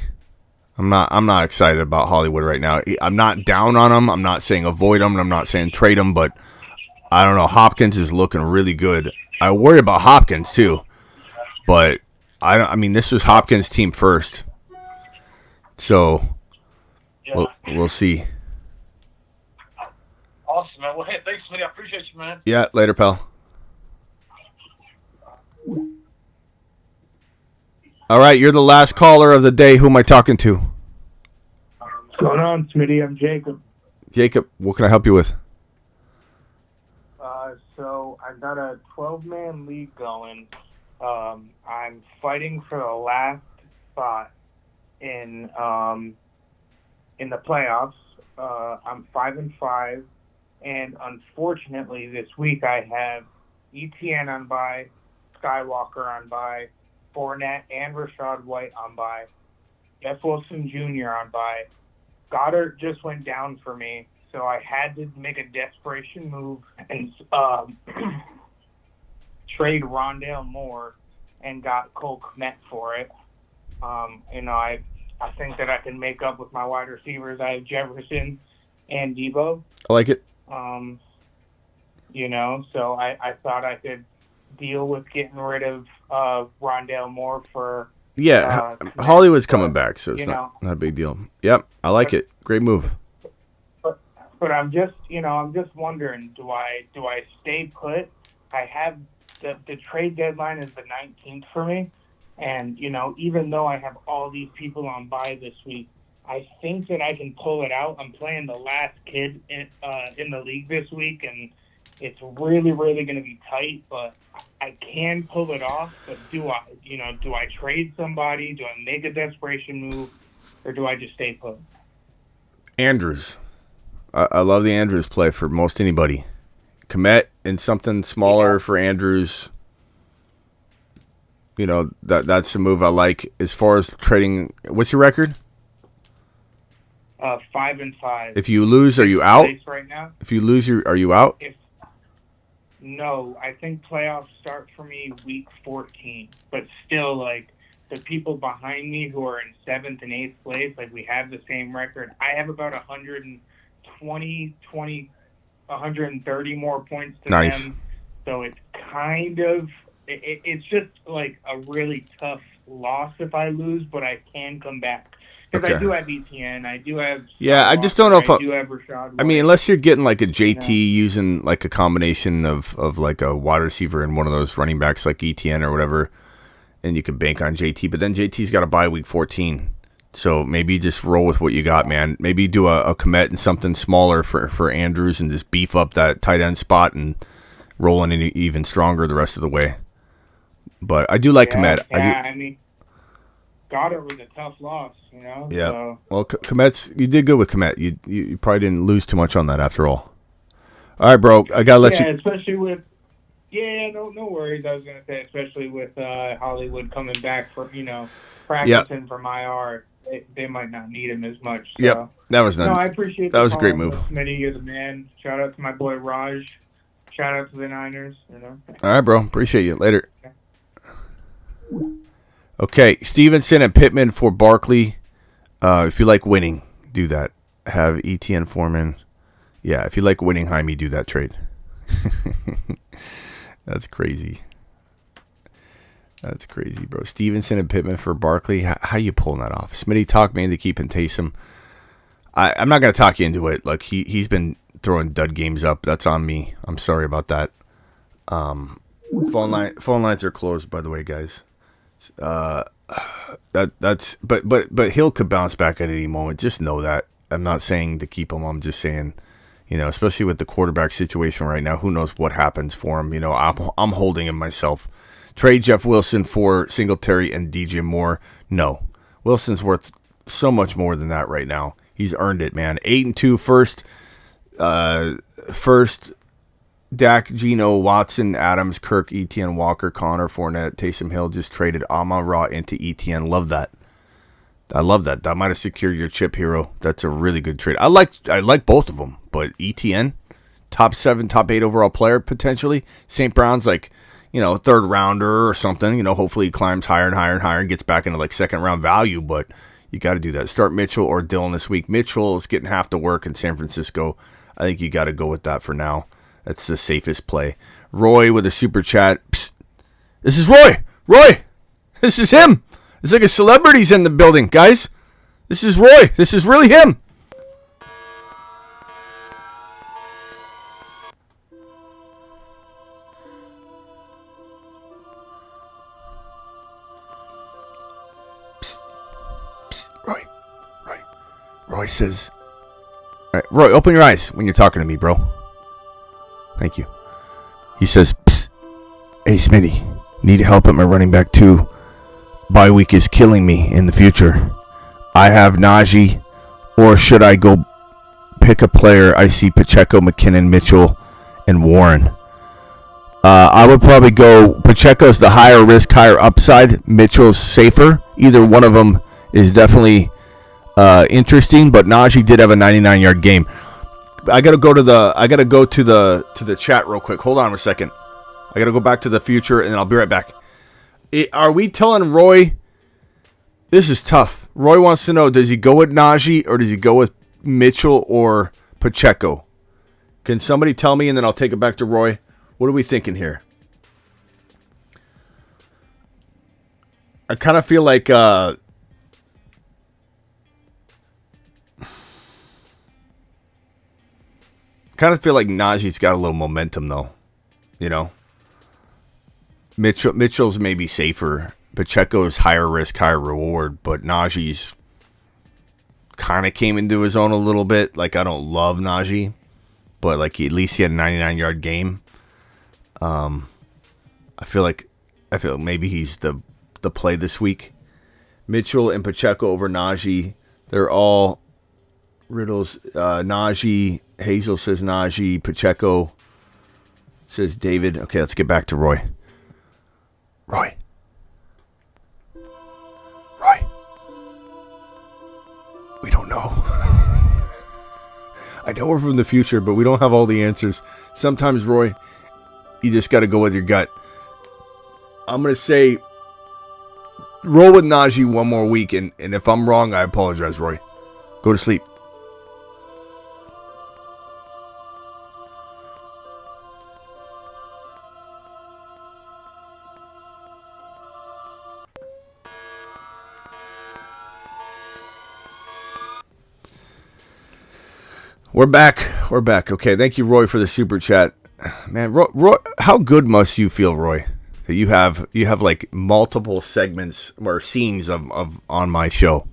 Speaker 1: I'm not excited about Hollywood right now. I'm not down on him. I'm not saying avoid him. I'm not saying trade him, but I don't know. Hopkins is looking really good I worry about Hopkins too, but I mean, this was Hopkins' team first, so we'll see.
Speaker 13: Awesome, man. Well, hey, thanks, Smitty. I appreciate you, man.
Speaker 1: Yeah, later, pal. All right, you're the last caller of the day. Who am I talking to?
Speaker 14: What's going on, Smitty? I'm Jacob.
Speaker 1: Jacob, what can I help you with?
Speaker 14: So I've got a 12-man league going. I'm fighting for the last spot in the playoffs. I'm 5-5, and unfortunately, this week I have ETN on bye, Skywalker on bye, Fournette and Rashad White on bye, Jeff Wilson Jr. on bye. Goddard just went down for me, so I had to make a desperation move and trade Rondale Moore and got Cole Kmet for it. I think that I can make up with my wide receivers. I have Jefferson and Debo.
Speaker 1: I like it.
Speaker 14: So I thought I could deal with getting rid of Rondale Moore for
Speaker 1: Hollywood's coming back, so it's not a big deal. Yep, I like it. Great move.
Speaker 14: But I'm just wondering, do I stay put? I have the trade deadline is the 19th for me, and even though I have all these people on bye this week, I think that I can pull it out. I'm playing the last kid in the league this week, and it's really, really going to be tight, but I can pull it off. But do I trade somebody? Do I make a desperation move, or do I just stay put?
Speaker 1: Andrews. I love the Andrews play for most anybody. Kmet and something smaller for Andrews. That's a move I like. As far as trading, what's your record?
Speaker 14: 5-5.
Speaker 1: If you lose, are you out?
Speaker 14: Right now?
Speaker 1: If you lose, are you out?
Speaker 14: No, I think playoffs start for me week 14. But still, the people behind me who are in 7th and 8th place, we have the same record. I have about 130 more points to them. So it's it's just a really tough loss if I lose, but I can come back. Because I do have ETN, I do have...
Speaker 1: Yeah, I just don't know if
Speaker 14: I do have Rashad White.
Speaker 1: I mean, unless you're getting a JT using a combination of a wide receiver and one of those running backs like ETN or whatever, and you can bank on JT, but then JT's got to bye week 14. So maybe just roll with what you got, man. Maybe do a Kmet and something smaller for Andrews and just beef up that tight end spot and roll in even stronger the rest of the way. But I do like Kmet.
Speaker 14: I mean, Goddard was a tough loss, Yeah.
Speaker 1: So. Well, you did good with Kmet. You probably didn't lose too much on that after all. All right, bro. I gotta let you.
Speaker 14: Yeah, especially with. Yeah, no worries. I was gonna say, especially with Hollywood coming back for practicing from IR, they might not need him as much. So.
Speaker 1: Yep, that was
Speaker 14: I appreciate
Speaker 1: that was a great move.
Speaker 14: Smitty, you're the man. Shout out to my boy Raj. Shout out to the Niners.
Speaker 1: All right, bro. Appreciate you. Later. Okay, Stevenson and Pittman for Barkley. If you like winning, do that. Have ETN Foreman. Yeah, if you like winning, Jaime, do that trade. That's crazy. That's crazy, bro. Stevenson and Pittman for Barkley. How you pulling that off? Smitty talked me into keeping Taysom. I'm not going to talk you into it. He's been throwing dud games up. That's on me. I'm sorry about that. Phone lines are closed, by the way, guys. But Hill could bounce back at any moment. Just know that. I'm not saying to keep him. I'm just saying, especially with the quarterback situation right now, who knows what happens for him. I'm holding him myself. Trade Jeff Wilson for Singletary and DJ Moore. No, Wilson's worth so much more than that right now. He's earned it, man. 8-2 first. Dak, Geno, Watson, Adams, Kirk, ETN, Walker, Connor, Fournette, Taysom Hill just traded Amon-Ra into ETN. Love that. I love that. That might have secured your chip, hero. That's a really good trade. I like both of them, but ETN, top 7, top 8 overall player potentially. St. Brown's third rounder or something. Hopefully he climbs higher and higher and higher and gets back into second round value, but you got to do that. Start Mitchell or Dillon this week. Mitchell is getting half the work in San Francisco. I think you got to go with that for now. That's the safest play. Roy with a super chat. Psst. This is Roy. Roy. This is him. It's like a celebrity's in the building, guys. This is Roy. This is really him. Psst. Psst. Roy. Roy says... All right, Roy, open your eyes when you're talking to me, bro. Thank you. He says, psst. Hey, Smitty. Need help at my running back, too. Bye week is killing me in the future. I have Najee, or should I go pick a player? I see Pacheco, McKinnon, Mitchell, and Warren. I would probably go... Pacheco's the higher risk, higher upside. Mitchell's safer. Either one of them is definitely... interesting, but Najee did have a 99-yard game. I gotta go to the chat real quick. Hold on a second. I gotta go back to the future, and I'll be right back. Are we telling Roy? This is tough. Roy wants to know: does he go with Najee or does he go with Mitchell or Pacheco? Can somebody tell me, and then I'll take it back to Roy. What are we thinking here? I kind of feel like. Kind of feel like Najee's got a little momentum, though. You know? Mitchell's maybe safer. Pacheco's higher risk, higher reward. But Najee's kind of came into his own a little bit. Like, I don't love Najee. But, like, at least he had a 99-yard game. I feel like maybe he's the play this week. Mitchell and Pacheco over Najee. They're all riddles. Najee... Hazel says Najee. Pacheco says David. Okay, let's get back to Roy. Roy. We don't know. I know we're from the future, but we don't have all the answers. Sometimes, Roy, you just got to go with your gut. I'm going to say roll with Najee one more week, and if I'm wrong, I apologize, Roy. Go to sleep. We're back. Okay, thank you, Roy, for the super chat. Man, Roy, how good must you feel, Roy, that you have like multiple segments or scenes of on my show.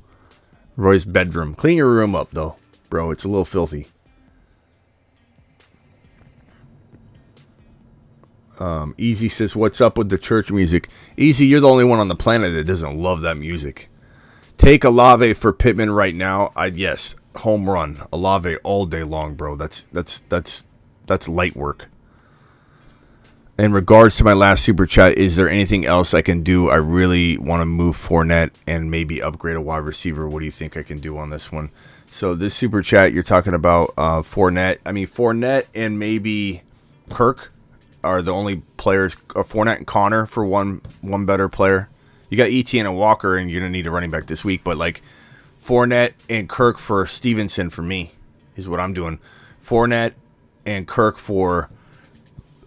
Speaker 1: Roy's bedroom. Clean your room up, though, bro. It's a little filthy. Easy says, "What's up with the church music?" Easy, you're the only one on the planet that doesn't love that music. Take Olave for Pittman right now. Yes. Home run. Olave all day long, bro. That's light work. In regards to my last super chat, is there anything else I can do? I really want to move Fournette and maybe upgrade a wide receiver. What do you think I can do on this one? So this super chat, you're talking about Fournette. I mean, Fournette and maybe Kirk are the only players. Or Fournette and Connor for one better player. You got Etienne and Walker, and you're gonna need a running back this week, but like. Fournette and Kirk for Stevenson for me is what I'm doing. Fournette and Kirk for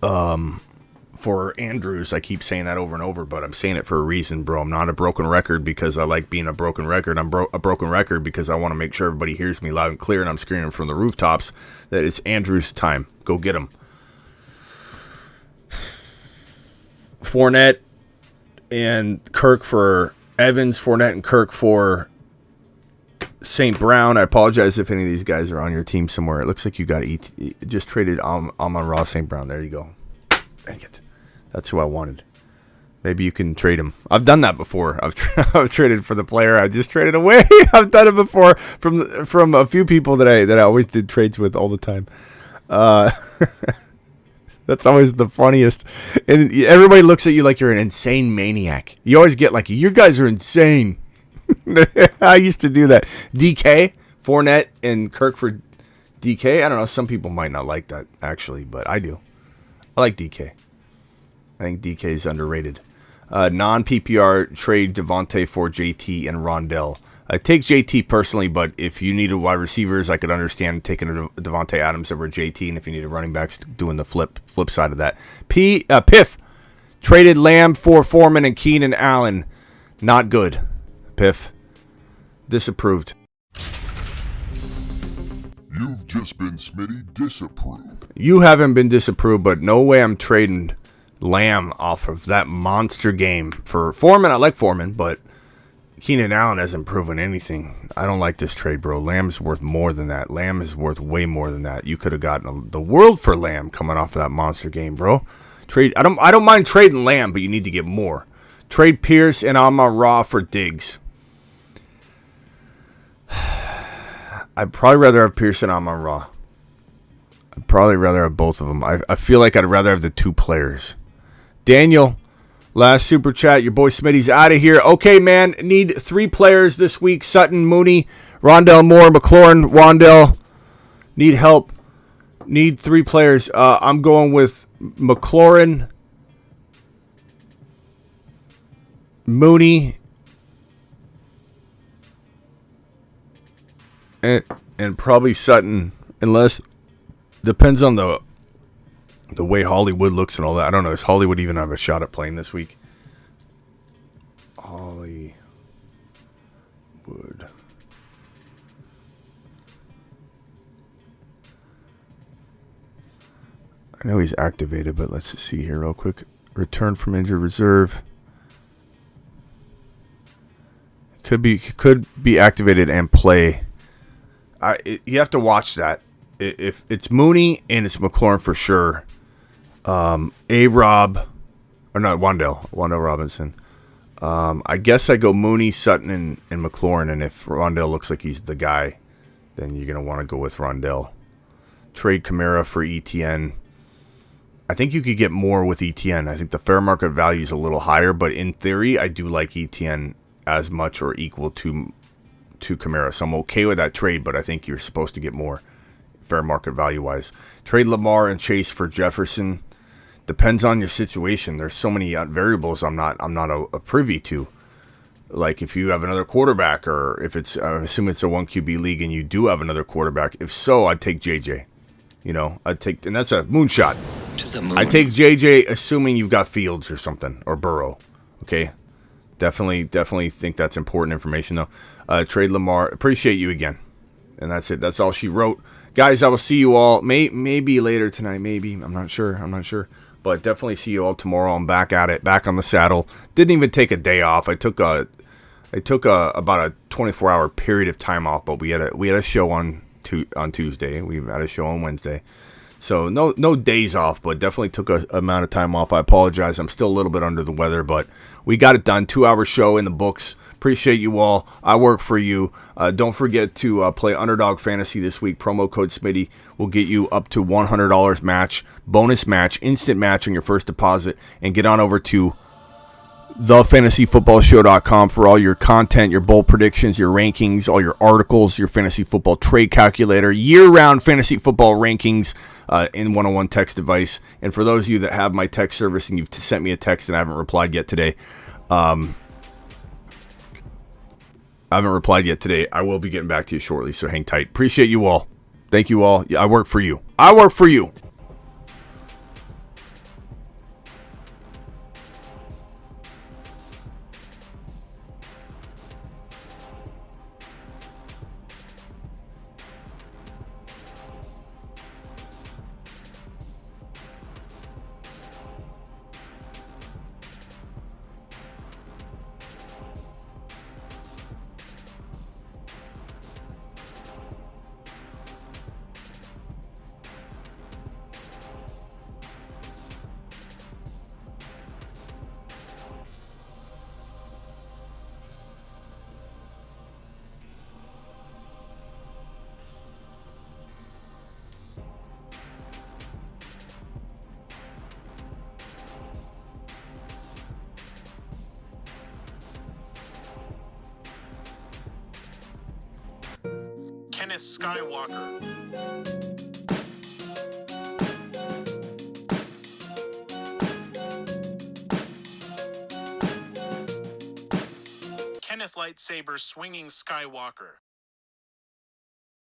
Speaker 1: Andrews. I keep saying that over and over, but I'm saying it for a reason, bro. I'm not a broken record because I like being a broken record. I'm a broken record because I want to make sure everybody hears me loud and clear, and I'm screaming from the rooftops that it's Andrews' time. Go get him. Fournette and Kirk for Evans. Fournette and Kirk for St. Brown. I apologize if any of these guys are on your team somewhere. It looks like you got just traded Amon-Ra St. Brown. There you go. Dang it. That's who I wanted. Maybe you can trade him. I've done that before. I've traded for the player I just traded away. I've done it before from a few people that I always did trades with all the time. That's always the funniest. And everybody looks at you like you're an insane maniac. You always get like, you guys are insane. I used to do that. DK, Fournette, and Kirk for DK. I don't know. Some people might not like that, actually, but I do. I like DK. I think DK is underrated. Non-PPR trade Devontae for JT and Rondell. I take JT personally, but if you needed wide receivers, I could understand taking a Devontae Adams over JT, and if you needed running backs, doing the flip side of that. Piff traded Lamb for Foreman and Keenan Allen. Not good. Piff. Disapproved.
Speaker 12: You've just been Smitty disapproved.
Speaker 1: You haven't been disapproved, but no way I'm trading Lamb off of that monster game. For Foreman, I like Foreman, but Keenan Allen hasn't proven anything. I don't like this trade, bro. Lamb's worth more than that. Lamb is worth way more than that. You could have gotten the world for Lamb coming off of that monster game, bro. Trade. I don't mind trading Lamb, but you need to get more. Trade Pierce and Amon-Ra for Diggs. I'd probably rather have Pierce and Amon-Ra. I'd probably rather have both of them. I feel like I'd rather have the two players. Daniel, last super chat. Your boy Smitty's out of here. Okay, man. Need 3 players this week. Sutton, Mooney, Rondell Moore, McLaurin, Wandell. Need help. Need 3 players. I'm going with McLaurin, Mooney, and probably Sutton, unless depends on the way Hollywood looks and all that. I don't know. Does Hollywood even have a shot at playing this week? Hollywood. I know he's activated, but let's just see here real quick. Return from injured reserve. Could be activated and play. You have to watch that. If it's Mooney and it's McLaurin for sure. A-Rob, or not, Wandell Robinson. I guess I go Mooney, Sutton, and McLaurin, and if Rondell looks like he's the guy, then you're going to want to go with Rondell. Trade Kamara for ETN. I think you could get more with ETN. I think the fair market value is a little higher, but in theory, I do like ETN as much or equal to Kamara. So I'm okay with that trade, but I think you're supposed to get more fair market value-wise. Trade Lamar and Chase for Jefferson. Depends on your situation. There's so many variables I'm not a privy to. Like if you have another quarterback, or if it's, I assume it's a 1 QB league and you do have another quarterback. If so, I'd take JJ. And that's a moonshot.
Speaker 15: To the moon.
Speaker 1: I take JJ assuming you've got Fields or something, or Burrow. Okay? Definitely think that's important information, though. Trade Lamar. Appreciate you again. And that's it. That's all she wrote. Guys, I will see you all maybe later tonight. Maybe. I'm not sure. But definitely see you all tomorrow. I'm back at it. Back on the saddle. Didn't even take a day off. I took about a 24-hour period of time off. But we had a show on Tuesday. We had a show on Wednesday. So no days off, but definitely took a amount of time off. I apologize. I'm still a little bit under the weather, but we got it done. 2-hour show in the books. Appreciate you all. I work for you. Don't forget to play Underdog Fantasy this week. Promo code Smitty will get you up to $100 match, bonus match, instant match on your first deposit. And get on over to thefantasyfootballshow.com for all your content, your bold predictions, your rankings, all your articles, your fantasy football trade calculator, year-round fantasy football rankings in one-on-one text device. And for those of you that have my text service and you've sent me a text and I haven't replied yet today, I will be getting back to you shortly, so hang tight. Appreciate you all. Thank you all. I work for you.
Speaker 16: Kenneth Skywalker. Kenneth lightsaber swinging Skywalker.